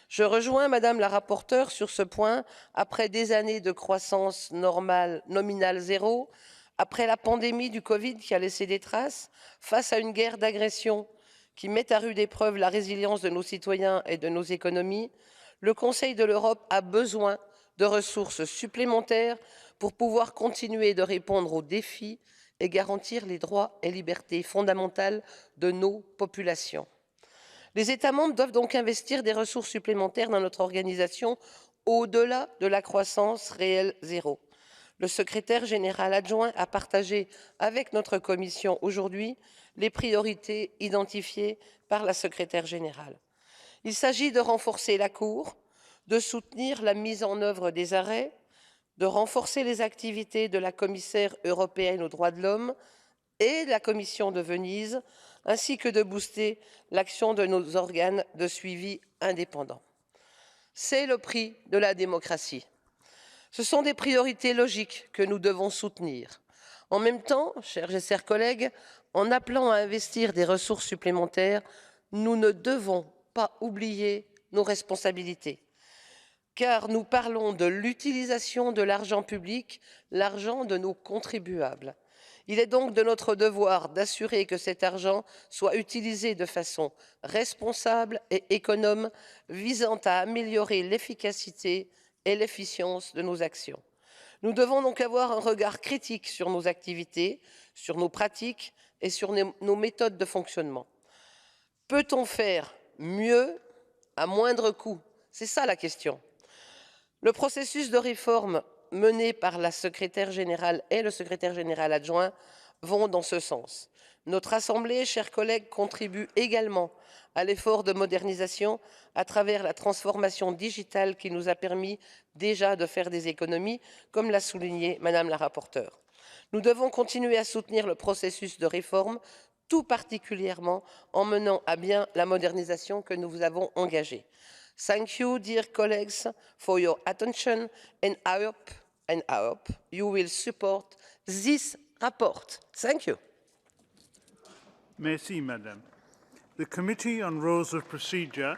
Je rejoins Madame la rapporteure sur ce point, après des années de croissance nominale zéro, après la pandémie du Covid qui a laissé des traces, face à une guerre d'agression qui met à rude épreuve la résilience de nos citoyens et de nos économies, le Conseil de l'Europe a besoin de ressources supplémentaires pour pouvoir continuer de répondre aux défis et garantir les droits et libertés fondamentales de nos populations. Les États membres doivent donc investir des ressources supplémentaires dans notre organisation au-delà de la croissance réelle zéro. Le secrétaire général adjoint a partagé avec notre commission aujourd'hui les priorités identifiées par la secrétaire générale. Il s'agit de renforcer la Cour, de soutenir la mise en œuvre des arrêts, de renforcer les activités de la commissaire européenne aux droits de l'homme et de la Commission de Venise, ainsi que de booster l'action de nos organes de suivi indépendants. C'est le prix de la démocratie. Ce sont des priorités logiques que nous devons soutenir. En même temps, chers et chers collègues, en appelant à investir des ressources supplémentaires, nous ne devons pas oublier nos responsabilités. Car nous parlons de l'utilisation de l'argent public, l'argent de nos contribuables. Il est donc de notre devoir d'assurer que cet argent soit utilisé de façon responsable et économe, visant à améliorer l'efficacité et l'efficience de nos actions. Nous devons donc avoir un regard critique sur nos activités, sur nos pratiques et sur nos méthodes de fonctionnement. Peut-on faire mieux à moindre coût? C'est ça la question. Le processus de réforme menées par la secrétaire générale et le secrétaire général adjoint vont dans ce sens. Notre Assemblée, chers collègues, contribue également à l'effort de modernisation à travers la transformation digitale qui nous a permis déjà de faire des économies, comme l'a souligné Madame la rapporteure. Nous devons continuer à soutenir le processus de réforme, tout particulièrement en menant à bien la modernisation que nous avons engagée. Thank you, dear colleagues, for your attention, and I hope you will support this report. Thank you. Merci, Madame. The Committee on Rules of Procedure,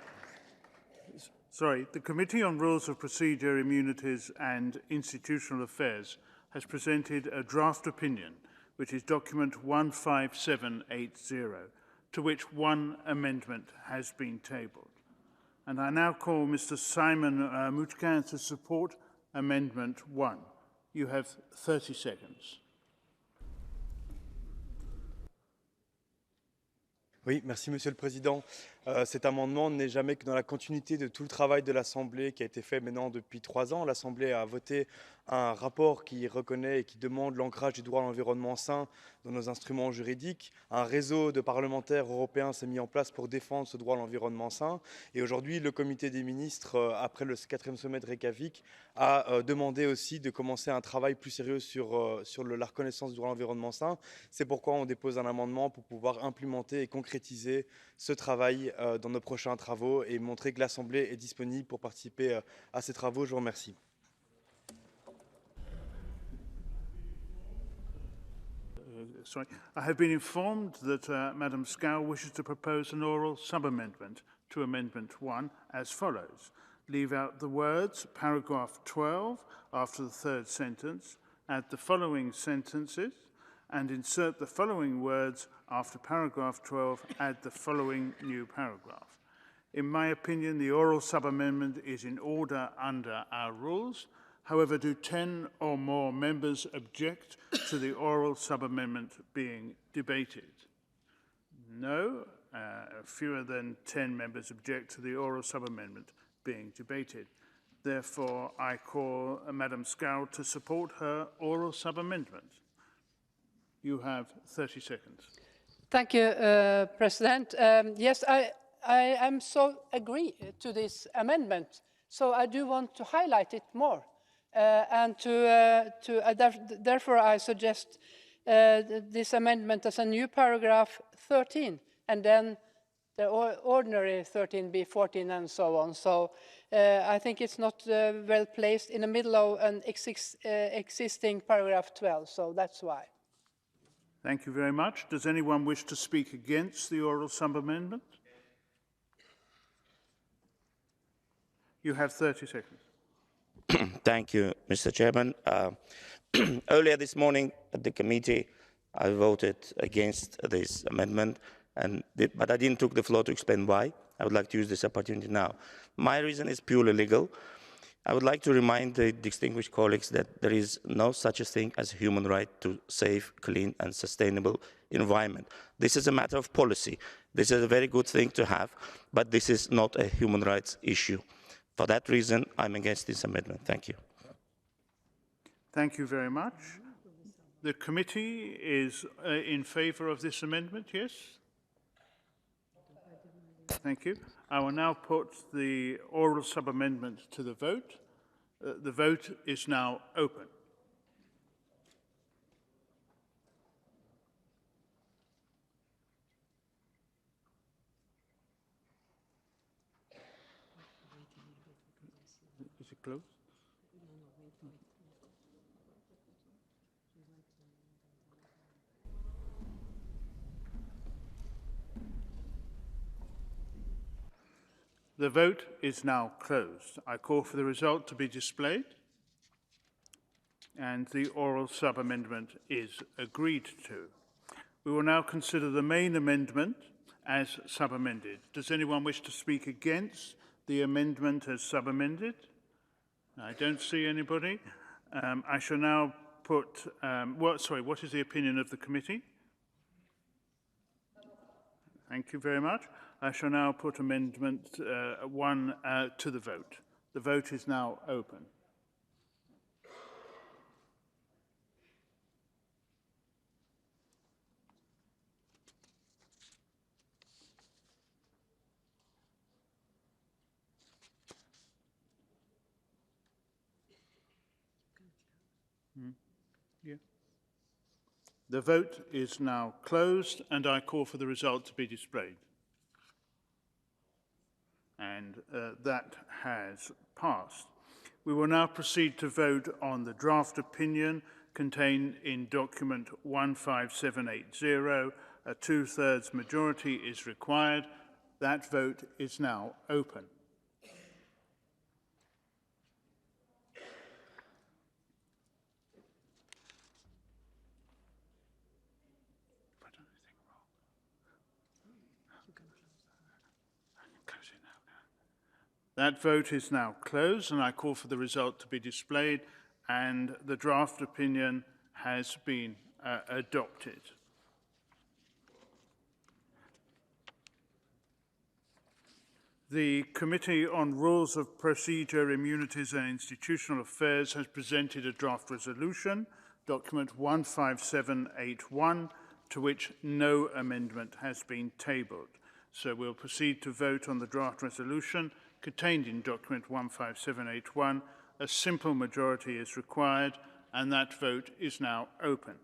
Immunities and Institutional Affairs has presented a draft opinion, which is document 15780, to which one amendment has been tabled. And I now call Mr. Simon Mutkan to support Amendment 1. You have 30 seconds. Oui, merci Monsieur le Président. Cet amendement n'est jamais que dans la continuité de tout le travail de l'Assemblée qui a été fait maintenant depuis 3 ans. L'Assemblée a voté un rapport qui reconnaît et qui demande l'ancrage du droit à l'environnement sain dans nos instruments juridiques. Un réseau de parlementaires européens s'est mis en place pour défendre ce droit à l'environnement sain. Et aujourd'hui, le comité des ministres, après le 4e sommet de Reykjavik, a demandé aussi de commencer un travail plus sérieux sur la reconnaissance du droit à l'environnement sain. C'est pourquoi on dépose un amendement pour pouvoir implémenter et concrétiser ce travail dans nos prochains travaux et montrer que l'Assemblée est disponible pour participer à ces travaux. Je vous remercie. Sorry, I have been informed that Madam Scow wishes to propose an oral sub-amendment to Amendment 1 as follows. Leave out the words paragraph 12 after the third sentence, add the following sentences, and insert the following words after paragraph 12, add the following new paragraph. In my opinion, the oral sub-amendment is in order under our rules. However, do 10 or more members object to the oral sub-amendment being debated? No, fewer than 10 members object to the oral sub-amendment being debated. Therefore, I call Madam Scow to support her oral sub-amendment. You have 30 seconds. Thank you, President. Yes, I am so agree to this amendment, so I do want to highlight it more. Therefore, I suggest this amendment as a new paragraph 13, and then the ordinary 13b, 14, and so on. So I think it's not well placed in the middle of an existing paragraph 12, so that's why. Thank you very much. Does anyone wish to speak against the oral sub-amendment? You have 30 seconds. Thank you, Mr. Chairman. Earlier this morning at the committee, I voted against this amendment, but I didn't take the floor to explain why. I would like to use this opportunity now. My reason is purely legal. I would like to remind the distinguished colleagues that there is no such a thing as a human right to safe, clean and sustainable environment. This is a matter of policy. This is a very good thing to have, but this is not a human rights issue. For that reason, I'm against this amendment. Thank you. Thank you very much. The committee is in favour of this amendment, yes? Thank you. I will now put the oral sub-amendment to the vote. The vote is now open. Is it closed? The vote is now closed. I call for the result to be displayed, and the oral sub-amendment is agreed to. We will now consider the main amendment as sub-amended. Does anyone wish to speak against the amendment as sub-amended? I don't see anybody. I shall now put, what is the opinion of the committee? Thank you very much. I shall now put Amendment 1 to the vote. The vote is now open. Yeah. The vote is now closed, and I call for the result to be displayed. And that has passed. We will now proceed to vote on the draft opinion contained in document 15780. A two-thirds majority is required. That vote is now open. That vote is now closed, and I call for the result to be displayed, and the draft opinion has been adopted. The Committee on Rules of Procedure, Immunities and Institutional Affairs has presented a draft resolution, document 15781, to which no amendment has been tabled. So we'll proceed to vote on the draft resolution contained in document 15781. A simple majority is required, and that vote is now open.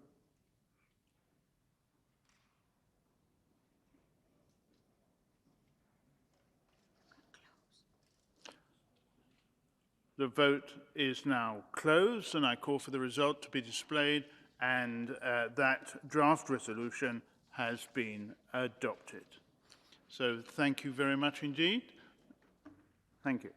The vote is now closed, and I call for the result to be displayed, and that draft resolution has been adopted. So thank you very much indeed. Thank you.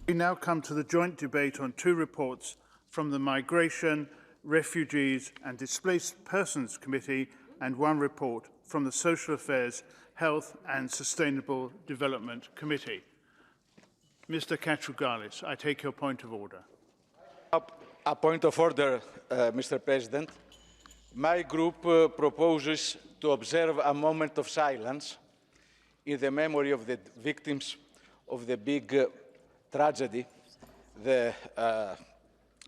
We now come to the joint debate on two reports from the Migration, Refugees and Displaced Persons Committee and one report from the Social Affairs, Health and Sustainable Development Committee. Mr. Katsougalis, I take your point of order. A point of order, Mr. President. My group proposes to observe a moment of silence in the memory of the victims of the big tragedy, the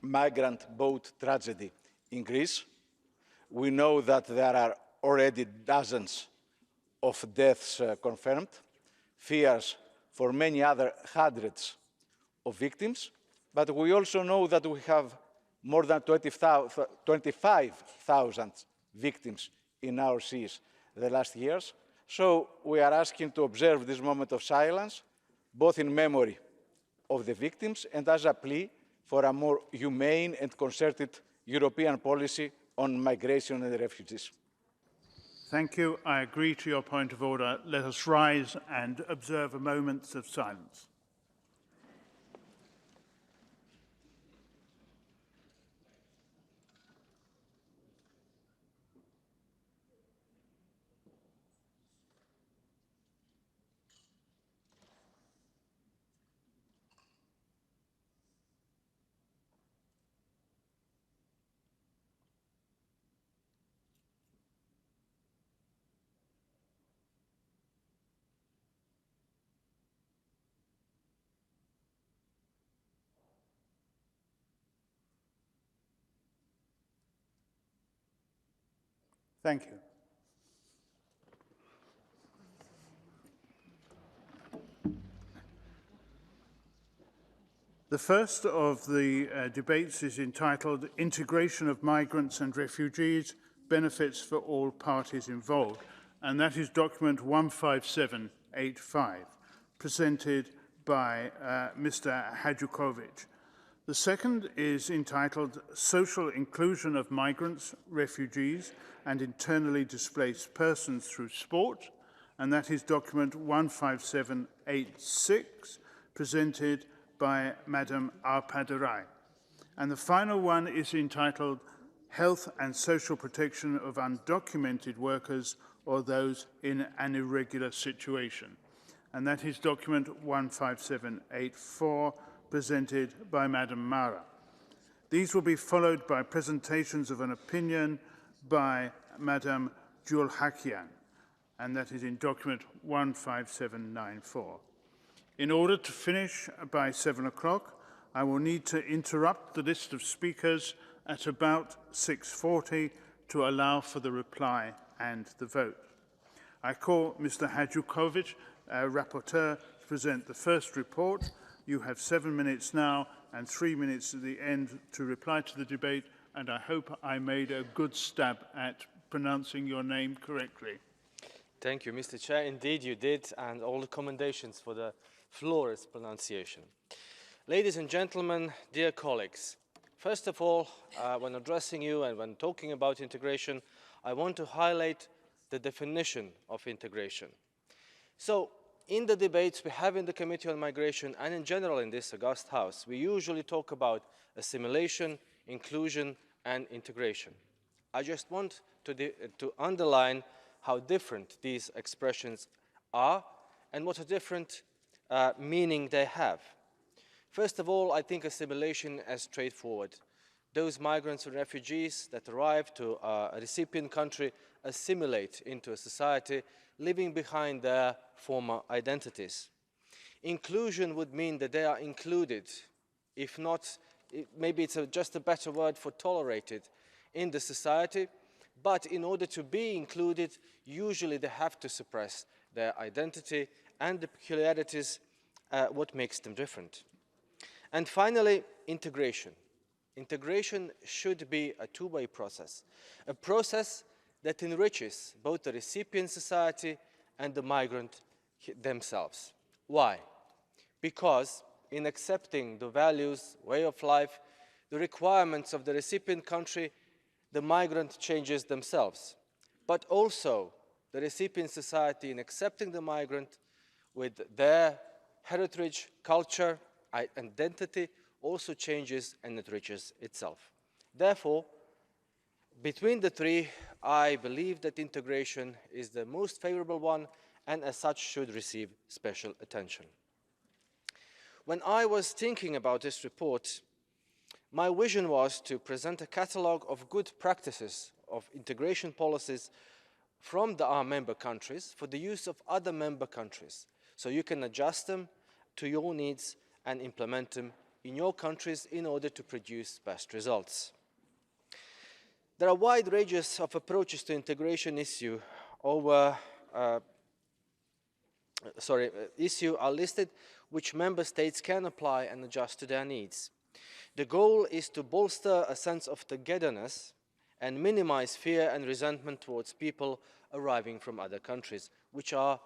migrant boat tragedy in Greece. We know that there are already dozens of deaths confirmed, fears for many other hundreds of victims, but we also know that we have more than 25,000 victims in our seas the last years. So we are asking to observe this moment of silence, both in memory of the victims and as a plea for a more humane and concerted European policy on migration and refugees. Thank you. I agree to your point of order. Let us rise and observe a moment of silence. Thank you. The first of the debates is entitled Integration of Migrants and Refugees, Benefits for All Parties Involved, and that is document 15785, presented by Mr. Hadjukovic. The second is entitled Social Inclusion of Migrants, Refugees and Internally Displaced Persons Through Sport, and that is document 15786, presented by Madam Arpadarai. And the final one is entitled Health and Social Protection of Undocumented Workers or Those in an Irregular Situation, and that is document 15784, presented by Madam Mara. These will be followed by presentations of an opinion by Madam Julhakian, and that is in document 15794. In order to finish by 7 o'clock, I will need to interrupt the list of speakers at about 6:40 to allow for the reply and the vote. I call Mr. Hadjukovic, Rapporteur, to present the first report. You have 7 minutes now and 3 minutes at the end to reply to the debate, and I hope I made a good stab at pronouncing your name correctly. Thank you, Mr. Chair. Indeed, you did, and all the commendations for the flawless pronunciation. Ladies and gentlemen, dear colleagues, first of all, when addressing you and when talking about integration, I want to highlight the definition of integration. So, in the debates we have in the Committee on Migration and in general in this august House, we usually talk about assimilation, inclusion and integration. I just want to underline how different these expressions are and what a different meaning they have. First of all, I think assimilation is straightforward. Those migrants and refugees that arrive to a recipient country assimilate into a society, leaving behind their former identities. Inclusion would mean that they are included, if not, maybe it's just a better word for tolerated, in the society, but in order to be included, usually they have to suppress their identity and the peculiarities, what makes them different. And finally, integration. Integration should be a two-way process, a process that enriches both the recipient society and the migrant themselves. Why? Because in accepting the values, way of life, the requirements of the recipient country, the migrant changes themselves. But also the recipient society in accepting the migrant with their heritage, culture, identity also changes and enriches itself. Therefore, between the three, I believe that integration is the most favorable one and as such should receive special attention. When I was thinking about this report, my vision was to present a catalogue of good practices of integration policies from our member countries for the use of other member countries, so you can adjust them to your needs and implement them in your countries in order to produce best results. There are wide ranges of approaches to integration issue are listed which member states can apply and adjust to their needs. The goal is to bolster a sense of togetherness and minimize fear and resentment towards people arriving from other countries, which are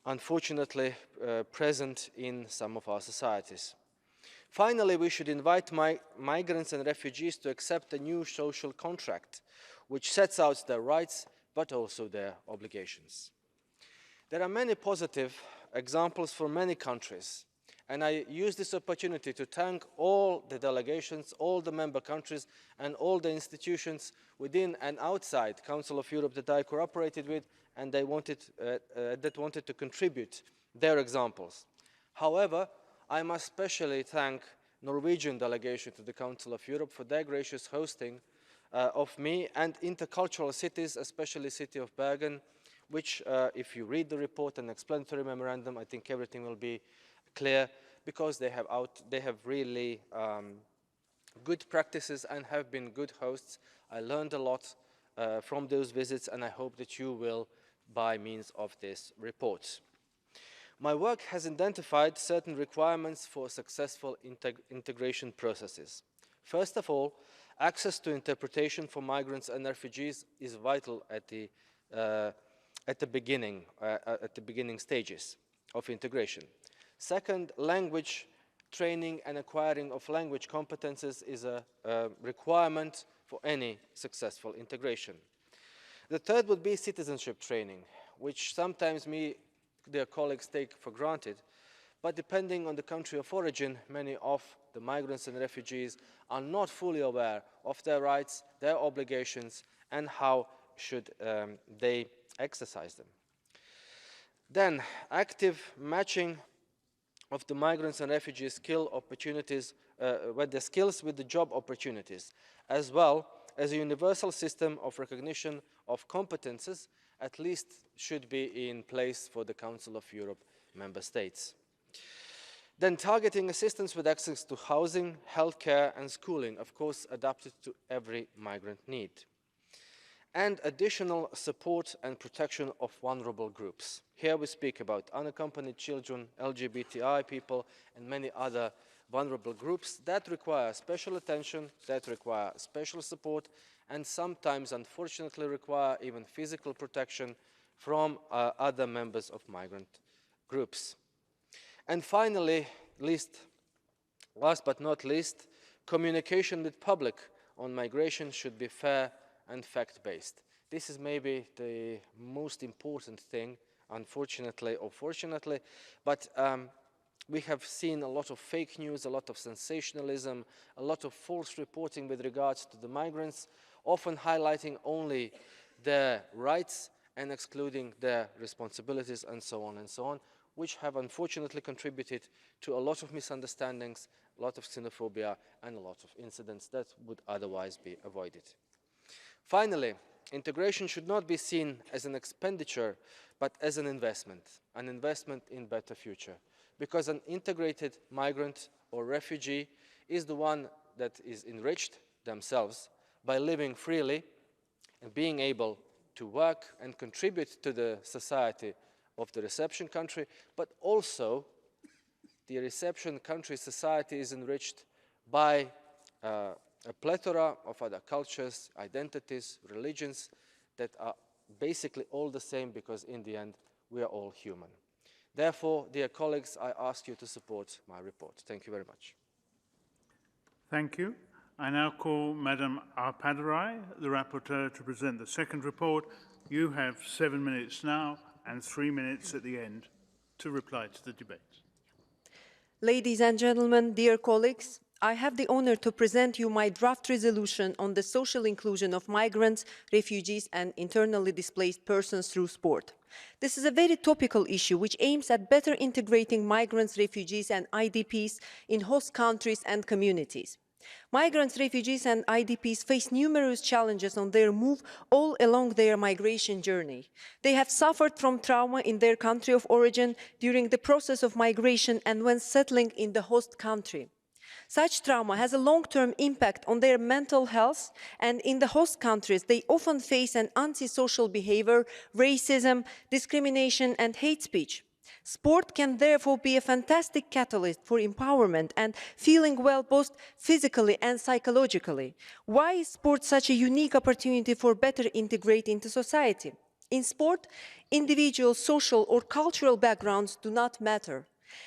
unfortunately present in some of our societies. Finally, we should invite migrants and refugees to accept a new social contract, which sets out their rights, but also their obligations. There are many positive examples from many countries, and I use this opportunity to thank all the delegations, all the member countries, and all the institutions within and outside Council of Europe that I cooperated with, and that wanted to contribute their examples. However, I must especially thank Norwegian delegation to the Council of Europe for their gracious hosting of me and intercultural cities, especially the city of Bergen, which, if you read the report and explanatory memorandum, I think everything will be clear because they have really good practices and have been good hosts. I learned a lot from those visits, and I hope that you will by means of this report. My work has identified certain requirements for successful integration processes. First of all, access to interpretation for migrants and refugees is vital at the beginning stages of integration. Second, language training and acquiring of language competences is a requirement for any successful integration. The third would be citizenship training, which sometimes dear colleagues, take for granted, but depending on the country of origin, many of the migrants and refugees are not fully aware of their rights, their obligations, and how should they exercise them. Then, active matching of the migrants and refugees skill opportunities, with the skills with the job opportunities, as well as a universal system of recognition of competences at least should be in place for the Council of Europe member states. Then targeting assistance with access to housing, healthcare and schooling, of course adapted to every migrant need. And additional support and protection of vulnerable groups. Here we speak about unaccompanied children, LGBTI people and many other vulnerable groups that require special attention, that require special support and sometimes unfortunately require even physical protection from other members of migrant groups. And finally, last but not least, communication with public on migration should be fair and fact-based. This is maybe the most important thing, unfortunately or fortunately, but we have seen a lot of fake news, a lot of sensationalism, a lot of false reporting with regards to the migrants, often highlighting only their rights and excluding their responsibilities and so on, which have unfortunately contributed to a lot of misunderstandings, a lot of xenophobia and a lot of incidents that would otherwise be avoided. Finally, integration should not be seen as an expenditure, but as an investment in better future. Because an integrated migrant or refugee is the one that is enriched themselves by living freely and being able to work and contribute to the society of the reception country, but also the reception country society is enriched by a plethora of other cultures, identities, religions that are basically all the same because in the end we are all human. Therefore, dear colleagues, I ask you to support my report. Thank you very much. Thank you. I now call Madam Arpadarai, the rapporteur, to present the second report. You have 7 minutes now and 3 minutes at the end to reply to the debate. Ladies and gentlemen, dear colleagues, I have the honor to present you my draft resolution on the social inclusion of migrants, refugees and internally displaced persons through sport. This is a very topical issue which aims at better integrating migrants, refugees and IDPs in host countries and communities. Migrants, refugees and IDPs face numerous challenges on their move all along their migration journey. They have suffered from trauma in their country of origin during the process of migration and when settling in the host country. Such trauma has a long-term impact on their mental health, and in the host countries, they often face an antisocial behavior, racism, discrimination, and hate speech. Sport can therefore be a fantastic catalyst for empowerment and feeling well both physically and psychologically. Why is sport such a unique opportunity for better integrating into society? In sport, individual, social, or cultural backgrounds do not matter.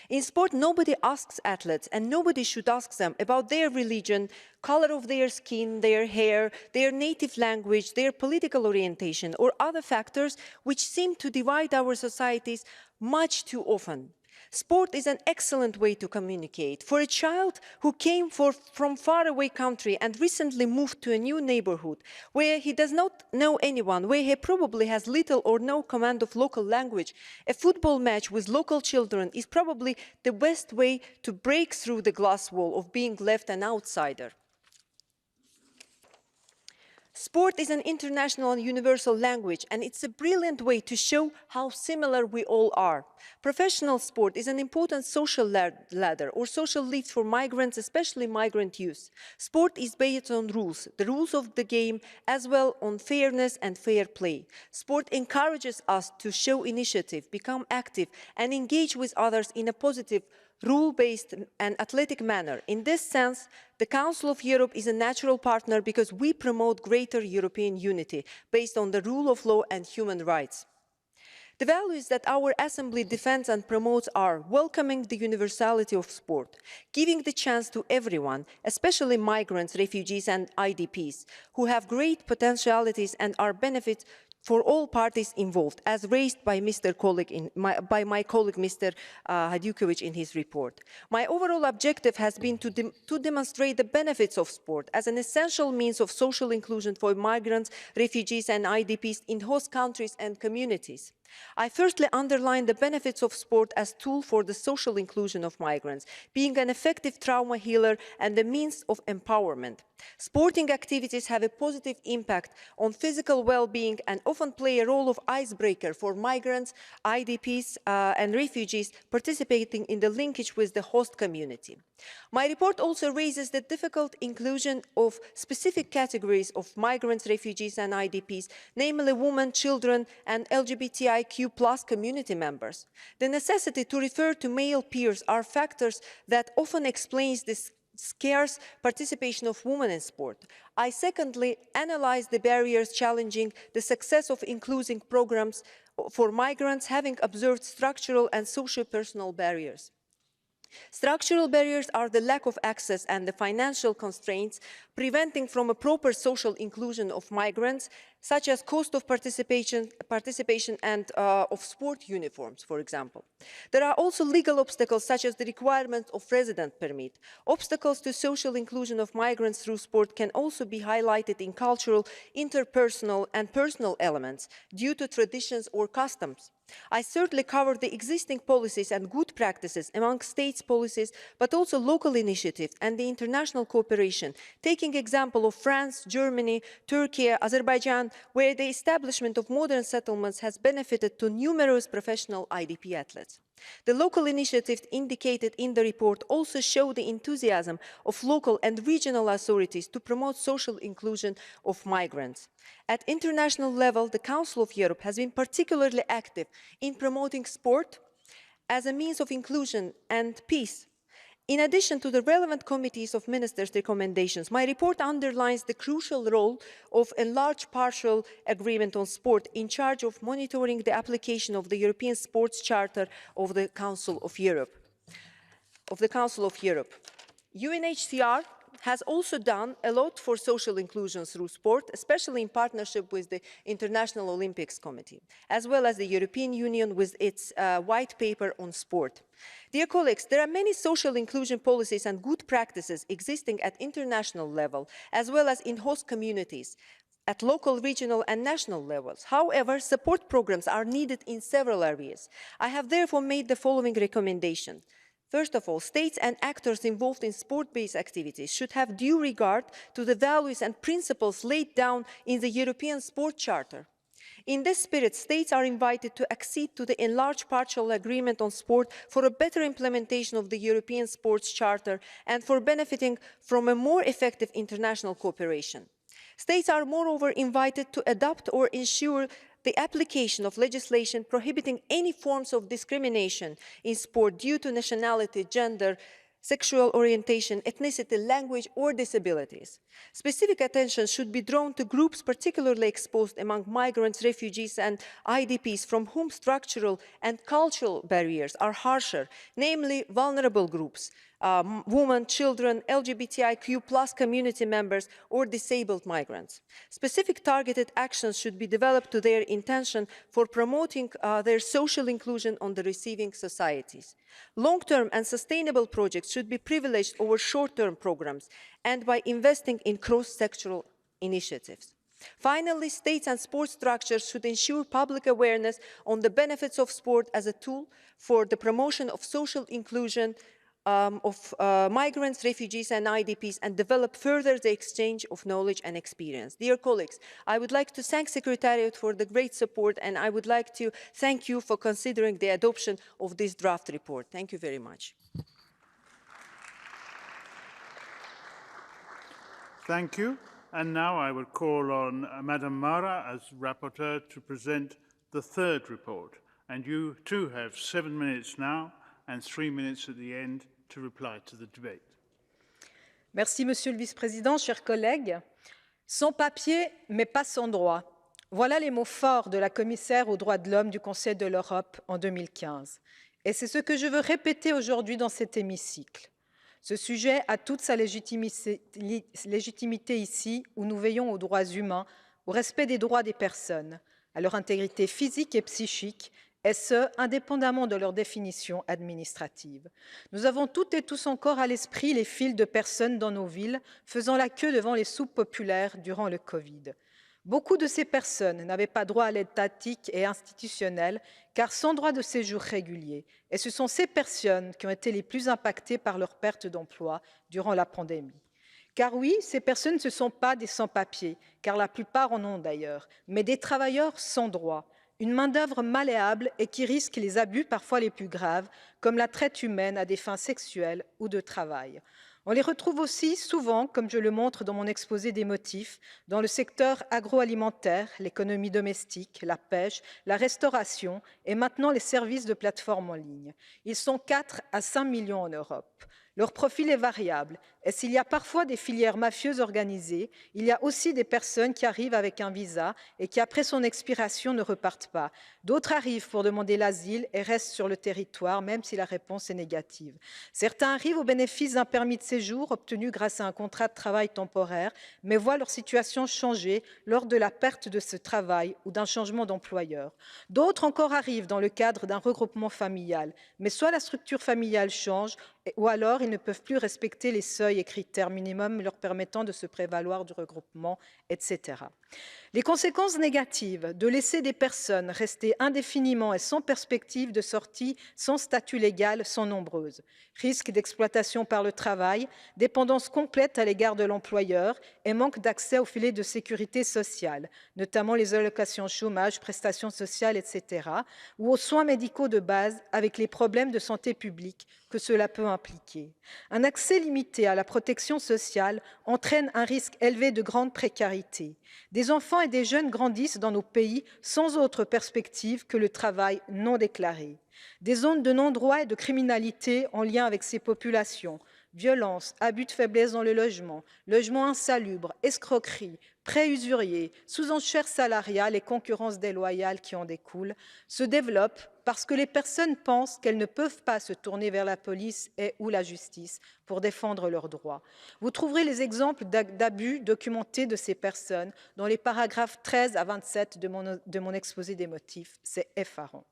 In sport, nobody asks athletes, and nobody should ask them about their religion, color of their skin, their hair, their native language, their political orientation, or other factors which seem to divide our societies much too often. Sport is an excellent way to communicate. For a child who came from faraway country and recently moved to a new neighborhood where he does not know anyone, where he probably has little or no command of local language, a football match with local children is probably the best way to break through the glass wall of being left an outsider. Sport is an international and universal language, and it's a brilliant way to show how similar we all are. Professional sport is an important social ladder or social lift for migrants, especially migrant youth. Sport is based on rules, the rules of the game, as well on fairness and fair play. Sport encourages us to show initiative, become active, and engage with others in a positive, rule-based and athletic manner. In this sense, the Council of Europe is a natural partner because we promote greater European unity based on the rule of law and human rights. The values that our Assembly defends and promotes are welcoming the universality of sport, giving the chance to everyone, especially migrants, refugees and IDPs, who have great potentialities and are benefits for all parties involved, as raised by my colleague Mr. Hadjukovic in his report. My overall objective has been to demonstrate the benefits of sport as an essential means of social inclusion for migrants, refugees and IDPs in host countries and communities. I firstly underline the benefits of sport as a tool for the social inclusion of migrants, being an effective trauma healer and a means of empowerment. Sporting activities have a positive impact on physical well-being and often play a role of icebreaker for migrants, IDPs and refugees participating in the linkage with the host community. My report also raises the difficult inclusion of specific categories of migrants, refugees and IDPs, namely women, children and LGBTIQ+ community members. The necessity to refer to male peers are factors that often explains this scarce participation of women in sport. I secondly analyze the barriers challenging the success of inclusive programs for migrants, having observed structural and socio-personal barriers. Structural barriers are the lack of access and the financial constraints preventing from a proper social inclusion of migrants, such as cost of participation and of sport uniforms, for example. There are also legal obstacles, such as the requirement of resident permit. Obstacles to social inclusion of migrants through sport can also be highlighted in cultural, interpersonal and personal elements due to traditions or customs. I certainly covered the existing policies and good practices among states' policies, but also local initiatives and the international cooperation, taking example of France, Germany, Turkey, Azerbaijan, where the establishment of modern settlements has benefited to numerous professional IDP athletes. The local initiatives indicated in the report also show the enthusiasm of local and regional authorities to promote social inclusion of migrants. At international level, the Council of Europe has been particularly active in promoting sport as a means of inclusion and peace. In addition to the relevant committees of ministers' recommendations, my report underlines the crucial role of a large partial agreement on sport in charge of monitoring the application of the European Sports Charter of the Council of Europe. UNHCR has also done a lot for social inclusion through sport, especially in partnership with the International Olympics Committee, as well as the European Union with its white paper on sport. Dear colleagues, there are many social inclusion policies and good practices existing at international level, as well as in host communities, at local, regional and national levels. However, support programs are needed in several areas. I have therefore made the following recommendation. First of all, states and actors involved in sport-based activities should have due regard to the values and principles laid down in the European Sport Charter. In this spirit, states are invited to accede to the enlarged partial agreement on sport for a better implementation of the European Sports Charter and for benefiting from a more effective international cooperation. States are moreover invited to adopt or ensure the application of legislation prohibiting any forms of discrimination in sport due to nationality, gender, sexual orientation, ethnicity, language, or disabilities. Specific attention should be drawn to groups particularly exposed among migrants, refugees, and IDPs from whom structural and cultural barriers are harsher, namely vulnerable groups, women, children, LGBTIQ+ community members, or disabled migrants. Specific targeted actions should be developed to their intention for promoting their social inclusion on the receiving societies. Long-term and sustainable projects should be privileged over short-term programs and by investing in cross-sectoral initiatives. Finally, states and sport structures should ensure public awareness on the benefits of sport as a tool for the promotion of social inclusion of migrants, refugees and IDPs and develop further the exchange of knowledge and experience. Dear colleagues, I would like to thank Secretariat for the great support and I would like to thank you for considering the adoption of this draft report. Thank you very much. Thank you. And now I will call on Madam Mara as rapporteur to present the third report. And you too have 7 minutes now and 3 minutes at the end to reply to the debate. Merci, Monsieur le Vice-président, chers collègues. Sans papier, mais pas sans droit. Voilà les mots forts de la commissaire aux droits de l'homme du Conseil de l'Europe en 2015. Et c'est ce que je veux répéter aujourd'hui dans cet hémicycle. Ce sujet a toute sa légitimité ici, où nous veillons aux droits humains, au respect des droits des personnes, à leur intégrité physique et psychique, et ce, indépendamment de leur définition administrative. Nous avons toutes et tous encore à l'esprit les files de personnes dans nos villes faisant la queue devant les soupes populaires durant le Covid. Beaucoup de ces personnes n'avaient pas droit à l'aide étatique et institutionnelle, car sans droit de séjour régulier. Et ce sont ces personnes qui ont été les plus impactées par leur perte d'emploi durant la pandémie. Car oui, ces personnes ne sont pas des sans-papiers, car la plupart en ont d'ailleurs, mais des travailleurs sans droit, une main-d'œuvre malléable et qui risque les abus parfois les plus graves, comme la traite humaine à des fins sexuelles ou de travail. On les retrouve aussi souvent, comme je le montre dans mon exposé des motifs, dans le secteur agroalimentaire, l'économie domestique, la pêche, la restauration et maintenant les services de plateforme en ligne. Ils sont 4 à 5 millions en Europe. Leur profil est variable, et s'il y a parfois des filières mafieuses organisées, il y a aussi des personnes qui arrivent avec un visa et qui, après son expiration, ne repartent pas. D'autres arrivent pour demander l'asile et restent sur le territoire, même si la réponse est négative. Certains arrivent au bénéfice d'un permis de séjour obtenu grâce à un contrat de travail temporaire, mais voient leur situation changer lors de la perte de ce travail ou d'un changement d'employeur. D'autres encore arrivent dans le cadre d'un regroupement familial, mais soit la structure familiale change, ou alors ils ne peuvent plus respecter les seuils et critères minimums leur permettant de se prévaloir du regroupement, etc. Les conséquences négatives de laisser des personnes rester indéfiniment et sans perspective de sortie, sans statut légal, sont nombreuses. Risque d'exploitation par le travail, dépendance complète à l'égard de l'employeur et manque d'accès au filet de sécurité sociale, notamment les allocations chômage, prestations sociales, etc., ou aux soins médicaux de base avec les problèmes de santé publique que cela peut impliquer. Un accès limité à la protection sociale entraîne un risque élevé de grande précarité. Des enfants et des jeunes grandissent dans nos pays sans autre perspective que le travail non déclaré. Des zones de non-droit et de criminalité en lien avec ces populations, violences, abus de faiblesse dans le logement, logement insalubre, escroqueries, prêts usuriers, sous-enchères salariales et concurrence déloyale qui en découlent, se développent parce que les personnes pensent qu'elles ne peuvent pas se tourner vers la police et ou la justice pour défendre leurs droits. Vous trouverez les exemples d'abus documentés de ces personnes dans les paragraphes 13 à 27 de mon exposé des motifs. C'est effarant.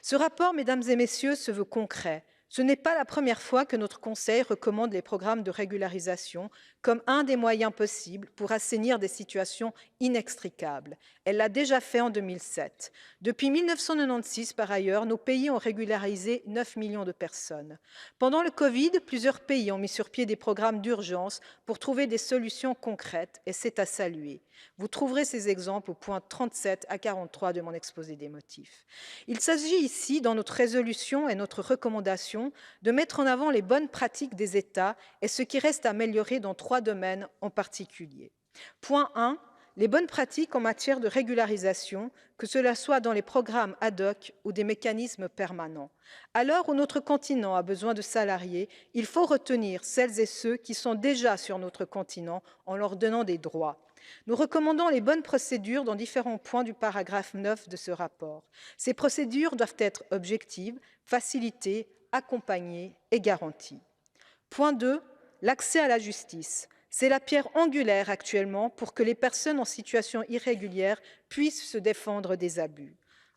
Ce rapport, mesdames et messieurs, se veut concret. Ce n'est pas la première fois que notre Conseil recommande les programmes de régularisation comme un des moyens possibles pour assainir des situations inextricables. Elle l'a déjà fait en 2007. Depuis 1996, par ailleurs, nos pays ont régularisé 9 millions de personnes. Pendant le Covid, plusieurs pays ont mis sur pied des programmes d'urgence pour trouver des solutions concrètes et c'est à saluer. Vous trouverez ces exemples au point 37 à 43 de mon exposé des motifs. Il s'agit ici, dans notre résolution et notre recommandation, de mettre en avant les bonnes pratiques des États et ce qui reste à améliorer dans 3 domaines en particulier. Point 1. Les bonnes pratiques en matière de régularisation, que cela soit dans les programmes ad hoc ou des mécanismes permanents. À l'heure où notre continent a besoin de salariés, il faut retenir celles et ceux qui sont déjà sur notre continent en leur donnant des droits. Nous recommandons les bonnes procédures dans différents points du paragraphe 9 de ce rapport. Ces procédures doivent être objectives, facilitées, accompagnées et garanties. Point 2. L'accès à la justice. C'est la pierre angulaire actuellement pour que les personnes en situation irrégulière puissent se défendre des abus.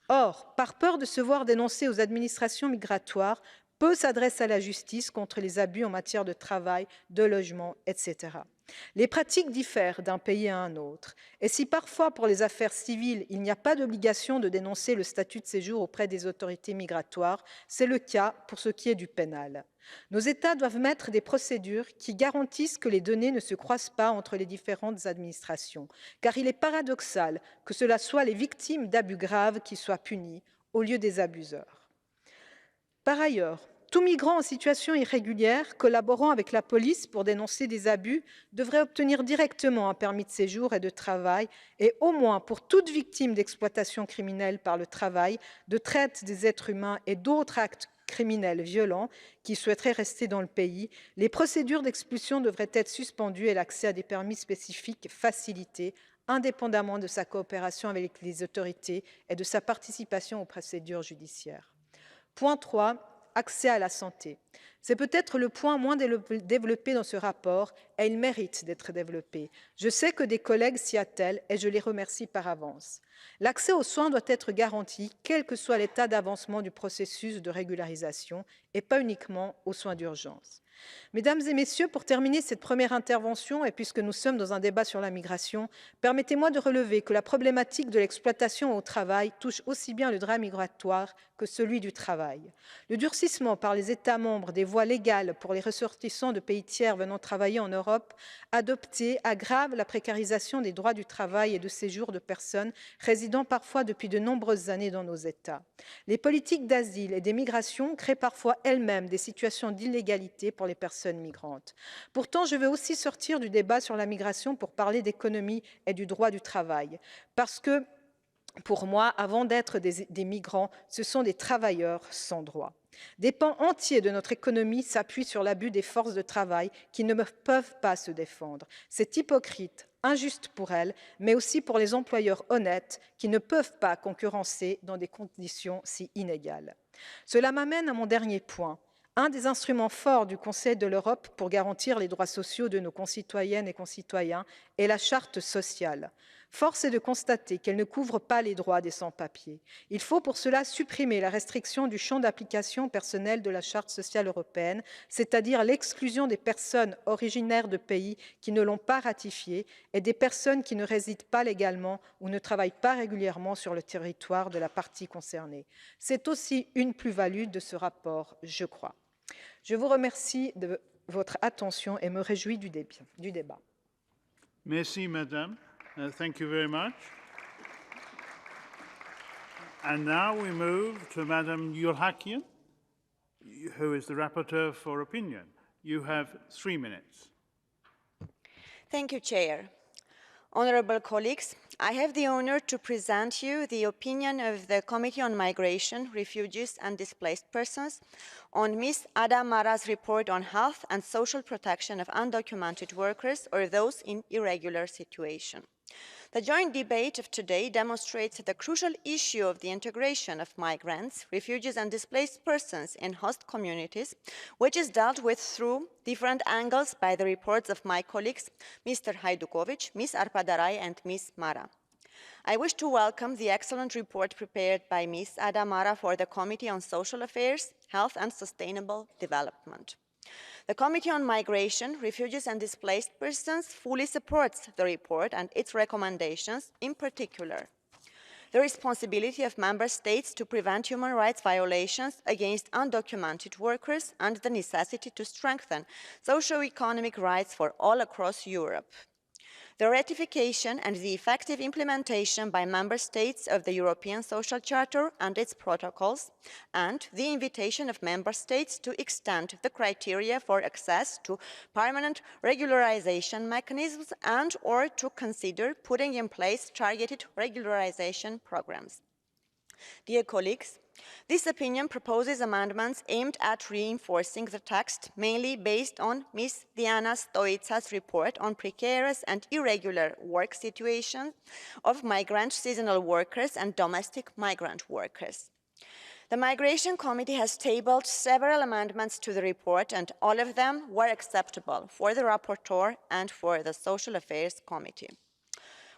Or, par peur de se voir dénoncer aux administrations migratoires, peu s'adressent à la justice contre les abus en matière de travail, de logement, etc. Les pratiques diffèrent d'un pays à un autre, et si parfois pour les affaires civiles, il n'y a pas d'obligation de dénoncer le statut de séjour auprès des autorités migratoires, c'est le cas pour ce qui est du pénal. Nos États doivent mettre des procédures qui garantissent que les données ne se croisent pas entre les différentes administrations, car il est paradoxal que cela soit les victimes d'abus graves qui soient punies au lieu des abuseurs. Par ailleurs, tout migrant en situation irrégulière collaborant avec la police pour dénoncer des abus devrait obtenir directement un permis de séjour et de travail et au moins pour toute victime d'exploitation criminelle par le travail, de traite des êtres humains et d'autres actes criminels violents qui souhaiteraient rester dans le pays, les procédures d'expulsion devraient être suspendues et l'accès à des permis spécifiques facilité, indépendamment de sa coopération avec les autorités et de sa participation aux procédures judiciaires. Point 3. Accès à la santé. C'est peut-être le point moins développé dans ce rapport et il mérite d'être développé. Je sais que des collègues s'y attellent et je les remercie par avance. L'accès aux soins doit être garanti, quel que soit l'état d'avancement du processus de régularisation et pas uniquement aux soins d'urgence. Mesdames et messieurs, pour terminer cette première intervention, et puisque nous sommes dans un débat sur la migration, permettez-moi de relever que la problématique de l'exploitation au travail touche aussi bien le droit migratoire que celui du travail. Le durcissement par les États membres des voies légales pour les ressortissants de pays tiers venant travailler en Europe adopté aggrave la précarisation des droits du travail et de séjour de personnes résidant parfois depuis de nombreuses années dans nos États. Les politiques d'asile et des migrations créent parfois elles-mêmes des situations d'illégalité pour les personnes migrantes. Pourtant, je veux aussi sortir du débat sur la migration pour parler d'économie et du droit du travail, parce que pour moi, avant d'être des migrants, ce sont des travailleurs sans droit. Des pans entiers de notre économie s'appuient sur l'abus des forces de travail qui ne peuvent pas se défendre. C'est hypocrite, injuste pour elles, mais aussi pour les employeurs honnêtes qui ne peuvent pas concurrencer dans des conditions si inégales. Cela m'amène à mon dernier point. Un des instruments forts du Conseil de l'Europe pour garantir les droits sociaux de nos concitoyennes et concitoyens est la Charte sociale. Force est de constater qu'elle ne couvre pas les droits des sans-papiers. Il faut pour cela supprimer la restriction du champ d'application personnel de la Charte sociale européenne, c'est-à-dire l'exclusion des personnes originaires de pays qui ne l'ont pas ratifiée et des personnes qui ne résident pas légalement ou ne travaillent pas régulièrement sur le territoire de la partie concernée. C'est aussi une plus-value de ce rapport, je crois. Je vous remercie de votre attention et me réjouis du débat. Merci, Madame. Thank you very much. And now we move to Madame Yulhakian, who is the rapporteur for opinion. You have 3 minutes. Thank you, Chair. Honourable colleagues, I have the honour to present you the opinion of the Committee on Migration, Refugees and Displaced Persons on Ms. Ada Mara's report on health and social protection of undocumented workers or those in irregular situation. The joint debate of today demonstrates the crucial issue of the integration of migrants, refugees and displaced persons in host communities, which is dealt with through different angles by the reports of my colleagues, Mr. Hajdukovic, Ms. Arpadarai and Ms. Mara. I wish to welcome the excellent report prepared by Ms. Ada Mara for the Committee on Social Affairs, Health and Sustainable Development. The Committee on Migration, Refugees and Displaced Persons fully supports the report and its recommendations, in particular the responsibility of member states to prevent human rights violations against undocumented workers and the necessity to strengthen socio-economic rights for all across Europe. The ratification and the effective implementation by member states of the European Social Charter and its protocols, and the invitation of member states to extend the criteria for access to permanent regularization mechanisms and or to consider putting in place targeted regularization programs. Dear colleagues, this opinion proposes amendments aimed at reinforcing the text, mainly based on Ms. Diana Stoica's report on precarious and irregular work situations of migrant seasonal workers and domestic migrant workers. The Migration Committee has tabled several amendments to the report, and all of them were acceptable for the rapporteur and for the Social Affairs Committee.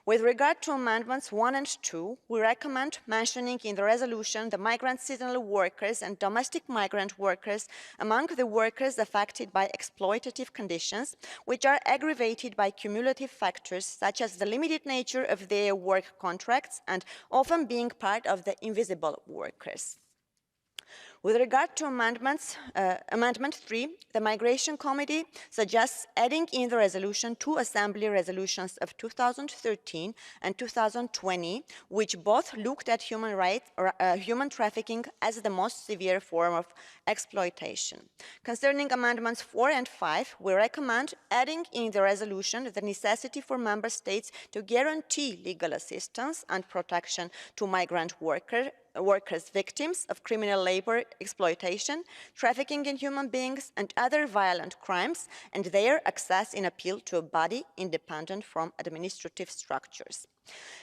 With regard to Amendments 1 and 2, we recommend mentioning in the resolution the migrant seasonal workers and domestic migrant workers among the workers affected by exploitative conditions, which are aggravated by cumulative factors such as the limited nature of their work contracts and often being part of the invisible workers. With regard to Amendment 3, the Migration Committee suggests adding in the resolution 2 Assembly resolutions of 2013 and 2020, which both looked at human trafficking as the most severe form of exploitation. Concerning Amendments 4 and 5, we recommend adding in the resolution the necessity for member states to guarantee legal assistance and protection to migrant workers victims of criminal labor exploitation, trafficking in human beings, and other violent crimes, and their access in appeal to a body independent from administrative structures.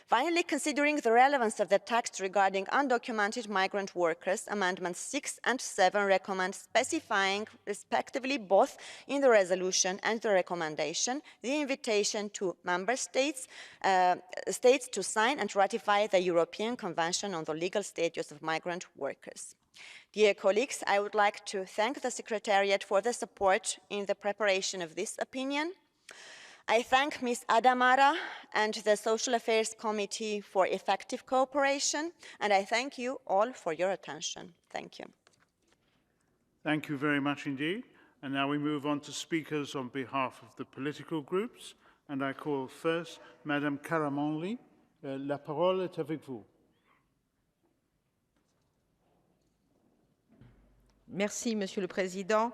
Finally, considering the relevance of the text regarding undocumented migrant workers, Amendments 6 and 7 recommend specifying, respectively, both in the resolution and the recommendation, the invitation to member states to sign and ratify the European Convention on the Legal Status of Migrant Workers. Dear colleagues, I would like to thank the Secretariat for the support in the preparation of this opinion. I thank Ms. Adamara and the Social Affairs Committee for effective cooperation, and I thank you all for your attention. Thank you. Thank you very much indeed. And now we move on to speakers on behalf of the political groups. And I call first Madame Caramanli. La parole est avec vous. Merci, Monsieur le Président.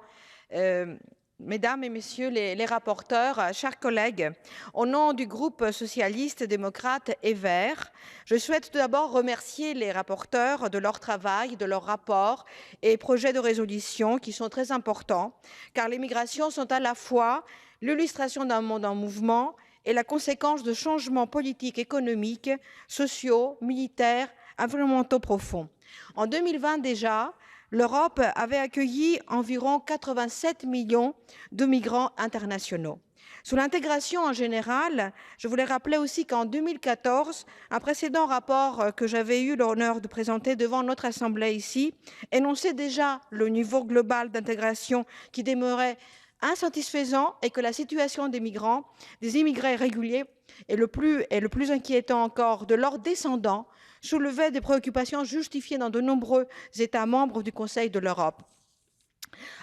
Mesdames et Messieurs les rapporteurs, chers collègues, au nom du groupe socialiste, démocrate et vert, je souhaite tout d'abord remercier les rapporteurs de leur travail, de leur rapport et projets de résolution qui sont très importants, car les migrations sont à la fois l'illustration d'un monde en mouvement et la conséquence de changements politiques, économiques, sociaux, militaires, environnementaux profonds. En 2020 déjà, l'Europe avait accueilli environ 87 millions de migrants internationaux. Sur l'intégration en général, je voulais rappeler aussi qu'en 2014, un précédent rapport que j'avais eu l'honneur de présenter devant notre Assemblée ici, énonçait déjà le niveau global d'intégration qui demeurait insatisfaisant et que la situation des migrants, des immigrés réguliers et le plus inquiétant encore, de leurs descendants, soulevait des préoccupations justifiées dans de nombreux États membres du Conseil de l'Europe.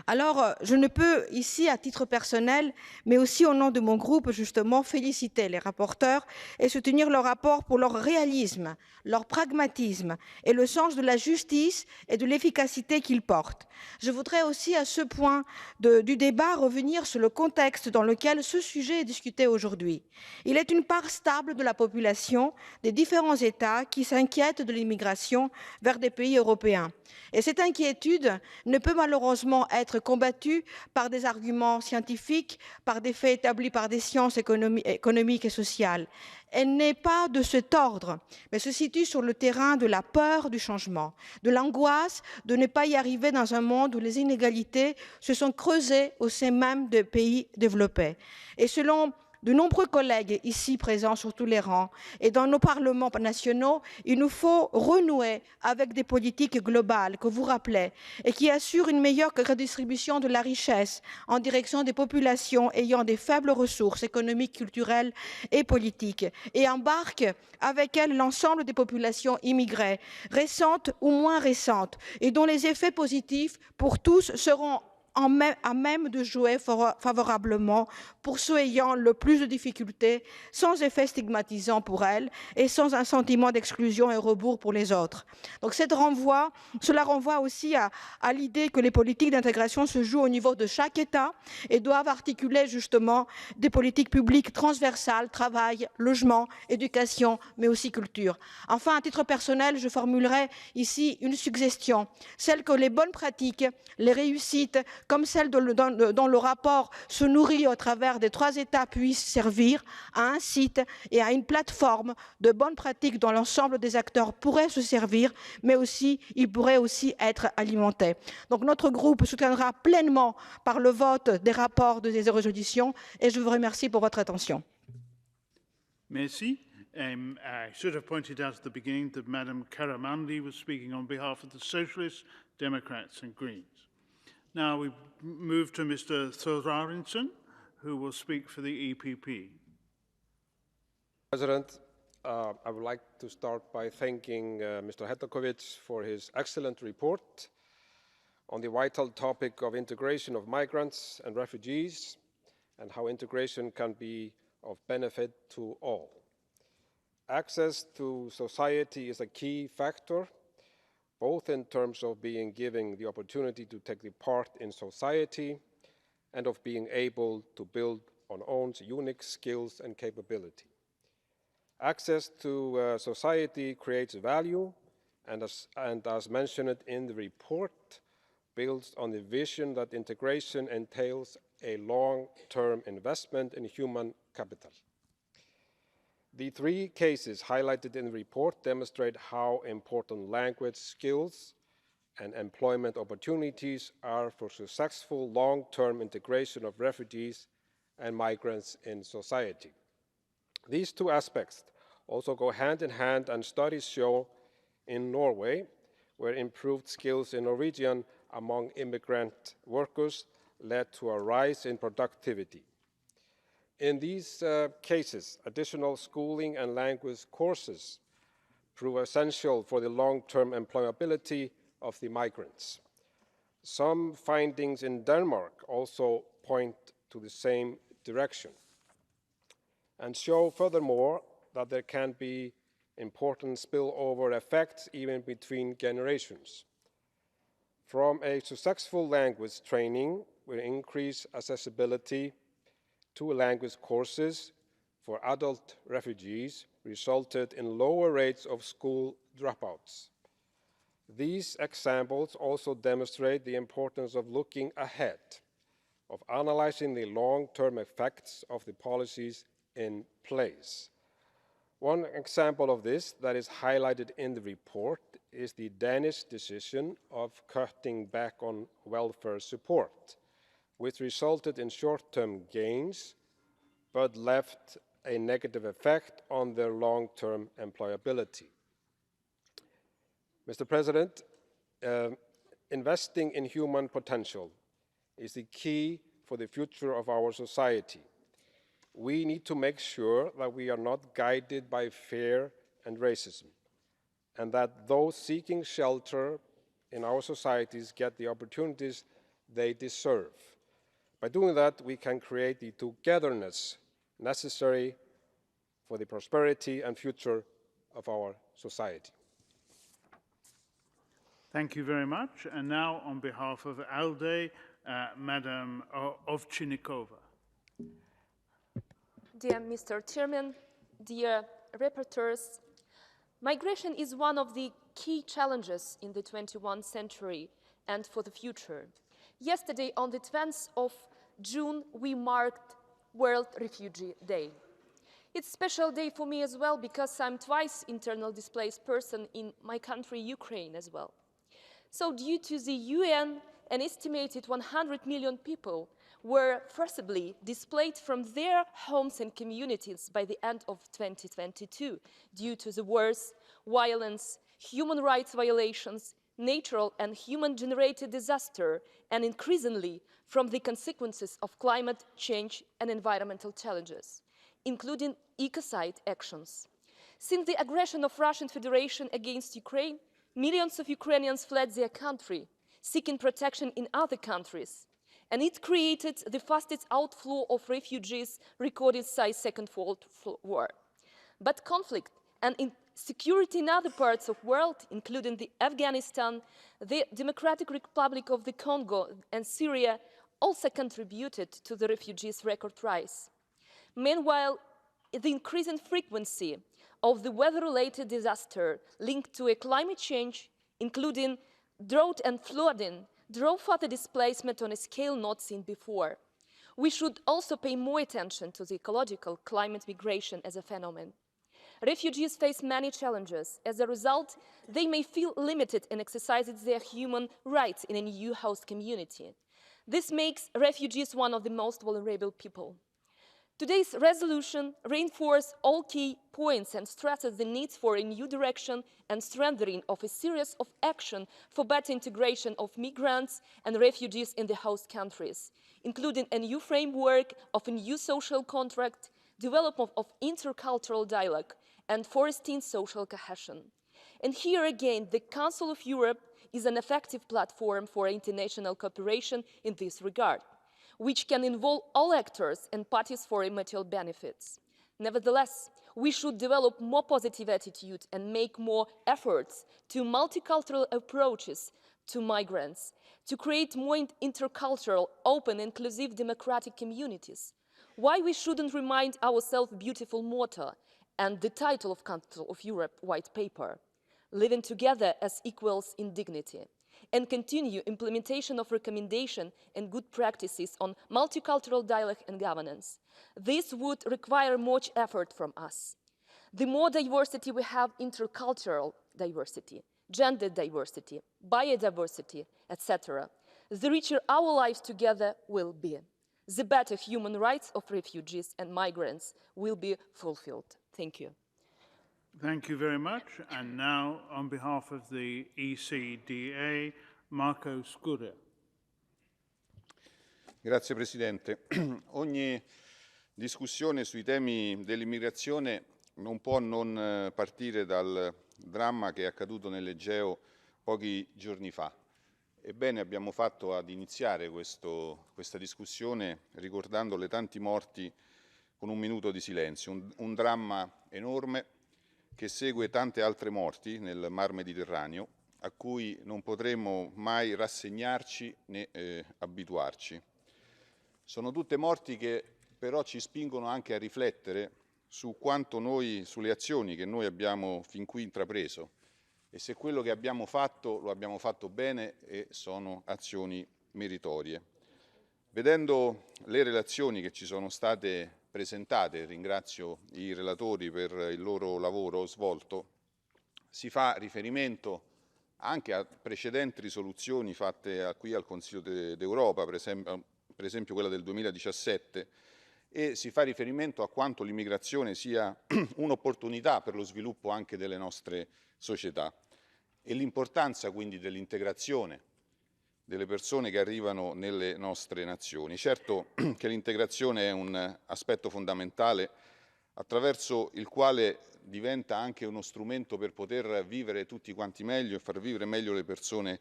Alors, je ne peux ici, à titre personnel, mais aussi au nom de mon groupe, justement, féliciter les rapporteurs et soutenir leur rapport pour leur réalisme, leur pragmatisme et le sens de la justice et de l'efficacité qu'ils portent. Je voudrais aussi, à ce point du débat, revenir sur le contexte dans lequel ce sujet est discuté aujourd'hui. Il est une part stable de la population des différents États qui s'inquiètent de l'immigration vers des pays européens. Et cette inquiétude ne peut malheureusement être combattue par des arguments scientifiques, par des faits établis par des sciences économiques et sociales. Elle n'est pas de cet ordre, mais se situe sur le terrain de la peur du changement, de l'angoisse de ne pas y arriver dans un monde où les inégalités se sont creusées au sein même de pays développés. Et selon de nombreux collègues ici présents sur tous les rangs et dans nos parlements nationaux, il nous faut renouer avec des politiques globales que vous rappelez et qui assurent une meilleure redistribution de la richesse en direction des populations ayant des faibles ressources économiques, culturelles et politiques et embarquent avec elles l'ensemble des populations immigrées, récentes ou moins récentes, et dont les effets positifs pour tous seront à même de jouer favorablement pour ceux ayant le plus de difficultés, sans effet stigmatisant pour elles et sans un sentiment d'exclusion et rebours pour les autres. Donc cela renvoie aussi à l'idée que les politiques d'intégration se jouent au niveau de chaque État et doivent articuler justement des politiques publiques transversales, travail, logement, éducation, mais aussi culture. Enfin, à titre personnel, je formulerai ici une suggestion, celle que les bonnes pratiques, les réussites, comme celle dont le rapport se nourrit au travers des 3 États puissent servir à un site et à une plateforme de bonnes pratiques dont l'ensemble des acteurs pourraient se servir, mais aussi, ils pourraient aussi être alimentés. Donc notre groupe soutiendra pleinement par le vote des rapports des résolutions et je vous remercie pour votre attention. Merci. I should have pointed out at the beginning that Madame Caramanli was speaking on behalf of the Socialists, Democrats and Greens. Now we move to Mr. Thorarensen, who will speak for the EPP. President, I would like to start by thanking Mr. Hetterkovich for his excellent report on the vital topic of integration of migrants and refugees and how integration can be of benefit to all. Access to society is a key factor, both in terms of being given the opportunity to take the part in society and of being able to build on own unique skills and capability. Access to society creates value and as mentioned in the report, builds on the vision that integration entails a long-term investment in human capital. The three cases highlighted in the report demonstrate how important language skills and employment opportunities are for successful long-term integration of refugees and migrants in society. These two aspects also go hand in hand, and studies show in Norway, where improved skills in Norwegian among immigrant workers led to a rise in productivity. In these cases, additional schooling and language courses prove essential for the long-term employability of the migrants. Some findings in Denmark also point to the same direction and show furthermore that there can be important spillover effects even between generations. From a successful language training will increase accessibility to language courses for adult refugees resulted in lower rates of school dropouts. These examples also demonstrate the importance of looking ahead, of analyzing the long-term effects of the policies in place. One example of this that is highlighted in the report is the Danish decision of cutting back on welfare support, which resulted in short-term gains, but left a negative effect on their long-term employability. Mr. President, investing in human potential is the key for the future of our society. We need to make sure that we are not guided by fear and racism, and that those seeking shelter in our societies get the opportunities they deserve. By doing that, we can create the togetherness necessary for the prosperity and future of our society. Thank you very much. And now, on behalf of ALDE, Madam Ovchinnikova. Dear Mr. Chairman, dear rapporteurs, migration is one of the key challenges in the 21st century and for the future. Yesterday, on the 20th of June, we marked World Refugee Day. It's a special day for me as well because I'm twice internally displaced person in my country, Ukraine, as well. So due to the UN, an estimated 100 million people were forcibly displaced from their homes and communities by the end of 2022 due to the wars, violence, human rights violations, natural and human-generated disaster, and increasingly from the consequences of climate change and environmental challenges, including ecocide actions. Since the aggression of Russian Federation against Ukraine, millions of Ukrainians fled their country, seeking protection in other countries, and it created the fastest outflow of refugees recorded since the Second World War. But conflict and insecurity in other parts of the world, including Afghanistan, the Democratic Republic of the Congo, and Syria, also contributed to the refugees' record rise. Meanwhile, the increasing frequency of the weather-related disaster linked to a climate change, including drought and flooding, drove further displacement on a scale not seen before. We should also pay more attention to the ecological climate migration as a phenomenon. Refugees face many challenges. As a result, they may feel limited in exercising their human rights in a new host community. This makes refugees one of the most vulnerable people. Today's resolution reinforces all key points and stresses the need for a new direction and strengthening of a series of action for better integration of migrants and refugees in the host countries, including a new framework of a new social contract, development of intercultural dialogue, and fostering social cohesion. And here again, the Council of Europe is an effective platform for international cooperation in this regard, which can involve all actors and parties for mutual benefits. Nevertheless, we should develop more positive attitude and make more efforts to multicultural approaches to migrants, to create more intercultural, open, inclusive, democratic communities. Why we shouldn't remind ourselves beautiful motto and the title of Council of Europe White Paper, living together as equals in dignity, and continue implementation of recommendations and good practices on multicultural dialogue and governance. This would require much effort from us. The more diversity we have, intercultural diversity, gender diversity, biodiversity, etc., the richer our lives together will be. The better human rights of refugees and migrants will be fulfilled. Thank you. Thank you very much. And now, on behalf of the ECDA, Marco Scurria. Grazie Presidente. Ogni discussione sui temi dell'immigrazione non può non partire dal dramma che è accaduto nell'Egeo pochi giorni fa. Ebbene, abbiamo fatto ad iniziare questa discussione ricordando le tanti morti con un minuto di silenzio, un dramma enorme che segue tante altre morti nel Mar Mediterraneo a cui non potremo mai rassegnarci né abituarci. Sono tutte morti che però ci spingono anche a riflettere su quanto sulle azioni che noi abbiamo fin qui intrapreso e se quello che abbiamo fatto lo abbiamo fatto bene e sono azioni meritorie. Vedendo le relazioni che ci sono state presentate, ringrazio i relatori per il loro lavoro svolto, si fa riferimento anche a precedenti risoluzioni fatte qui al Consiglio d'Europa, per esempio quella del 2017, e si fa riferimento a quanto l'immigrazione sia un'opportunità per lo sviluppo anche delle nostre società e l'importanza quindi dell'integrazione delle persone che arrivano nelle nostre nazioni. Certo che l'integrazione è un aspetto fondamentale attraverso il quale diventa anche uno strumento per poter vivere tutti quanti meglio e far vivere meglio le persone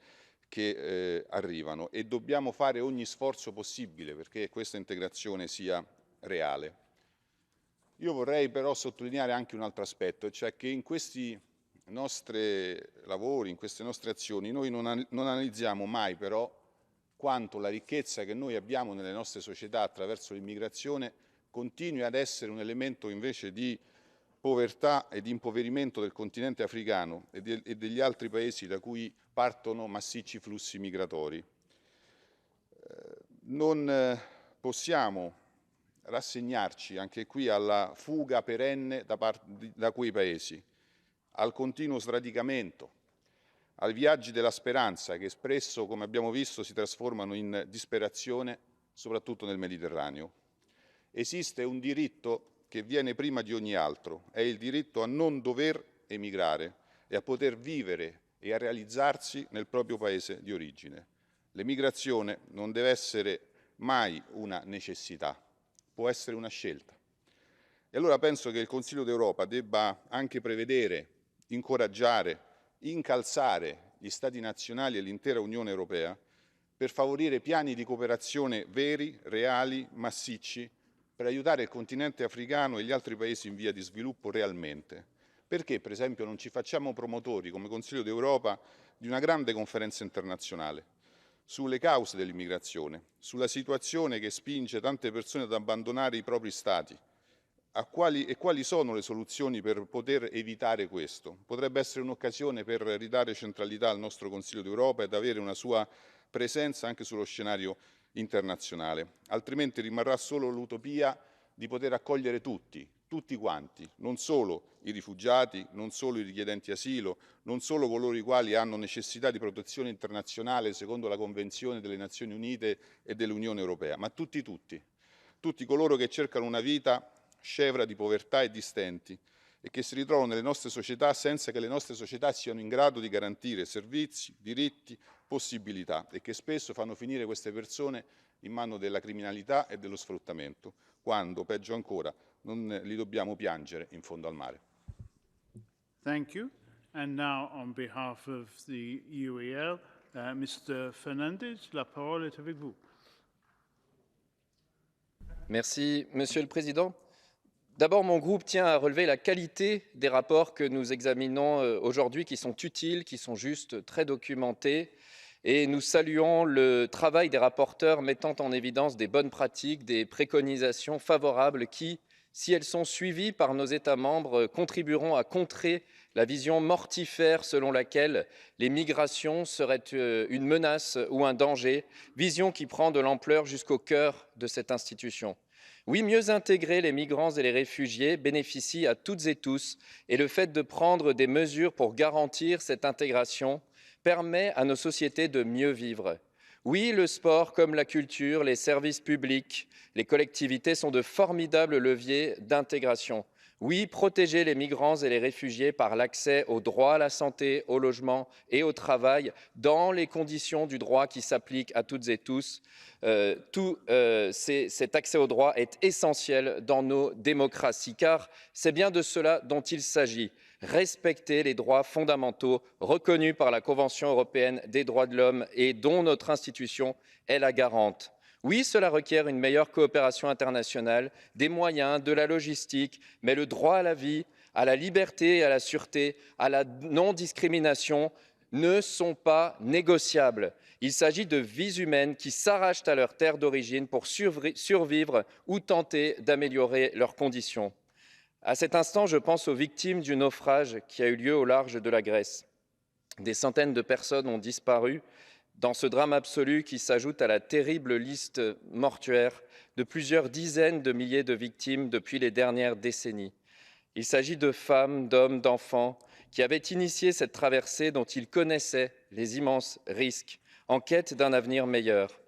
che arrivano e dobbiamo fare ogni sforzo possibile perché questa integrazione sia reale. Io vorrei però sottolineare anche un altro aspetto, cioè che in questi nostri lavori, in queste nostre azioni, noi non analizziamo mai però quanto la ricchezza che noi abbiamo nelle nostre società attraverso l'immigrazione continui ad essere un elemento invece di povertà e di impoverimento del continente africano e degli altri paesi da cui partono massicci flussi migratori. Non possiamo rassegnarci anche qui alla fuga perenne da quei paesi, al continuo sradicamento, ai viaggi della speranza che spesso, come abbiamo visto, si trasformano in disperazione, soprattutto nel Mediterraneo. Esiste un diritto che viene prima di ogni altro, è il diritto a non dover emigrare e a poter vivere e a realizzarsi nel proprio paese di origine. L'emigrazione non deve essere mai una necessità, può essere una scelta. E allora penso che il Consiglio d'Europa debba anche prevedere, incoraggiare, incalzare gli Stati nazionali e l'intera Unione Europea per favorire piani di cooperazione veri, reali, massicci, per aiutare il continente africano e gli altri paesi in via di sviluppo realmente. Perché, per esempio, non ci facciamo promotori come Consiglio d'Europa di una grande conferenza internazionale sulle cause dell'immigrazione, sulla situazione che spinge tante persone ad abbandonare i propri stati, quali sono le soluzioni per poter evitare questo? Potrebbe essere un'occasione per ridare centralità al nostro Consiglio d'Europa ed avere una sua presenza anche sullo scenario internazionale, altrimenti rimarrà solo l'utopia di poter accogliere tutti quanti, non solo i rifugiati, non solo i richiedenti asilo, non solo coloro i quali hanno necessità di protezione internazionale secondo la Convenzione delle Nazioni Unite e dell'Unione Europea, ma tutti coloro che cercano una vita scevra di povertà e di stenti e che si ritrovano nelle nostre società senza che le nostre società siano in grado di garantire servizi, diritti, possibilità e che spesso fanno finire queste persone in mano della criminalità e dello sfruttamento, quando, peggio ancora, non li dobbiamo piangere in fondo al mare. Thank you. And now, on behalf of the UEL, Mr. Fernandez, la parole est avec vous. Merci, Monsieur le Président. D'abord, mon groupe tient à relever la qualité des rapports que nous examinons aujourd'hui, qui sont utiles, qui sont juste très documentés. Et nous saluons le travail des rapporteurs mettant en évidence des bonnes pratiques, des préconisations favorables qui, si elles sont suivies par nos États membres, contribueront à contrer la vision mortifère selon laquelle les migrations seraient une menace ou un danger, vision qui prend de l'ampleur jusqu'au cœur de cette institution. Oui, mieux intégrer les migrants et les réfugiés bénéficie à toutes et tous, et le fait de prendre des mesures pour garantir cette intégration permet à nos sociétés de mieux vivre. Oui, le sport comme la culture, les services publics, les collectivités sont de formidables leviers d'intégration. Oui, protéger les migrants et les réfugiés par l'accès au droit à la santé, au logement et au travail dans les conditions du droit qui s'appliquent à toutes et tous. Cet accès au droit est essentiel dans nos démocraties, car c'est bien de cela dont il s'agit. Respecter les droits fondamentaux reconnus par la Convention européenne des droits de l'homme et dont notre institution est la garante. Oui, cela requiert une meilleure coopération internationale, des moyens, de la logistique, mais le droit à la vie, à la liberté et à la sûreté, à la non-discrimination ne sont pas négociables. Il s'agit de vies humaines qui s'arrachent à leur terre d'origine pour survivre ou tenter d'améliorer leurs conditions. À cet instant, je pense aux victimes du naufrage qui a eu lieu au large de la Grèce. Des centaines de personnes ont disparu dans ce drame absolu qui s'ajoute à la terrible liste mortuaire de plusieurs dizaines de milliers de victimes depuis les dernières décennies. Il s'agit de femmes, d'hommes, d'enfants qui avaient initié cette traversée dont ils connaissaient les immenses risques en quête d'un avenir meilleur.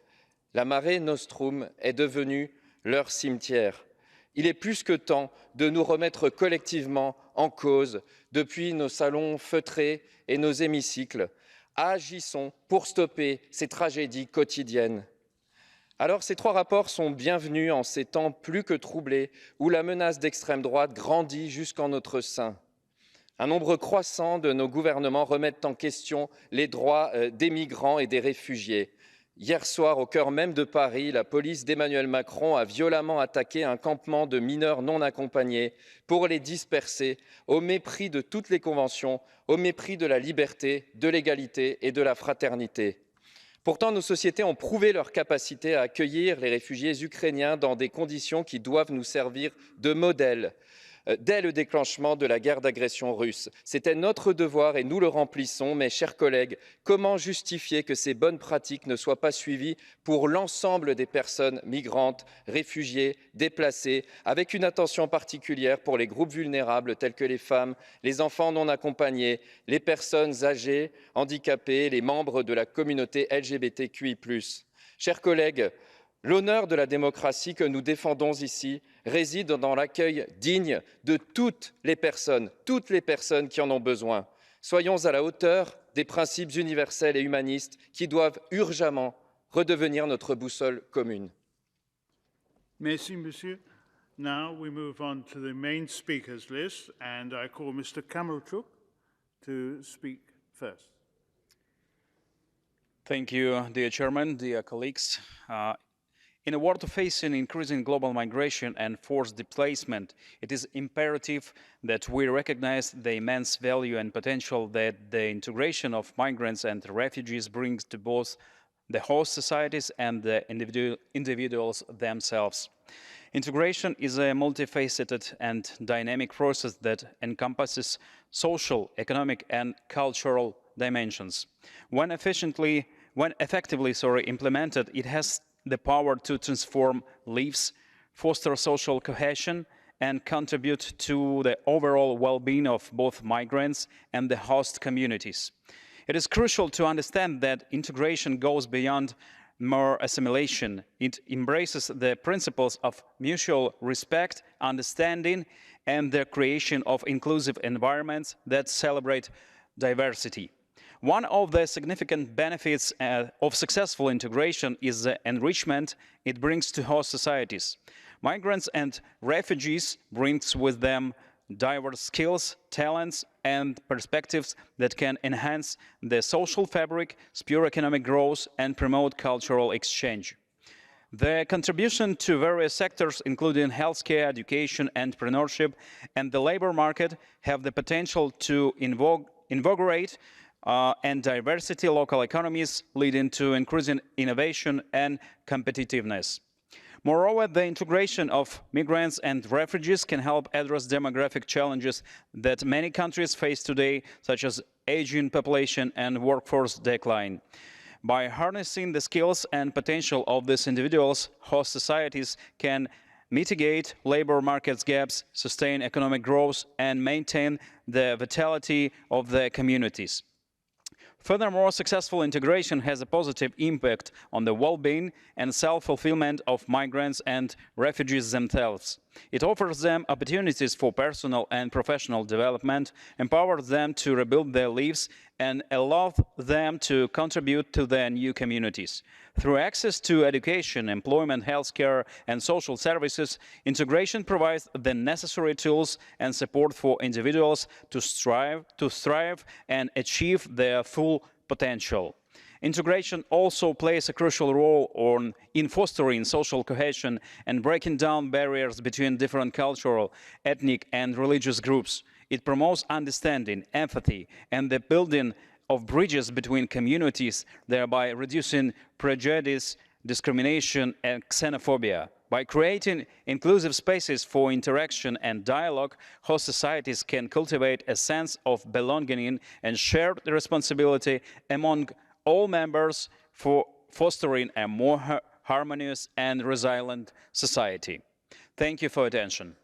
La Mare Nostrum est devenue leur cimetière. Il est plus que temps de nous remettre collectivement en cause depuis nos salons feutrés et nos hémicycles. Agissons pour stopper ces tragédies quotidiennes. Alors, ces trois rapports sont bienvenus en ces temps plus que troublés où la menace d'extrême droite grandit jusqu'en notre sein. Un nombre croissant de nos gouvernements remettent en question les droits des migrants et des réfugiés. Hier soir, au cœur même de Paris, la police d'Emmanuel Macron a violemment attaqué un campement de mineurs non accompagnés pour les disperser, au mépris de toutes les conventions, au mépris de la liberté, de l'égalité et de la fraternité. Pourtant, nos sociétés ont prouvé leur capacité à accueillir les réfugiés ukrainiens dans des conditions qui doivent nous servir de modèle. Dès le déclenchement de la guerre d'agression russe, c'était notre devoir et nous le remplissons. Mes chers collègues, comment justifier que ces bonnes pratiques ne soient pas suivies pour l'ensemble des personnes migrantes, réfugiées, déplacées, avec une attention particulière pour les groupes vulnérables tels que les femmes, les enfants non accompagnés, les personnes âgées, handicapées, les membres de la communauté LGBTQI+. Chers collègues, l'honneur de la démocratie que nous défendons ici réside dans l'accueil digne de toutes les personnes qui en ont besoin. Soyons à la hauteur des principes universels et humanistes qui doivent urgemment redevenir notre boussole commune. Merci, monsieur. Now we move on to the main speakers list, and I call Mr. Kamelchuk to speak first. Thank you, dear Chairman, dear colleagues. In a world facing increasing global migration and forced displacement, it is imperative that we recognize the immense value and potential that the integration of migrants and refugees brings to both the host societies and the individuals themselves. Integration is a multifaceted and dynamic process that encompasses social, economic, and cultural dimensions. When effectively implemented, it has the power to transform lives, foster social cohesion, and contribute to the overall well-being of both migrants and the host communities. It is crucial to understand that integration goes beyond mere assimilation. It embraces the principles of mutual respect, understanding, and the creation of inclusive environments that celebrate diversity. One of the significant benefits of successful integration is the enrichment it brings to host societies. Migrants and refugees bring with them diverse skills, talents, and perspectives that can enhance the social fabric, spur economic growth, and promote cultural exchange. The contribution to various sectors, including healthcare, education, entrepreneurship, and the labor market, have the potential to invigorate and diversity local economies, leading to increasing innovation and competitiveness. Moreover, the integration of migrants and refugees can help address demographic challenges that many countries face today, such as aging population and workforce decline. By harnessing the skills and potential of these individuals, host societies can mitigate labor market gaps, sustain economic growth, and maintain the vitality of the communities. Furthermore, successful integration has a positive impact on the well-being and self-fulfillment of migrants and refugees themselves. It offers them opportunities for personal and professional development, empowers them to rebuild their lives, and allows them to contribute to their new communities. Through access to education, employment, healthcare, and social services, integration provides the necessary tools and support for individuals to thrive and achieve their full potential. Integration also plays a crucial role in fostering social cohesion and breaking down barriers between different cultural, ethnic, and religious groups. It promotes understanding, empathy, and the building of bridges between communities, thereby reducing prejudice, discrimination, and xenophobia. By creating inclusive spaces for interaction and dialogue, host societies can cultivate a sense of belonging and shared responsibility among all members for fostering a more harmonious and resilient society. Thank you for your attention.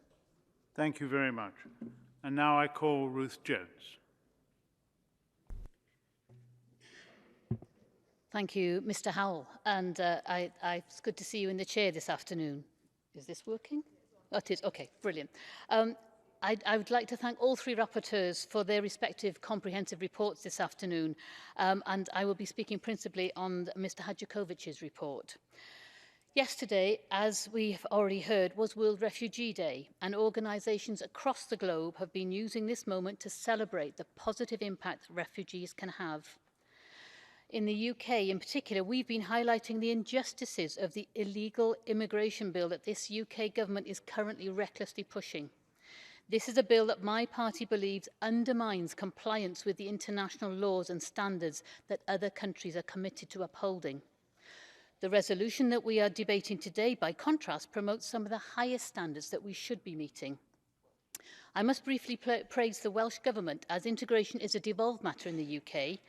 Thank you very much. And now I call Ruth Jones. Thank you, Mr. Howell. And it's good to see you in the chair this afternoon. Is this working? Oh, it is. Okay, brilliant. I would like to thank all three rapporteurs for their respective comprehensive reports this afternoon. And I will be speaking principally on Mr. Hadjikovic's report. Yesterday, as we've already heard, was World Refugee Day, and organisations across the globe have been using this moment to celebrate the positive impact refugees can have. In the UK in particular, we've been highlighting the injustices of the illegal immigration bill that this UK government is currently recklessly pushing. This is a bill that my party believes undermines compliance with the international laws and standards that other countries are committed to upholding. The resolution that we are debating today, by contrast, promotes some of the highest standards that we should be meeting. I must briefly praise the Welsh Government, as integration is a devolved matter in the UK,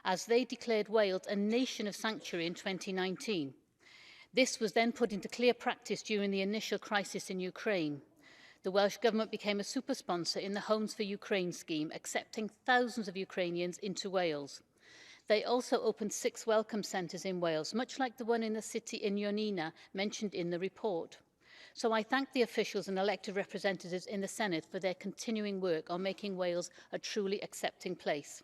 as they declared Wales a nation of sanctuary in 2019. This was then put into clear practice during the initial crisis in Ukraine. The Welsh Government became a super sponsor in the Homes for Ukraine scheme, accepting thousands of Ukrainians into Wales. They also opened 6 welcome centres in Wales, much like the one in the city in Ionina mentioned in the report. So I thank the officials and elected representatives in the Senate for their continuing work on making Wales a truly accepting place.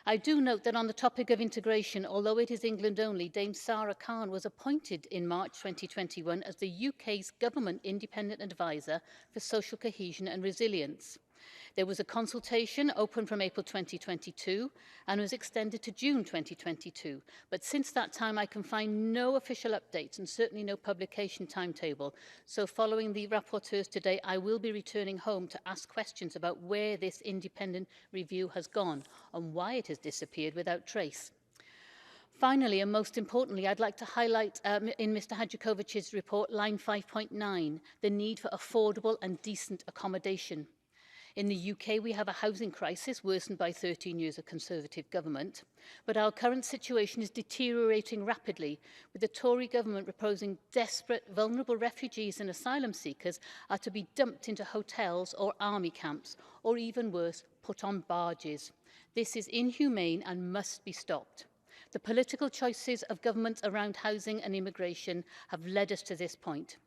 I do note that on the topic of integration, although it is England only, Dame Sarah Khan was appointed in March 2021 as the UK's Government Independent Advisor for Social Cohesion and Resilience. There was a consultation open from April 2022 and was extended to June 2022. But since that time, I can find no official updates and certainly no publication timetable. So following the rapporteurs today, I will be returning home to ask questions about where this independent review has gone and why it has disappeared without trace. Finally, and most importantly, I'd like to highlight in Mr. Hadjikovic's report, line 5.9, the need for affordable and decent accommodation. In the UK, we have a housing crisis worsened by 13 years of Conservative government, but our current situation is deteriorating rapidly, with the Tory government proposing desperate, vulnerable refugees and asylum seekers are to be dumped into hotels or army camps, or even worse, put on barges. This is inhumane and must be stopped. The political choices of governments around housing and immigration have led us to this point.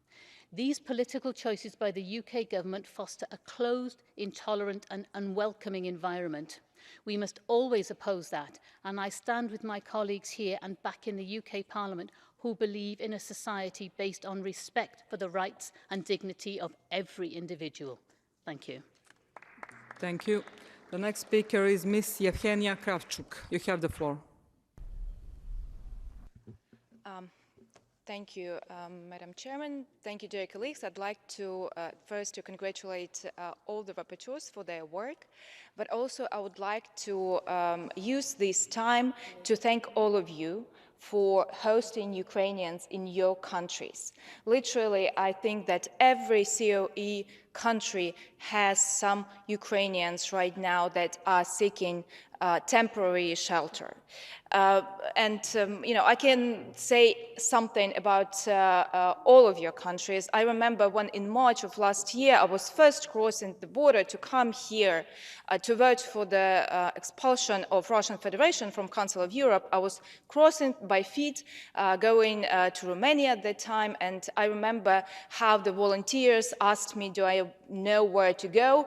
These political choices by the UK government foster a closed, intolerant and unwelcoming environment. We must always oppose that, and I stand with my colleagues here and back in the UK Parliament who believe in a society based on respect for the rights and dignity of every individual. Thank you. Thank you. The next speaker is Ms. Yevgenia Kravchuk. You have the floor. Thank you, Madam Chairman. Thank you, dear colleagues. I'd like to first to congratulate all the rapporteurs for their work, but also I would like to use this time to thank all of you for hosting Ukrainians in your countries. Literally, I think that every COE country has some Ukrainians right now that are seeking temporary shelter. I can say something about all of your countries. I remember when in March of last year, I was first crossing the border to come here to vote for the expulsion of Russian Federation from Council of Europe. I was crossing by feet, going to Romania at that time, and I remember how the volunteers asked me, do I know where to go?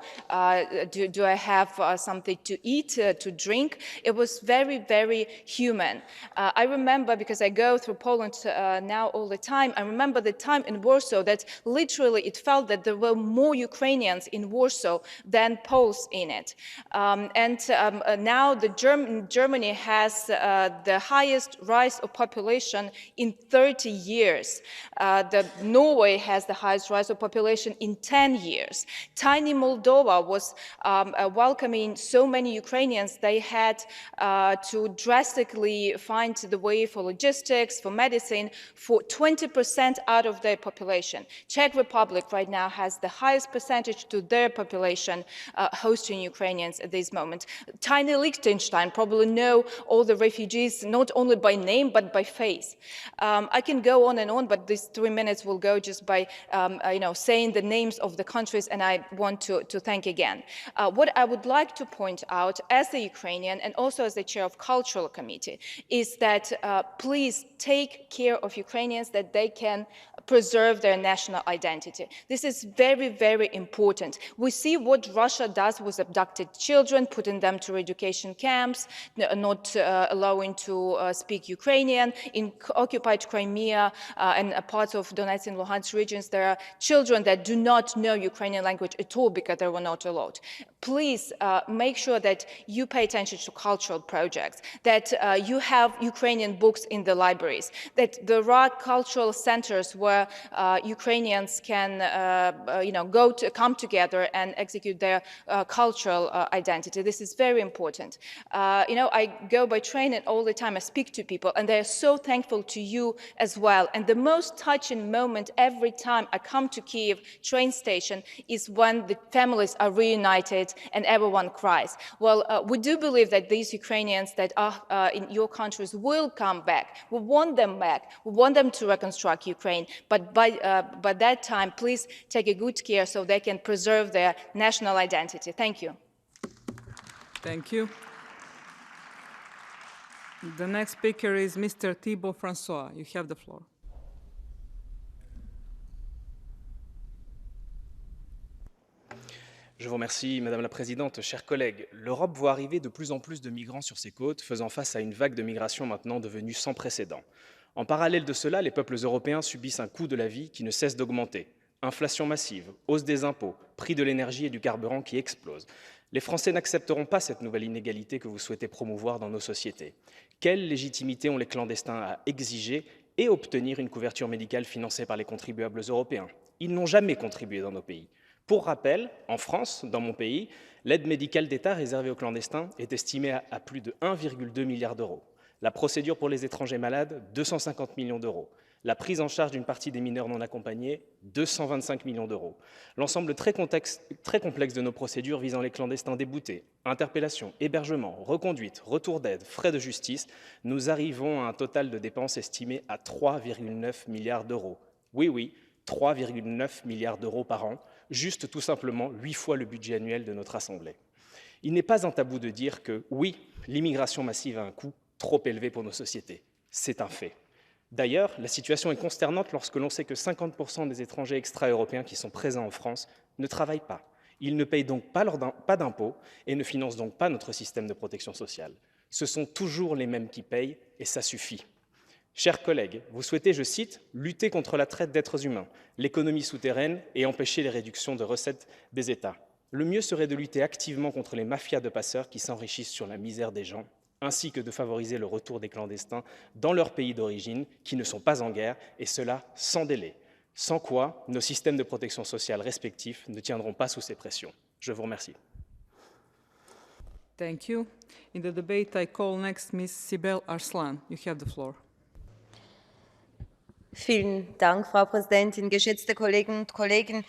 Do I have something to eat, to drink? It was very, very human. I remember, because I go through Poland now all the time, I remember the time in Warsaw that literally it felt that there were more Ukrainians in Warsaw than Poles in it. Now Germany has the highest rise of population in 30 years. Norway has the highest rise of population in 10 years. Tiny Moldova was welcoming so many Ukrainians, they had to drastically find the way for logistics, for medicine, for 20% out of their population. Czech Republic right now has the highest percentage to their population hosting Ukrainians at this moment. Tiny Liechtenstein probably know all the refugees, not only by name, but by face. I can go on and on, but these 3 minutes will go just by saying the names of the countries, and I want to thank again. What I would like to point out as the Ukrainian and also as the chair of Cultural Committee is that please take care of Ukrainians, that they can preserve their national identity. This is very, very important. We see what Russia does with abducted children, putting them to education camps, not allowing to speak Ukrainian. In occupied Crimea and parts of Donetsk and Luhansk regions, there are children that do not know Ukrainian language at all because they were not allowed. Please make sure that you pay attention to cultural projects, that you have Ukrainian books in the libraries, that there are cultural centers where Ukrainians can come together and execute their cultural identity. This is very important. I go by train and all the time I speak to people, and they are so thankful to you as well. And the most touching moment every time I come to Kyiv train station is when the families are reunited and everyone cries. Well, we do believe that these Ukrainians that are in your countries will come back. We want them back. We want them to reconstruct Ukraine. But by that time, please take a good care so they can preserve their national identity. Thank you. Thank you. The next speaker is Mr. Thibault Francois. You have the floor. Je vous remercie, Madame la Présidente. Chers collègues, l'Europe voit arriver de plus en plus de migrants sur ses côtes, faisant face à une vague de migration maintenant devenue sans précédent. En parallèle de cela, les peuples européens subissent un coût de la vie qui ne cesse d'augmenter. Inflation massive, hausse des impôts, prix de l'énergie et du carburant qui explosent. Les Français n'accepteront pas cette nouvelle inégalité que vous souhaitez promouvoir dans nos sociétés. Quelle légitimité ont les clandestins à exiger et obtenir une couverture médicale financée par les contribuables européens? Ils n'ont jamais contribué dans nos pays. Pour rappel, en France, dans mon pays, l'aide médicale d'État réservée aux clandestins est estimée à plus de 1,2 milliard d'euros. La procédure pour les étrangers malades, 250 millions d'euros. La prise en charge d'une partie des mineurs non accompagnés, 225 millions d'euros. L'ensemble très complexe de nos procédures visant les clandestins déboutés, interpellation, hébergement, reconduite, retour d'aide, frais de justice, nous arrivons à un total de dépenses estimées à 3,9 milliards d'euros. Oui, 3,9 milliards d'euros par an, juste tout simplement 8 fois le budget annuel de notre Assemblée. Il n'est pas un tabou de dire que, oui, l'immigration massive a un coût trop élevé pour nos sociétés. C'est un fait. D'ailleurs, la situation est consternante lorsque l'on sait que 50% des étrangers extra-européens qui sont présents en France ne travaillent pas. Ils ne payent donc pas d'impôts et ne financent donc pas notre système de protection sociale. Ce sont toujours les mêmes qui payent et ça suffit. Chers collègues, vous souhaitez, je cite, « lutter contre la traite d'êtres humains, l'économie souterraine et empêcher les réductions de recettes des États. Le mieux serait de lutter activement contre les mafias de passeurs qui s'enrichissent sur la misère des gens, ainsi que de favoriser le retour des clandestins dans leur pays d'origine qui ne sont pas en guerre, et cela sans délai. Sans quoi, nos systèmes de protection sociale respectifs ne tiendront pas sous ces pressions. Je vous remercie. Thank you. In the debate, I call next Ms. Sibel Arslan. You have the floor. Vielen Dank, Frau Präsidentin, geschätzte Kolleginnen und Kollegen.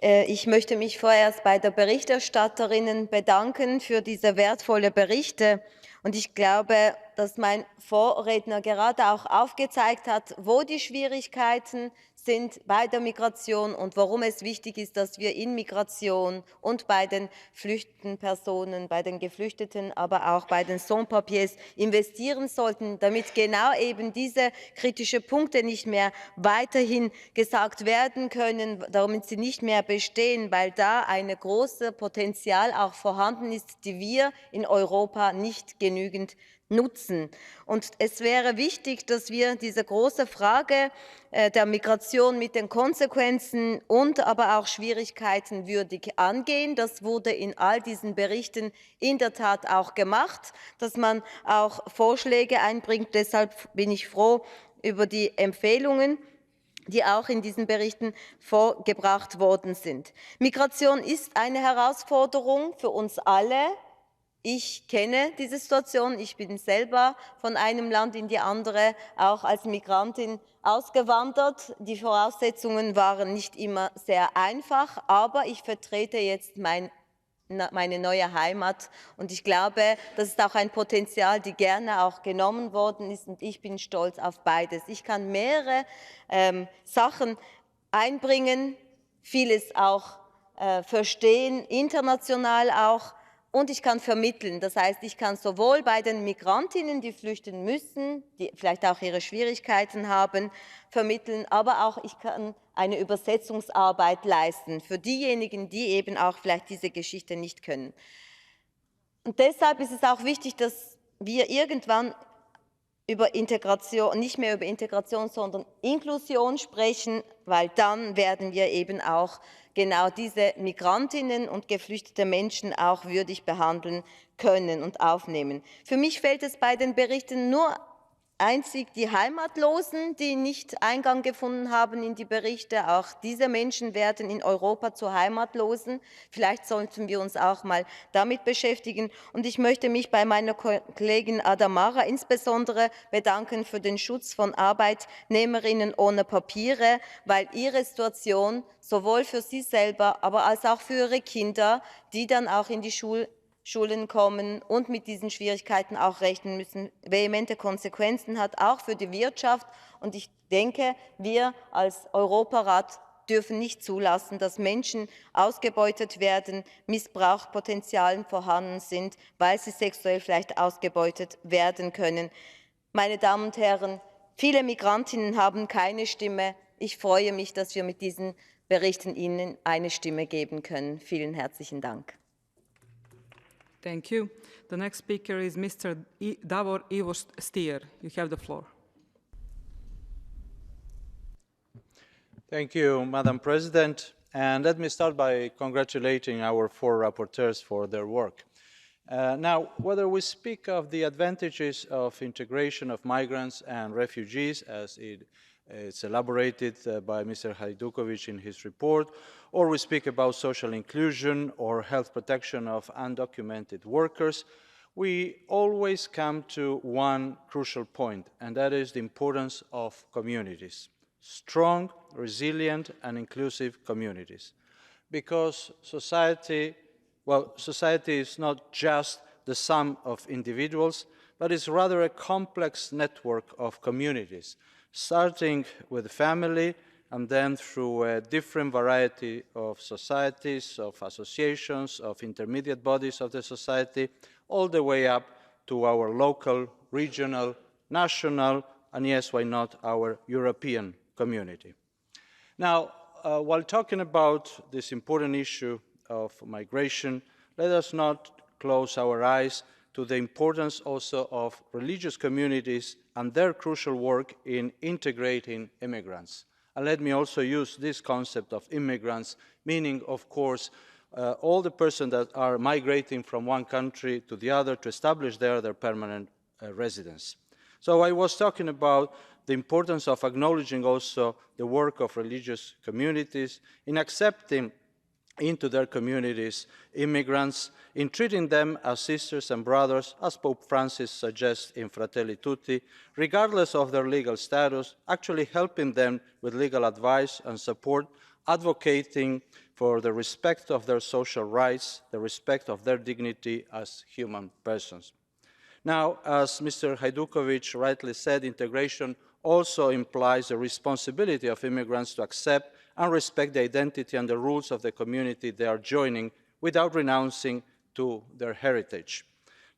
Ich möchte mich vorerst bei der Berichterstatterin bedanken für diese wertvollen Berichte. Und ich glaube, dass mein Vorredner gerade auch aufgezeigt hat, wo die Schwierigkeiten sind bei der Migration und warum es wichtig ist, dass wir in Migration und bei den flüchtenden Personen, bei den Geflüchteten, aber auch bei den Sans-Papiers investieren sollten, damit genau eben diese kritischen Punkte nicht mehr weiterhin gesagt werden können, damit sie nicht mehr bestehen, weil da ein großes Potenzial auch vorhanden ist, die wir in Europa nicht genügend nutzen. Und es wäre wichtig, dass wir diese große Frage der Migration mit den Konsequenzen und aber auch Schwierigkeiten würdig angehen. Das wurde in all diesen Berichten in der Tat auch gemacht, dass man auch Vorschläge einbringt. Deshalb bin ich froh über die Empfehlungen, die auch in diesen Berichten vorgebracht worden sind. Migration ist eine Herausforderung für uns alle. Ich kenne diese Situation. Ich bin selber von einem Land in die andere, auch als Migrantin ausgewandert. Die Voraussetzungen waren nicht immer sehr einfach, aber ich vertrete jetzt meine neue Heimat. Und ich glaube, das ist auch ein Potenzial, die gerne auch genommen worden ist. Und ich bin stolz auf beides. Ich kann mehrere Sachen einbringen, vieles auch verstehen, international auch. Und ich kann vermitteln. Das heißt, ich kann sowohl bei den Migrantinnen, die flüchten müssen, die vielleicht auch ihre Schwierigkeiten haben, vermitteln, aber auch ich kann eine Übersetzungsarbeit leisten für diejenigen, die eben auch vielleicht diese Geschichte nicht können. Und deshalb ist es auch wichtig, dass wir irgendwann über Integration, nicht mehr über Integration, sondern Inklusion sprechen, weil dann werden wir eben auch genau diese Migrantinnen und geflüchtete Menschen auch würdig behandeln können und aufnehmen. Für mich fällt es bei den Berichten nur einzig die Heimatlosen, die nicht Eingang gefunden haben in die Berichte. Auch diese Menschen werden in Europa zu Heimatlosen. Vielleicht sollten wir uns auch mal damit beschäftigen. Und ich möchte mich bei meiner Kollegin Adamara insbesondere bedanken für den Schutz von Arbeitnehmerinnen ohne Papiere, weil ihre Situation sowohl für sie selber, aber als auch für ihre Kinder, die dann auch in die Schulen kommen und mit diesen Schwierigkeiten auch rechnen müssen, vehemente Konsequenzen hat, auch für die Wirtschaft. Und ich denke, wir als Europarat dürfen nicht zulassen, dass Menschen ausgebeutet werden, Missbrauchspotenzialen vorhanden sind, weil sie sexuell vielleicht ausgebeutet werden können. Meine Damen und Herren, viele Migrantinnen haben keine Stimme. Ich freue mich, dass wir mit diesen Berichten Ihnen eine Stimme geben können. Vielen herzlichen Dank. Thank you. The next speaker is Mr. Davor Ivo Stier. You have the floor. Thank you, Madam President. And let me start by congratulating our 4 rapporteurs for their work. Now, whether we speak of the advantages of integration of migrants and refugees, as it's elaborated by Mr. Hajdukovic in his report, or we speak about social inclusion or health protection of undocumented workers, we always come to one crucial point, and that is the importance of communities. Strong, resilient, and inclusive communities. Because society is not just the sum of individuals, but is rather a complex network of communities, starting with the family and then through a different variety of societies, of associations, of intermediate bodies of the society, all the way up to our local, regional, national, and yes, why not, our European community. Now, while talking about this important issue of migration, let us not close our eyes to the importance also of religious communities and their crucial work in integrating immigrants. And let me also use this concept of immigrants, meaning, of course, all the persons that are migrating from one country to the other to establish there their permanent residence. So I was talking about the importance of acknowledging also the work of religious communities in accepting into their communities immigrants, in treating them as sisters and brothers, as Pope Francis suggests in Fratelli Tutti, regardless of their legal status, actually helping them with legal advice and support, advocating for the respect of their social rights, the respect of their dignity as human persons. Now, as Mr. Hajdukovic rightly said, integration also implies a responsibility of immigrants to accept and respect the identity and the rules of the community they are joining without renouncing to their heritage.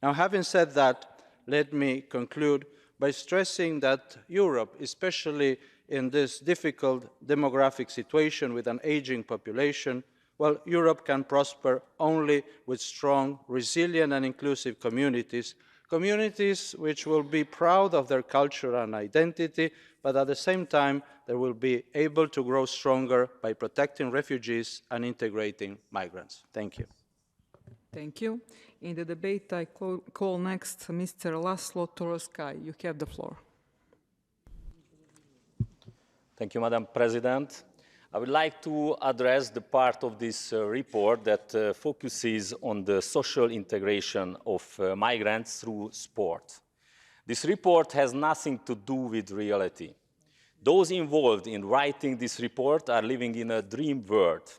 Now, having said that, let me conclude by stressing that Europe, especially in this difficult demographic situation with an aging population, well, Europe can prosper only with strong, resilient and inclusive communities, communities which will be proud of their culture and identity, but at the same time, they will be able to grow stronger by protecting refugees and integrating migrants. Thank you. Thank you. In the debate, I call next Mr. Laszlo Toroszkai. You have the floor. Thank you, Madam President. I would like to address the part of this report that focuses on the social integration of migrants through sport. This report has nothing to do with reality. Those involved in writing this report are living in a dream world.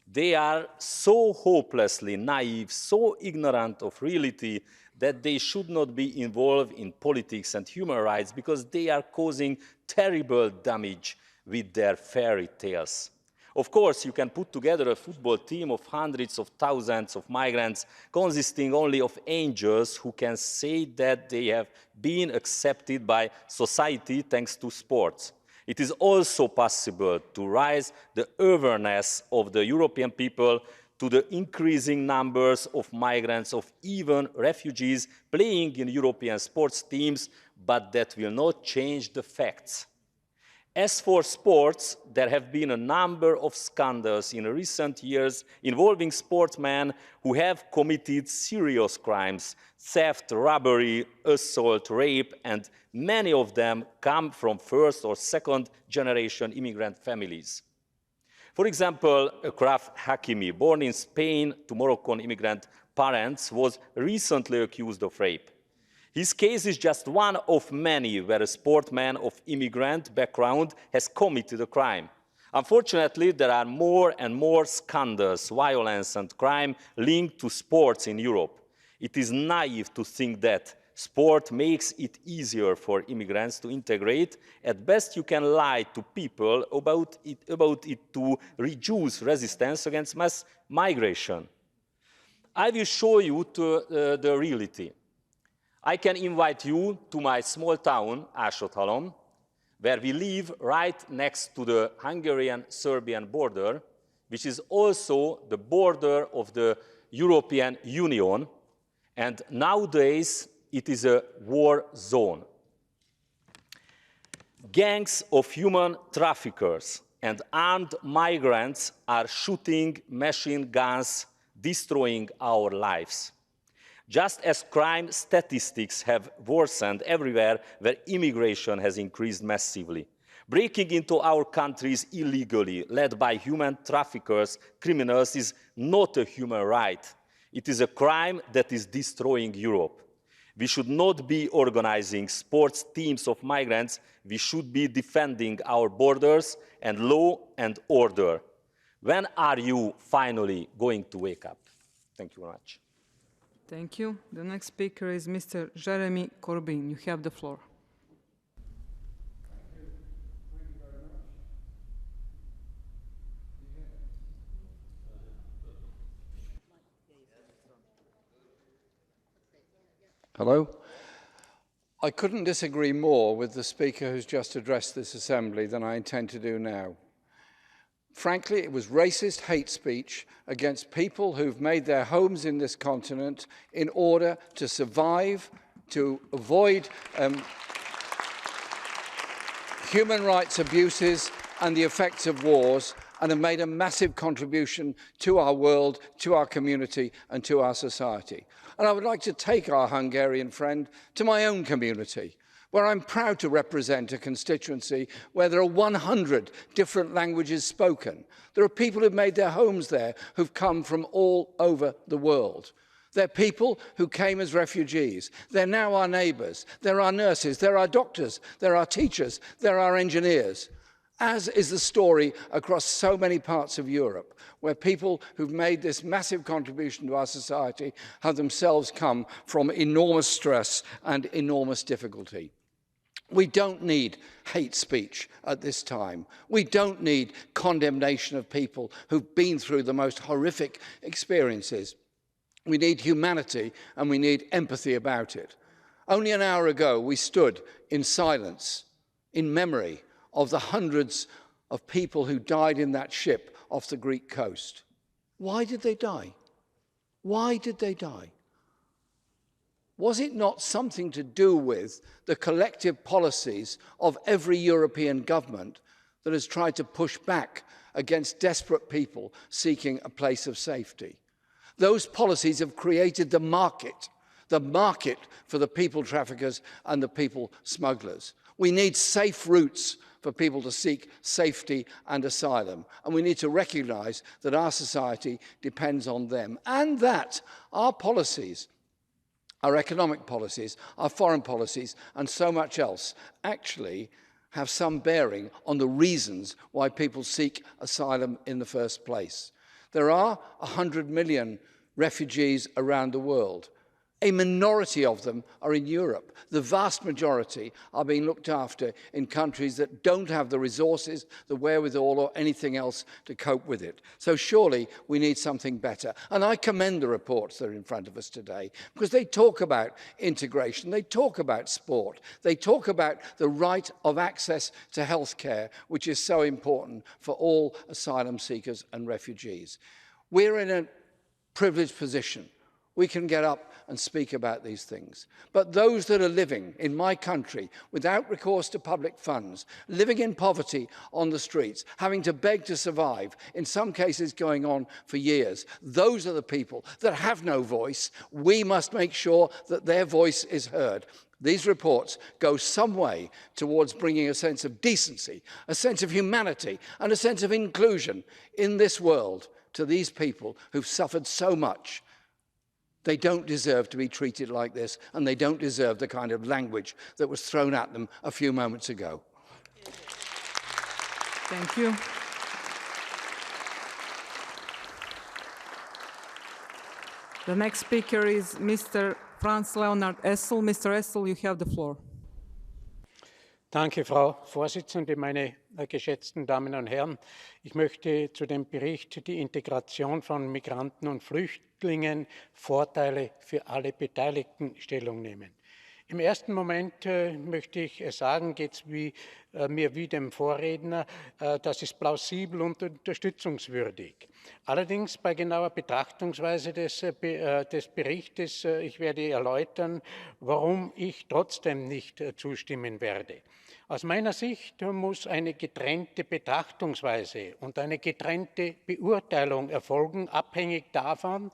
They are so hopelessly naive, so ignorant of reality that they should not be involved in politics and human rights because they are causing terrible damage with their fairy tales. Of course, you can put together a football team of hundreds of thousands of migrants consisting only of angels who can say that they have been accepted by society thanks to sports. It is also possible to raise the awareness of the European people to the increasing numbers of migrants, of even refugees playing in European sports teams, but that will not change the facts. As for sports, there have been a number of scandals in recent years involving sportsmen who have committed serious crimes, theft, robbery, assault, rape, and many of them come from first or second generation immigrant families. For example, Akraf Hakimi, born in Spain to Moroccan immigrant parents, was recently accused of rape. His case is just one of many where a sportsman of immigrant background has committed a crime. Unfortunately, there are more and more scandals, violence and crime linked to sports in Europe. It is naive to think that sport makes it easier for immigrants to integrate. At best, you can lie to people about it to reduce resistance against mass migration. I will show you the reality. I can invite you to my small town, Ásotthalom, where we live right next to the Hungarian-Serbian border, which is also the border of the European Union, and nowadays it is a war zone. Gangs of human traffickers and armed migrants are shooting machine guns, destroying our lives. Just as crime statistics have worsened everywhere where immigration has increased massively. Breaking into our countries illegally, led by human traffickers, criminals, is not a human right. It is a crime that is destroying Europe. We should not be organizing sports teams of migrants. We should be defending our borders and law and order. When are you finally going to wake up? Thank you very much. Thank you. The next speaker is Mr. Jeremy Corbyn. You have the floor. Hello. I couldn't disagree more with the speaker who's just addressed this assembly than I intend to do now. Frankly, it was racist hate speech against people who've made their homes in this continent in order to survive, to avoid human rights abuses and the effects of wars, and have made a massive contribution to our world, to our community, and to our society. And I would like to take our Hungarian friend to my own community, where I'm proud to represent a constituency where there are 100 different languages spoken. There are people who've made their homes there who've come from all over the world. They're people who came as refugees. They're now our neighbours. They're our nurses. They're our doctors. They're our teachers. They're our engineers. as is the story across so many parts of Europe, where people who've made this massive contribution to our society have themselves come from enormous stress and enormous difficulty. We don't need hate speech at this time. We don't need condemnation of people who've been through the most horrific experiences. We need humanity and we need empathy about it. Only an hour ago, we stood in silence, in memory of the hundreds of people who died in that ship off the Greek coast. Why did they die? Why did they die? Was it not something to do with the collective policies of every European government that has tried to push back against desperate people seeking a place of safety? Those policies have created the market for the people traffickers and the people smugglers. We need safe routes for people to seek safety and asylum. And we need to recognise that our society depends on them and that our policies, our economic policies, our foreign policies, and so much else actually have some bearing on the reasons why people seek asylum in the first place. There are 100 million refugees around the world. A minority of them are in Europe. The vast majority are being looked after in countries that don't have the resources, the wherewithal, or anything else to cope with it. So surely we need something better. And I commend the reports that are in front of us today because they talk about integration, they talk about sport, they talk about the right of access to healthcare, which is so important for all asylum seekers and refugees. We're in a privileged position. We can get up and speak about these things. But those that are living in my country without recourse to public funds, living in poverty on the streets, having to beg to survive, in some cases going on for years, those are the people that have no voice. We must make sure that their voice is heard. These reports go some way towards bringing a sense of decency, a sense of humanity, and a sense of inclusion in this world to these people who've suffered so much. They don't deserve to be treated like this, and they don't deserve the kind of language that was thrown at them a few moments ago. Thank you. The next speaker is Mr. Franz Leonhard Essel. Mr. Essel, you have the floor. Danke, Frau Vorsitzende, meine geschätzten Damen und Herren. Ich möchte zu dem Bericht die Integration von Migranten und Flüchtlingen, Vorteile für alle Beteiligten Stellung nehmen. Im ersten Moment möchte ich sagen, geht es mir wie dem Vorredner, das ist plausibel und unterstützungswürdig. Allerdings bei genauer Betrachtungsweise des Berichtes, ich werde erläutern, warum ich trotzdem nicht zustimmen werde. Aus meiner Sicht muss eine getrennte Betrachtungsweise und eine getrennte Beurteilung erfolgen, abhängig davon,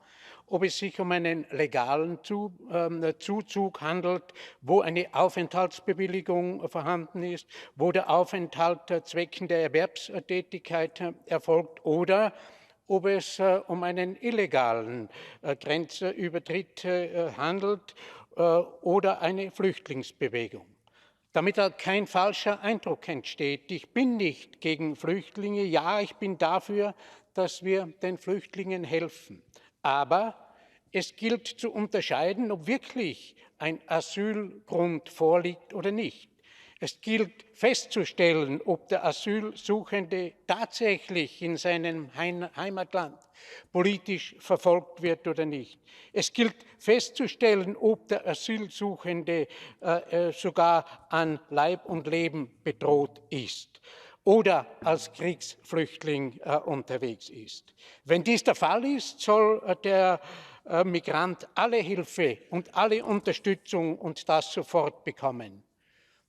ob es sich um einen legalen Zuzug handelt, wo eine Aufenthaltsbewilligung vorhanden ist, wo der Aufenthalt zweckend der Erwerbstätigkeit erfolgt oder ob es um einen illegalen Grenzübertritt handelt oder eine Flüchtlingsbewegung. Damit kein falscher Eindruck entsteht, ich bin nicht gegen Flüchtlinge, ja, ich bin dafür, dass wir den Flüchtlingen helfen. Aber es gilt zu unterscheiden, ob wirklich ein Asylgrund vorliegt oder nicht. Es gilt festzustellen, ob der Asylsuchende tatsächlich in seinem Heimatland politisch verfolgt wird oder nicht. Es gilt festzustellen, ob der Asylsuchende sogar an Leib und Leben bedroht ist oder als Kriegsflüchtling unterwegs ist. Wenn dies der Fall ist, soll der Migrant alle Hilfe und alle Unterstützung und das sofort bekommen.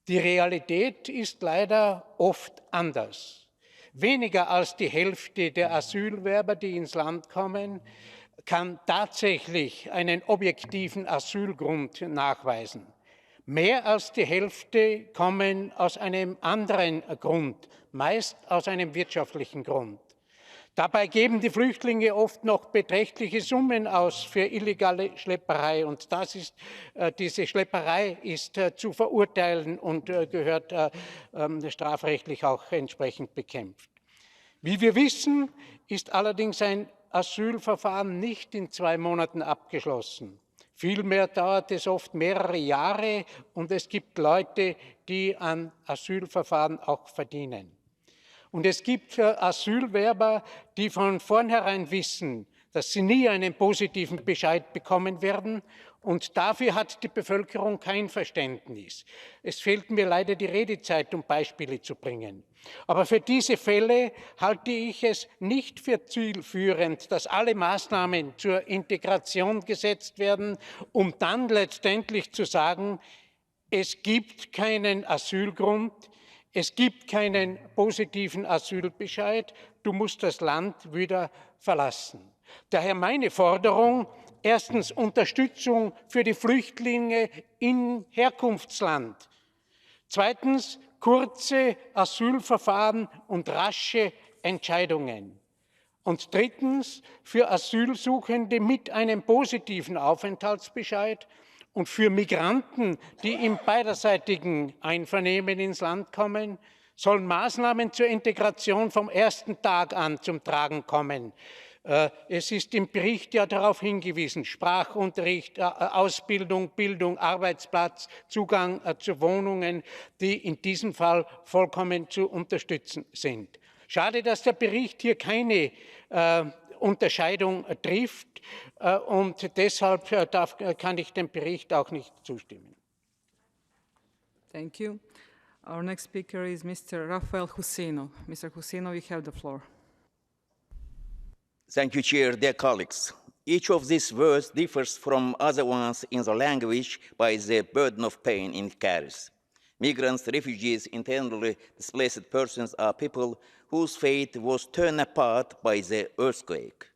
Die Realität ist leider oft anders. Weniger als die Hälfte der Asylwerber, die ins Land kommen, kann tatsächlich einen objektiven Asylgrund nachweisen. Mehr als die Hälfte kommen aus einem anderen Grund, meist aus einem wirtschaftlichen Grund. Dabei geben die Flüchtlinge oft noch beträchtliche Summen aus für illegale Schlepperei. Und diese Schlepperei ist zu verurteilen und gehört strafrechtlich auch entsprechend bekämpft. Wie wir wissen, ist allerdings ein Asylverfahren nicht in 2 Monaten abgeschlossen. Vielmehr dauert es oft mehrere Jahre und es gibt Leute, die an Asylverfahren auch verdienen. Und es gibt Asylwerber, die von vornherein wissen, dass sie nie einen positiven Bescheid bekommen werden. Und dafür hat die Bevölkerung kein Verständnis. Es fehlt mir leider die Redezeit, um Beispiele zu bringen. Aber für diese Fälle halte ich es nicht für zielführend, dass alle Maßnahmen zur Integration gesetzt werden, um dann letztendlich zu sagen, es gibt keinen Asylgrund, es gibt keinen positiven Asylbescheid, du musst das Land wieder verlassen. Daher meine Forderung, erstens Unterstützung für die Flüchtlinge im Herkunftsland. Zweitens kurze Asylverfahren und rasche Entscheidungen. Und drittens für Asylsuchende mit einem positiven Aufenthaltsbescheid und für Migranten, die im beiderseitigen Einvernehmen ins Land kommen, sollen Maßnahmen zur Integration vom ersten Tag an zum Tragen kommen. Es ist im Bericht ja darauf hingewiesen, Sprachunterricht, Ausbildung, Bildung, Arbeitsplatz, Zugang zu Wohnungen, die in diesem Fall vollkommen zu unterstützen sind. Schade, dass der Bericht hier keine Unterscheidung trifft und deshalb kann ich dem Bericht auch nicht zustimmen. Thank you. Our next speaker is Mr. Rafael Husseino. Mr. Husseino, you have the floor. Thank you, Chair, dear colleagues. Each of these words differs from other ones in the language by the burden of pain it carries. Migrants, refugees, internally displaced persons are people whose fate was torn apart by the earthquake.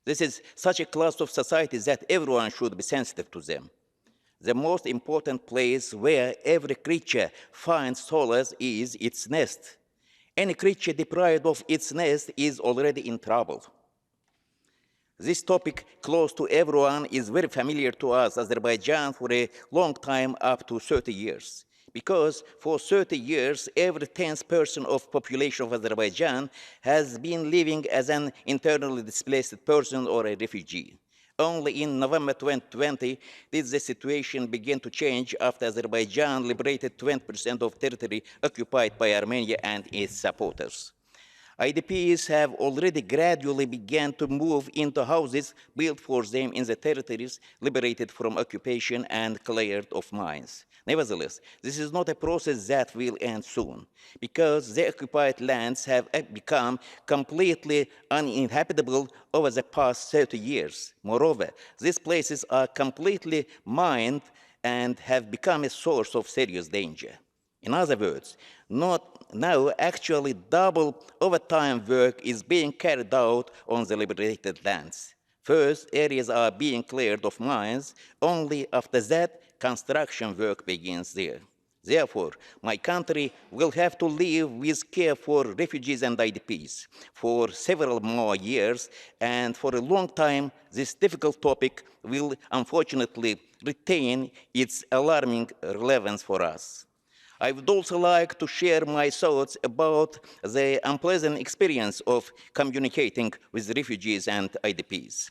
This is such a class of society that everyone should be sensitive to them. The most important place where every creature finds solace is its nest. Any creature deprived of its nest is already in trouble. This topic, close to everyone, is very familiar to us, Azerbaijan, for a long time, up to 30 years. Because for 30 years, every 10th person of population of Azerbaijan has been living as an internally displaced person or a refugee. Only in November 2020 did the situation begin to change after Azerbaijan liberated 20% of territory occupied by Armenia and its supporters. IDPs have already gradually begun to move into houses built for them in the territories liberated from occupation and cleared of mines. Nevertheless, this is not a process that will end soon, because the occupied lands have become completely uninhabitable over the past 30 years. Moreover, these places are completely mined and have become a source of serious danger. In other words, now actually double overtime work is being carried out on the liberated lands. First, areas are being cleared of mines. Only after that, construction work begins there. Therefore, my country will have to live with care for refugees and IDPs for several more years, and for a long time, this difficult topic will unfortunately retain its alarming relevance for us. I would also like to share my thoughts about the unpleasant experience of communicating with refugees and IDPs.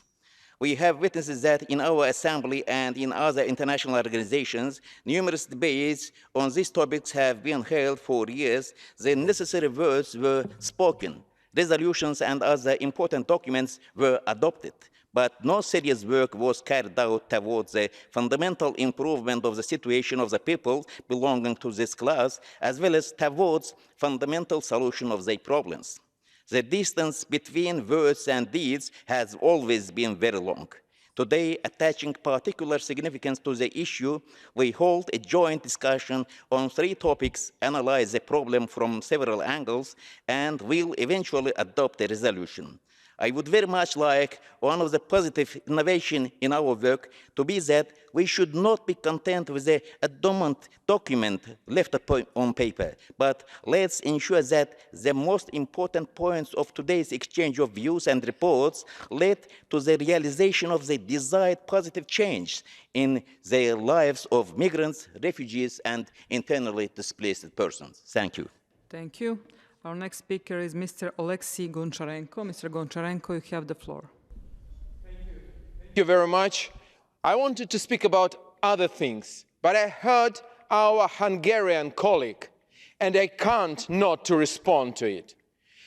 We have witnessed that in our Assembly and in other international organizations, numerous debates on these topics have been held for years. The necessary words were spoken, resolutions and other important documents were adopted, but no serious work was carried out towards the fundamental improvement of the situation of the people belonging to this class, as well as towards fundamental solution of their problems. The distance between words and deeds has always been very long. Today, attaching particular significance to the issue, we hold a joint discussion on 3 topics, analyze the problem from several angles, and will eventually adopt a resolution. I would very much like one of the positive innovations in our work to be that we should not be content with a dormant document left on paper, but let's ensure that the most important points of today's exchange of views and reports lead to the realization of the desired positive change in the lives of migrants, refugees, and internally displaced persons. Thank you. Thank you. Our next speaker is Mr. Oleksiy Goncharenko. Mr. Goncharenko, you have the floor. Thank you very much. I wanted to speak about other things, but I heard our Hungarian colleague, and I can't not to respond to it.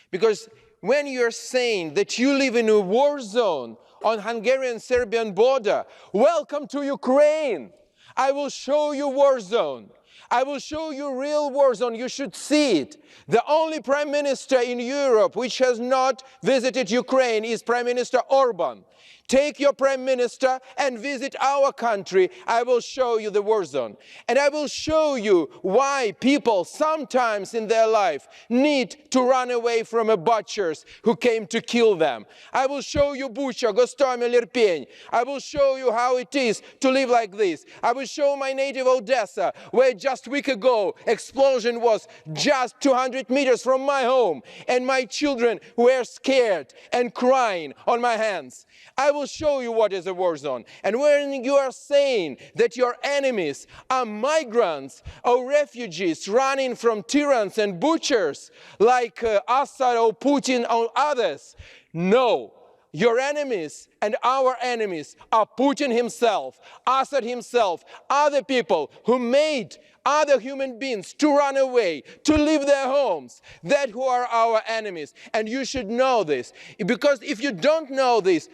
Because when you're saying that you live in a war zone on Hungarian-Serbian border, welcome to Ukraine. I will show you war zone. I will show you real war zone. You should see it. The only prime minister in Europe which has not visited Ukraine is Prime Minister Orban. Take your prime minister and visit our country. I will show you the war zone. And I will show you why people sometimes in their life need to run away from a butchers who came to kill them. I will show you Bucha, Gostomel, Irpin. I will show you how it is to live like this. I will show my native Odessa, where just a week ago explosion was just 200 meters from my home, and my children were scared and crying on my hands. I will show you what is a war zone. And when you are saying that your enemies are migrants or refugees running from tyrants and butchers like Assad or Putin or others, no. Your enemies and our enemies are Putin himself, Assad himself, other people who made other human beings to run away, to leave their homes, that who are our enemies. And you should know this, because if you don't know this,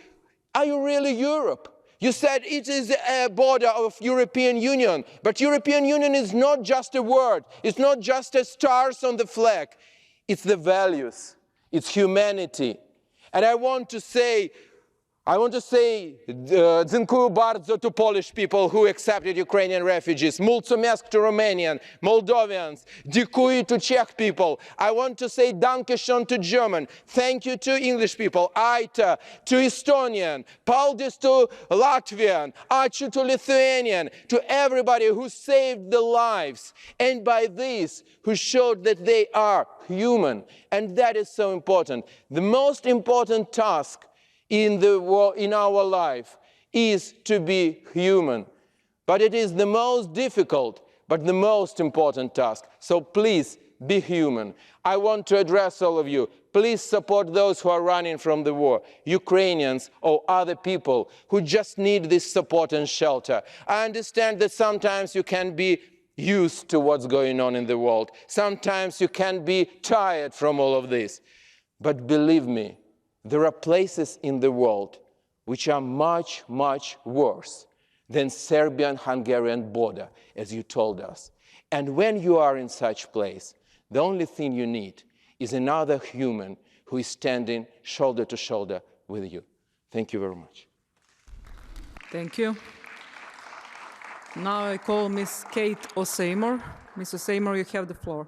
are you really Europe? You said it is a border of European Union, but European Union is not just a word, it's not just a stars on the flag, it's the values, it's humanity. And I want to say dziękuję bardzo to Polish people who accepted Ukrainian refugees, mulțumesc to Romanian, Moldovians, dziękuję to Czech people. I want to say dankeschön to German, thank you to English people, Aita to Estonian, Paldis to Latvian, Ačiū to Lithuanian, to everybody who saved the lives, and by this who showed that they are human, and that is so important. The most important task in our life is to be human. But it is the most difficult, but the most important task. So please be human. I want to address all of you. Please support those who are running from the war, Ukrainians or other people who just need this support and shelter. I understand that sometimes you can be used to what's going on in the world. Sometimes you can be tired from all of this. But believe me, there are places in the world which are much, much worse than Serbian-Hungarian border, as you told us. And when you are in such place, the only thing you need is another human who is standing shoulder to shoulder with you. Thank you very much. Thank you. Now I call Ms. Kate O'Seymour. Ms. O'Seymour, you have the floor.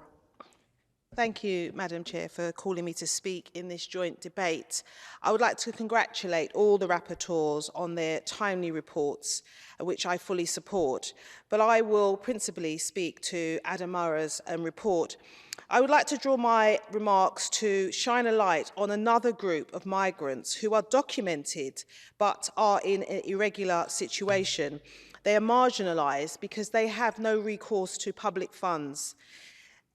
Thank you, Madam Chair, for calling me to speak in this joint debate. I would like to congratulate all the rapporteurs on their timely reports, which I fully support. But I will principally speak to Adamara's report. I would like to draw my remarks to shine a light on another group of migrants who are documented but are in an irregular situation. They are marginalised because they have no recourse to public funds.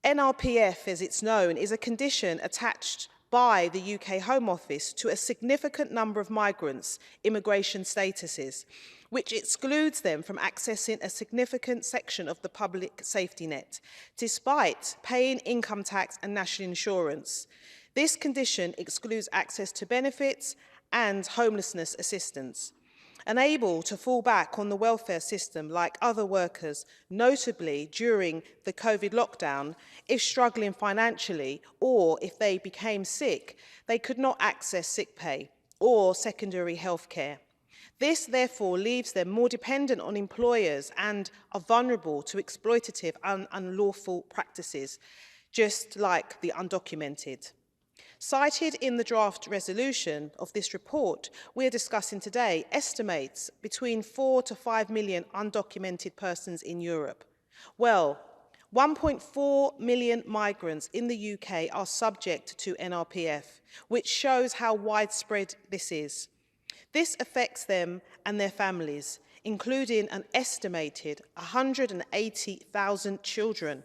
NRPF, as it's known, is a condition attached by the UK Home Office to a significant number of migrants' immigration statuses, which excludes them from accessing a significant section of the public safety net, despite paying income tax and national insurance. This condition excludes access to benefits and homelessness assistance. Unable to fall back on the welfare system like other workers, notably during the COVID lockdown, if struggling financially or if they became sick, they could not access sick pay or secondary health care. This, therefore, leaves them more dependent on employers and are vulnerable to exploitative and unlawful practices, just like the undocumented. cited in the draft resolution of this report we are discussing today, estimates between 4 to 5 million undocumented persons in Europe. Well, 1.4 million migrants in the UK are subject to NRPF, which shows how widespread this is. This affects them and their families, including an estimated 180,000 children.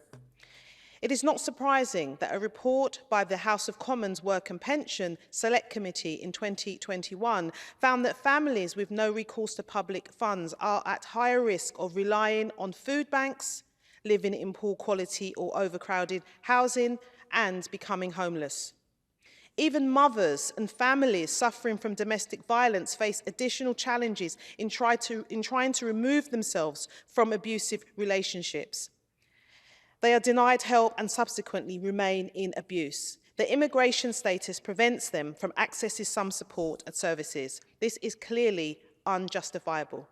It is not surprising that a report by the House of Commons Work and Pension Select Committee in 2021 found that families with no recourse to public funds are at higher risk of relying on food banks, living in poor quality or overcrowded housing, and becoming homeless. Even mothers and families suffering from domestic violence face additional challenges in trying to remove themselves from abusive relationships. They are denied help and subsequently remain in abuse. Their immigration status prevents them from accessing some support and services. This is clearly unjustifiable.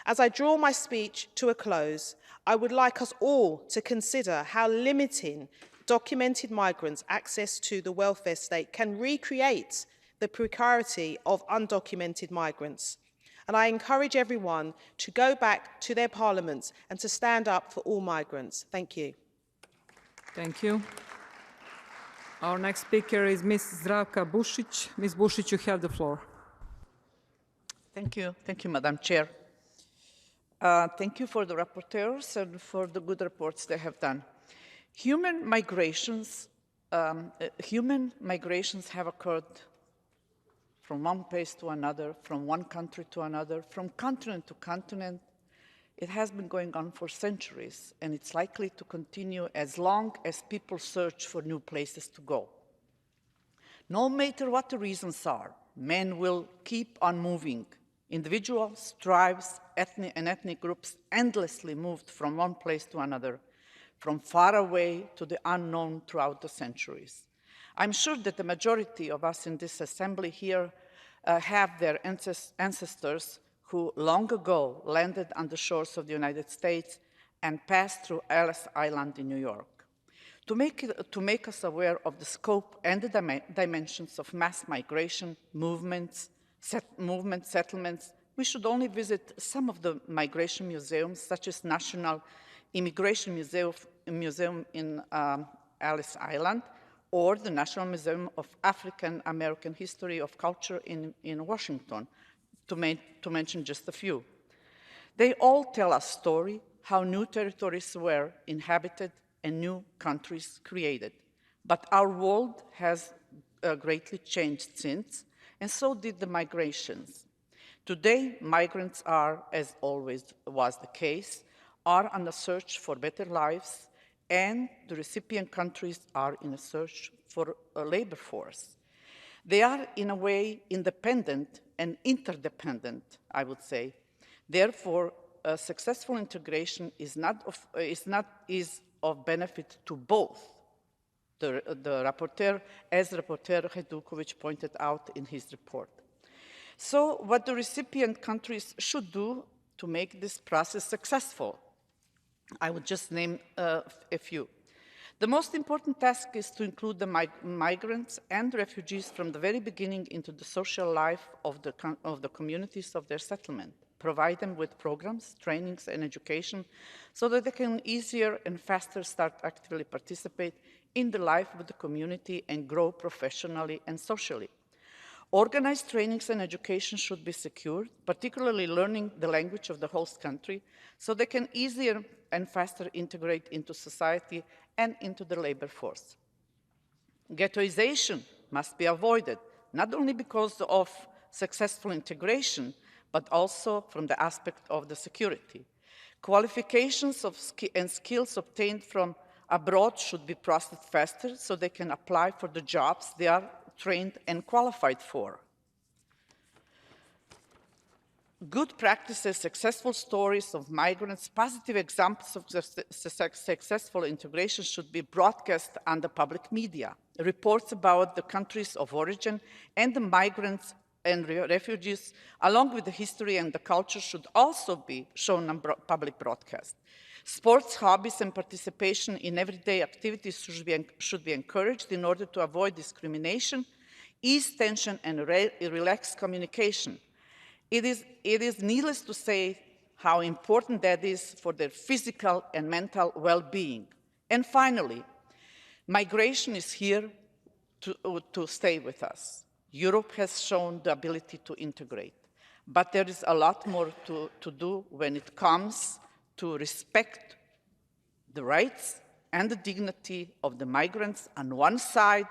As I draw my speech to a close, I would like us all to consider how limiting documented migrants' access to the welfare state can recreate the precarity of undocumented migrants. And I encourage everyone to go back to their parliaments and to stand up for all migrants. Thank you. Thank you. Our next speaker is Ms. Zdravka Bušić. Ms. Bušić, you have the floor. Thank you, Madam Chair. Thank you for the rapporteurs and for the good reports they have done. Human migrations have occurred from one place to another, from one country to another, from continent to continent. It has been going on for centuries, and it's likely to continue as long as people search for new places to go. No matter what the reasons are, men will keep on moving. Individuals, tribes, and ethnic groups endlessly moved from one place to another, from far away to the unknown throughout the centuries. I'm sure that the majority of us in this assembly here have their ancestors who long ago landed on the shores of the United States and passed through Ellis Island in New York. To make us aware of the scope and the dimensions of mass migration, settlements, we should only visit some of the migration museums, such as National Immigration Museum in Ellis Island, or the National Museum of African American History of Culture in Washington, to mention just a few. They all tell a story how new territories were inhabited and new countries created. But our world has greatly changed since, and so did the migrations. Today, migrants are, as always was the case, are on a search for better lives, and the recipient countries are in a search for a labor force. They are, in a way, independent and interdependent, I would say. Therefore, a successful integration is of benefit to both. The rapporteur, as Rapporteur Hajduković pointed out in his report. So, what the recipient countries should do to make this process successful? I would just name a few. The most important task is to include the migrants and refugees from the very beginning into the social life of the communities of their settlement. Provide them with programs, trainings, and education so that they can easier and faster start actively participate in the life of the community and grow professionally and socially. Organized trainings and education should be secured, particularly learning the language of the host country, so they can easier and faster integrate into society and into the labor force. Ghettoization must be avoided, not only because of successful integration, but also from the aspect of the security. Qualifications and skills obtained from abroad should be processed faster so they can apply for the jobs they are trained and qualified for. Good practices, successful stories of migrants, positive examples of successful integration should be broadcast on the public media. Reports about the countries of origin and the migrants and refugees, along with the history and the culture, should also be shown on public broadcast. Sports, hobbies, and participation in everyday activities should be encouraged in order to avoid discrimination, ease tension, and relax communication. It is needless to say how important that is for their physical and mental well-being. And finally, migration is here to stay with us. Europe has shown the ability to integrate, but there is a lot more to do when it comes to respect the rights and the dignity of the migrants on one side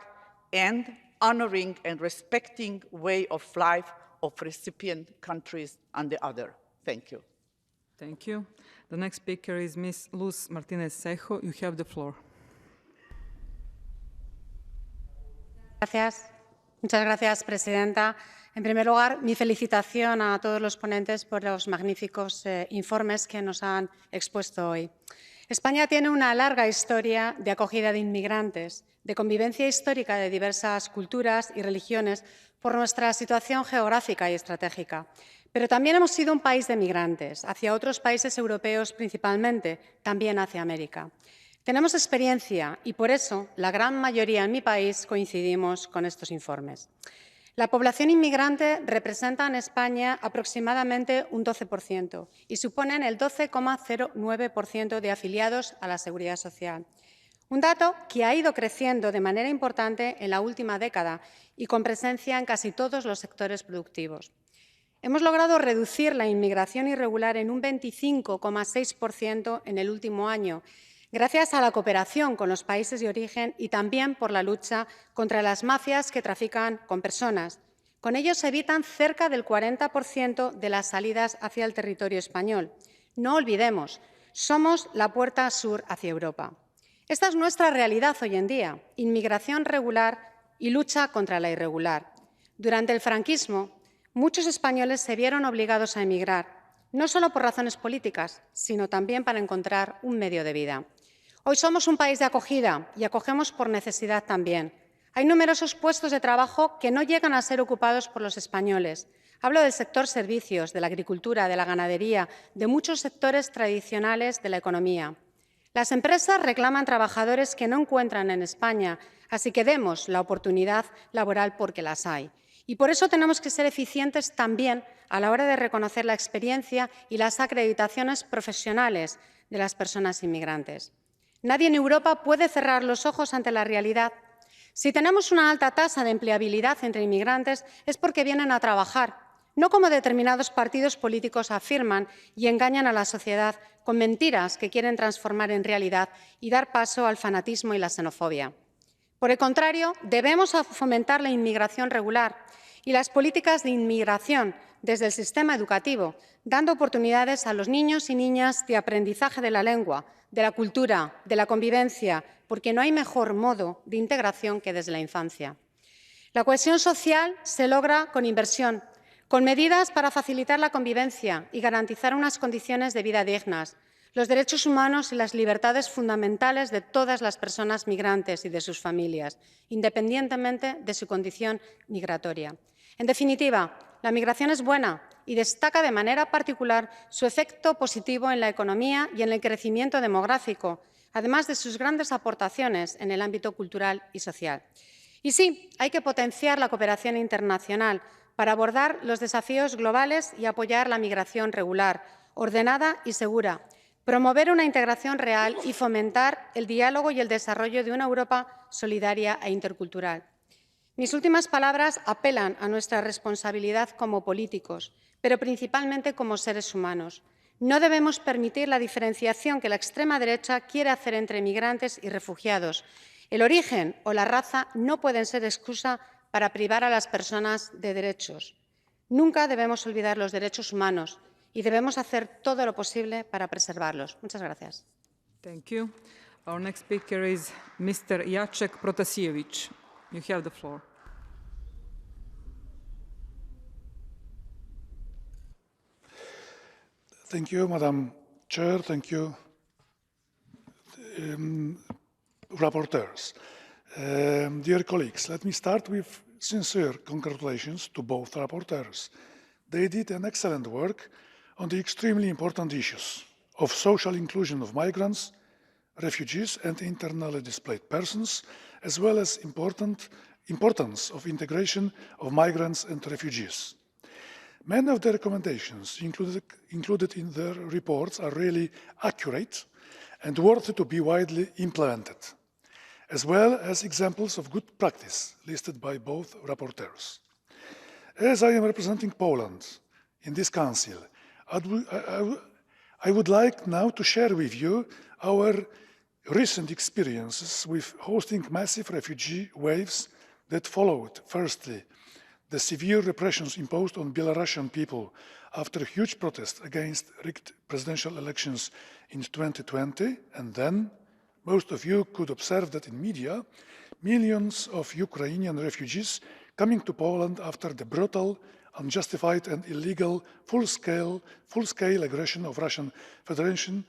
and honoring and respecting way of life of recipient countries on the other. Thank you. Thank you. The next speaker is Ms. Luz Martinez-Sejo. You have the floor. Muchas gracias, Presidenta. En primer lugar, mi felicitación a todos los ponentes por los magníficos informes que nos han expuesto hoy. España tiene una larga historia de acogida de inmigrantes, de convivencia histórica de diversas culturas y religiones por nuestra situación geográfica y estratégica. Pero también hemos sido un país de migrantes, hacia otros países europeos principalmente, también hacia América. Tenemos experiencia y por eso la gran mayoría en mi país coincidimos con estos informes. La población inmigrante representa en España aproximadamente un 12% y suponen el 12,09% de afiliados a la Seguridad Social. Un dato que ha ido creciendo de manera importante en la última década y con presencia en casi todos los sectores productivos. Hemos logrado reducir la inmigración irregular en un 25,6% en el último año, gracias a la cooperación con los países de origen y también por la lucha contra las mafias que trafican con personas. Con ello se evitan cerca del 40% de las salidas hacia el territorio español. No olvidemos, somos la puerta sur hacia Europa. Esta es nuestra realidad hoy en día, inmigración regular y lucha contra la irregular. Durante el franquismo, muchos españoles se vieron obligados a emigrar, no solo por razones políticas, sino también para encontrar un medio de vida. Hoy somos un país de acogida y acogemos por necesidad también. Hay numerosos puestos de trabajo que no llegan a ser ocupados por los españoles. Hablo del sector servicios, de la agricultura, de la ganadería, de muchos sectores tradicionales de la economía. Las empresas reclaman trabajadores que no encuentran en España, así que demos la oportunidad laboral porque las hay. Y por eso tenemos que ser eficientes también a la hora de reconocer la experiencia y las acreditaciones profesionales de las personas inmigrantes. Nadie en Europa puede cerrar los ojos ante la realidad. Si tenemos una alta tasa de empleabilidad entre inmigrantes es porque vienen a trabajar, no como determinados partidos políticos afirman y engañan a la sociedad con mentiras que quieren transformar en realidad y dar paso al fanatismo y la xenofobia. Por el contrario, debemos fomentar la inmigración regular y las políticas de inmigración desde el sistema educativo, dando oportunidades a los niños y niñas de aprendizaje de la lengua, de la cultura, de la convivencia, porque no hay mejor modo de integración que desde la infancia. La cohesión social se logra con inversión, con medidas para facilitar la convivencia y garantizar unas condiciones de vida dignas, los derechos humanos y las libertades fundamentales de todas las personas migrantes y de sus familias, independientemente de su condición migratoria. En definitiva, la migración es buena y destaca de manera particular su efecto positivo en la economía y en el crecimiento demográfico, además de sus grandes aportaciones en el ámbito cultural y social. Y sí, hay que potenciar la cooperación internacional para abordar los desafíos globales y apoyar la migración regular, ordenada y segura, promover una integración real y fomentar el diálogo y el desarrollo de una Europa solidaria e intercultural. Mis últimas palabras apelan a nuestra responsabilidad como políticos, pero principalmente como seres humanos. No debemos permitir la diferenciación que la extrema derecha quiere hacer entre migrantes y refugiados. El origen o la raza no pueden ser excusa para privar a las personas de derechos. Nunca debemos olvidar los derechos humanos y debemos hacer todo lo posible para preservarlos. Muchas gracias. Thank you. Our next speaker is Mr. Jacek Protasiewicz. You have the floor. Thank you, Madam Chair. Thank you, rapporteurs. Dear colleagues, let me start with sincere congratulations to both rapporteurs. They did an excellent work on the extremely important issues of social inclusion of migrants, refugees and internally displaced persons, as well as importance of integration of migrants and refugees. Many of the recommendations included in their reports are really accurate and worthy to be widely implemented, as well as examples of good practice listed by both rapporteurs. As I am representing Poland in this Council, I would like now to share with you our recent experiences with hosting massive refugee waves that followed, firstly, the severe repressions imposed on Belarusian people after huge protests against rigged presidential elections in 2020, and then, most of you could observe that in media, millions of Ukrainian refugees coming to Poland after the brutal, unjustified and illegal full-scale aggression of Russian Federation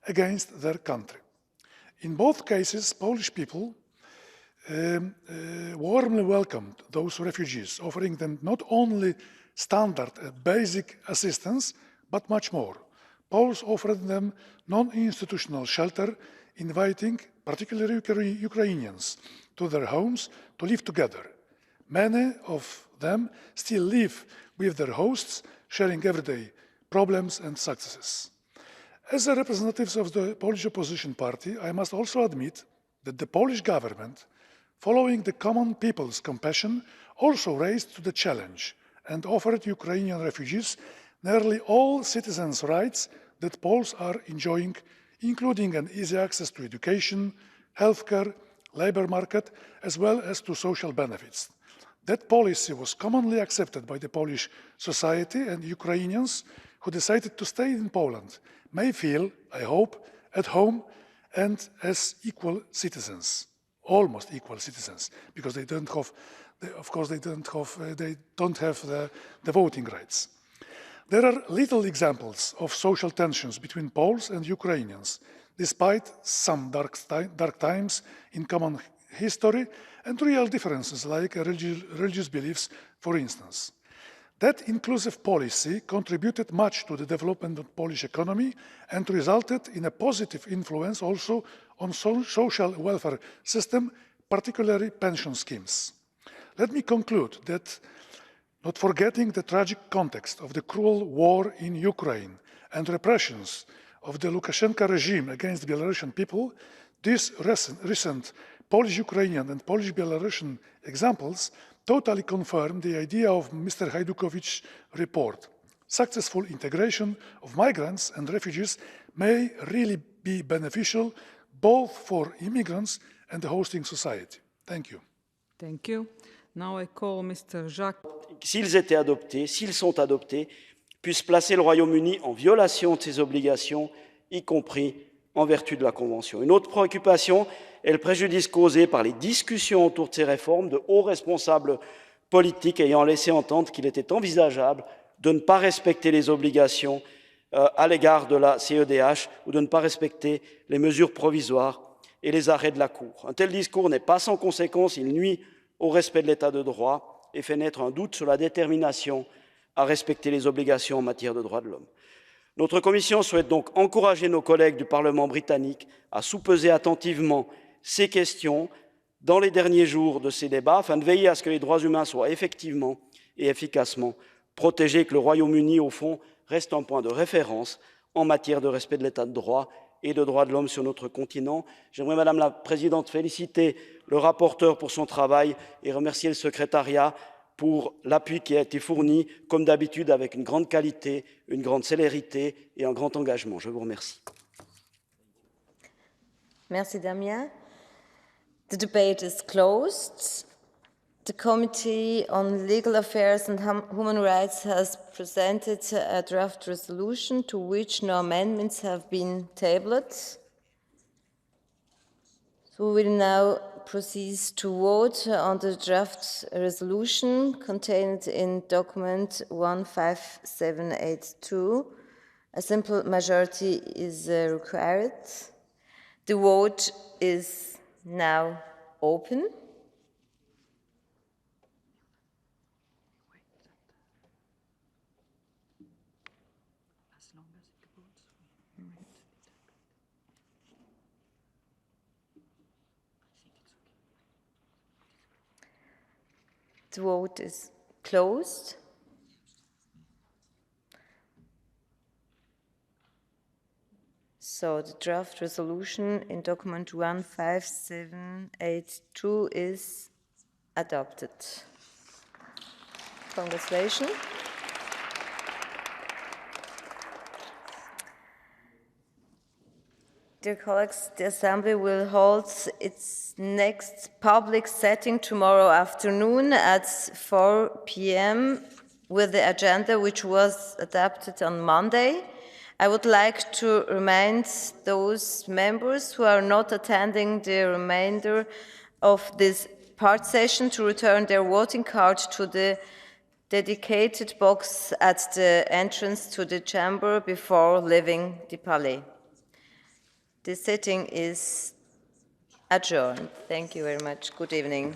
against their country. In both cases, Polish people warmly welcomed those refugees, offering them not only standard basic assistance, but much more. Poles offered them non-institutional shelter, inviting particularly Ukrainians to their homes to live together. Many of them still live with their hosts, sharing everyday problems and successes. As a representative of the Polish opposition party, I must also admit that the Polish government, following the common people's compassion, also raised to the challenge and offered Ukrainian refugees nearly all citizens' rights that Poles are enjoying, including an easy access to education, healthcare, labor market, as well as to social benefits. That policy was commonly accepted by the Polish society, and Ukrainians who decided to stay in Poland may feel, I hope, at home and as equal citizens, almost equal citizens, because they don't have, the voting rights. There are little examples of social tensions between Poles and Ukrainians, despite some dark times in common history and real differences like religious beliefs, for instance. That inclusive policy contributed much to the development of the Polish economy and resulted in a positive influence also on social welfare system, particularly pension schemes. Let me conclude that, not forgetting the tragic context of the cruel war in Ukraine and repressions of the Lukashenko regime against Belarusian people, these recent Polish-Ukrainian and Polish-Belarusian examples totally confirm the idea of Mr. Hajdukowicz's report. Successful integration of migrants and refugees may really be beneficial both for immigrants and the hosting society. Thank you. Thank you. Now I call Mr. Jacques. S'ils étaient adoptés, s'ils sont adoptés, puissent placer le Royaume-Uni en violation de ses obligations, y compris en vertu de la Convention. Une autre préoccupation est le préjudice causé par les discussions autour de ces réformes de hauts responsables politiques ayant laissé entendre qu'il était envisageable de ne pas respecter les obligations à l'égard de la CEDH ou de ne pas respecter les mesures provisoires et les arrêts de la Cour. Un tel discours n'est pas sans conséquence, il nuit au respect de l'état de droit et fait naître un doute sur la détermination à respecter les obligations en matière de droits de l'homme. Notre commission souhaite donc encourager nos collègues du Parlement britannique à sous-peser attentivement ces questions dans les derniers jours de ces débats afin de veiller à ce que les droits humains soient effectivement et efficacement protégés et que le Royaume-Uni, au fond, reste un point de référence en matière de respect de l'état de droit et de droits de l'homme sur notre continent. J'aimerais, Madame la Présidente, féliciter le rapporteur pour son travail et remercier le secrétariat pour l'appui qui a été fourni, comme d'habitude, avec une grande qualité, une grande célérité et un grand engagement. Je vous remercie. Merci, Damien. The debate is closed. The Committee on Legal Affairs and Human Rights has presented a draft resolution to which no amendments have been tabled. So we will now proceed to vote on the draft resolution contained in document 15782. A simple majority is required. The vote is now open. The vote is closed. So the draft resolution in document 15782 is adopted. Congratulations. Dear colleagues, the Assembly will hold its next public sitting tomorrow afternoon at 4 p.m. with the agenda which was adopted on Monday. I would like to remind those members who are not attending the remainder of this part session to return their voting card to the dedicated box at the entrance to the chamber before leaving the Palais. The sitting is adjourned. Thank you very much. Good evening.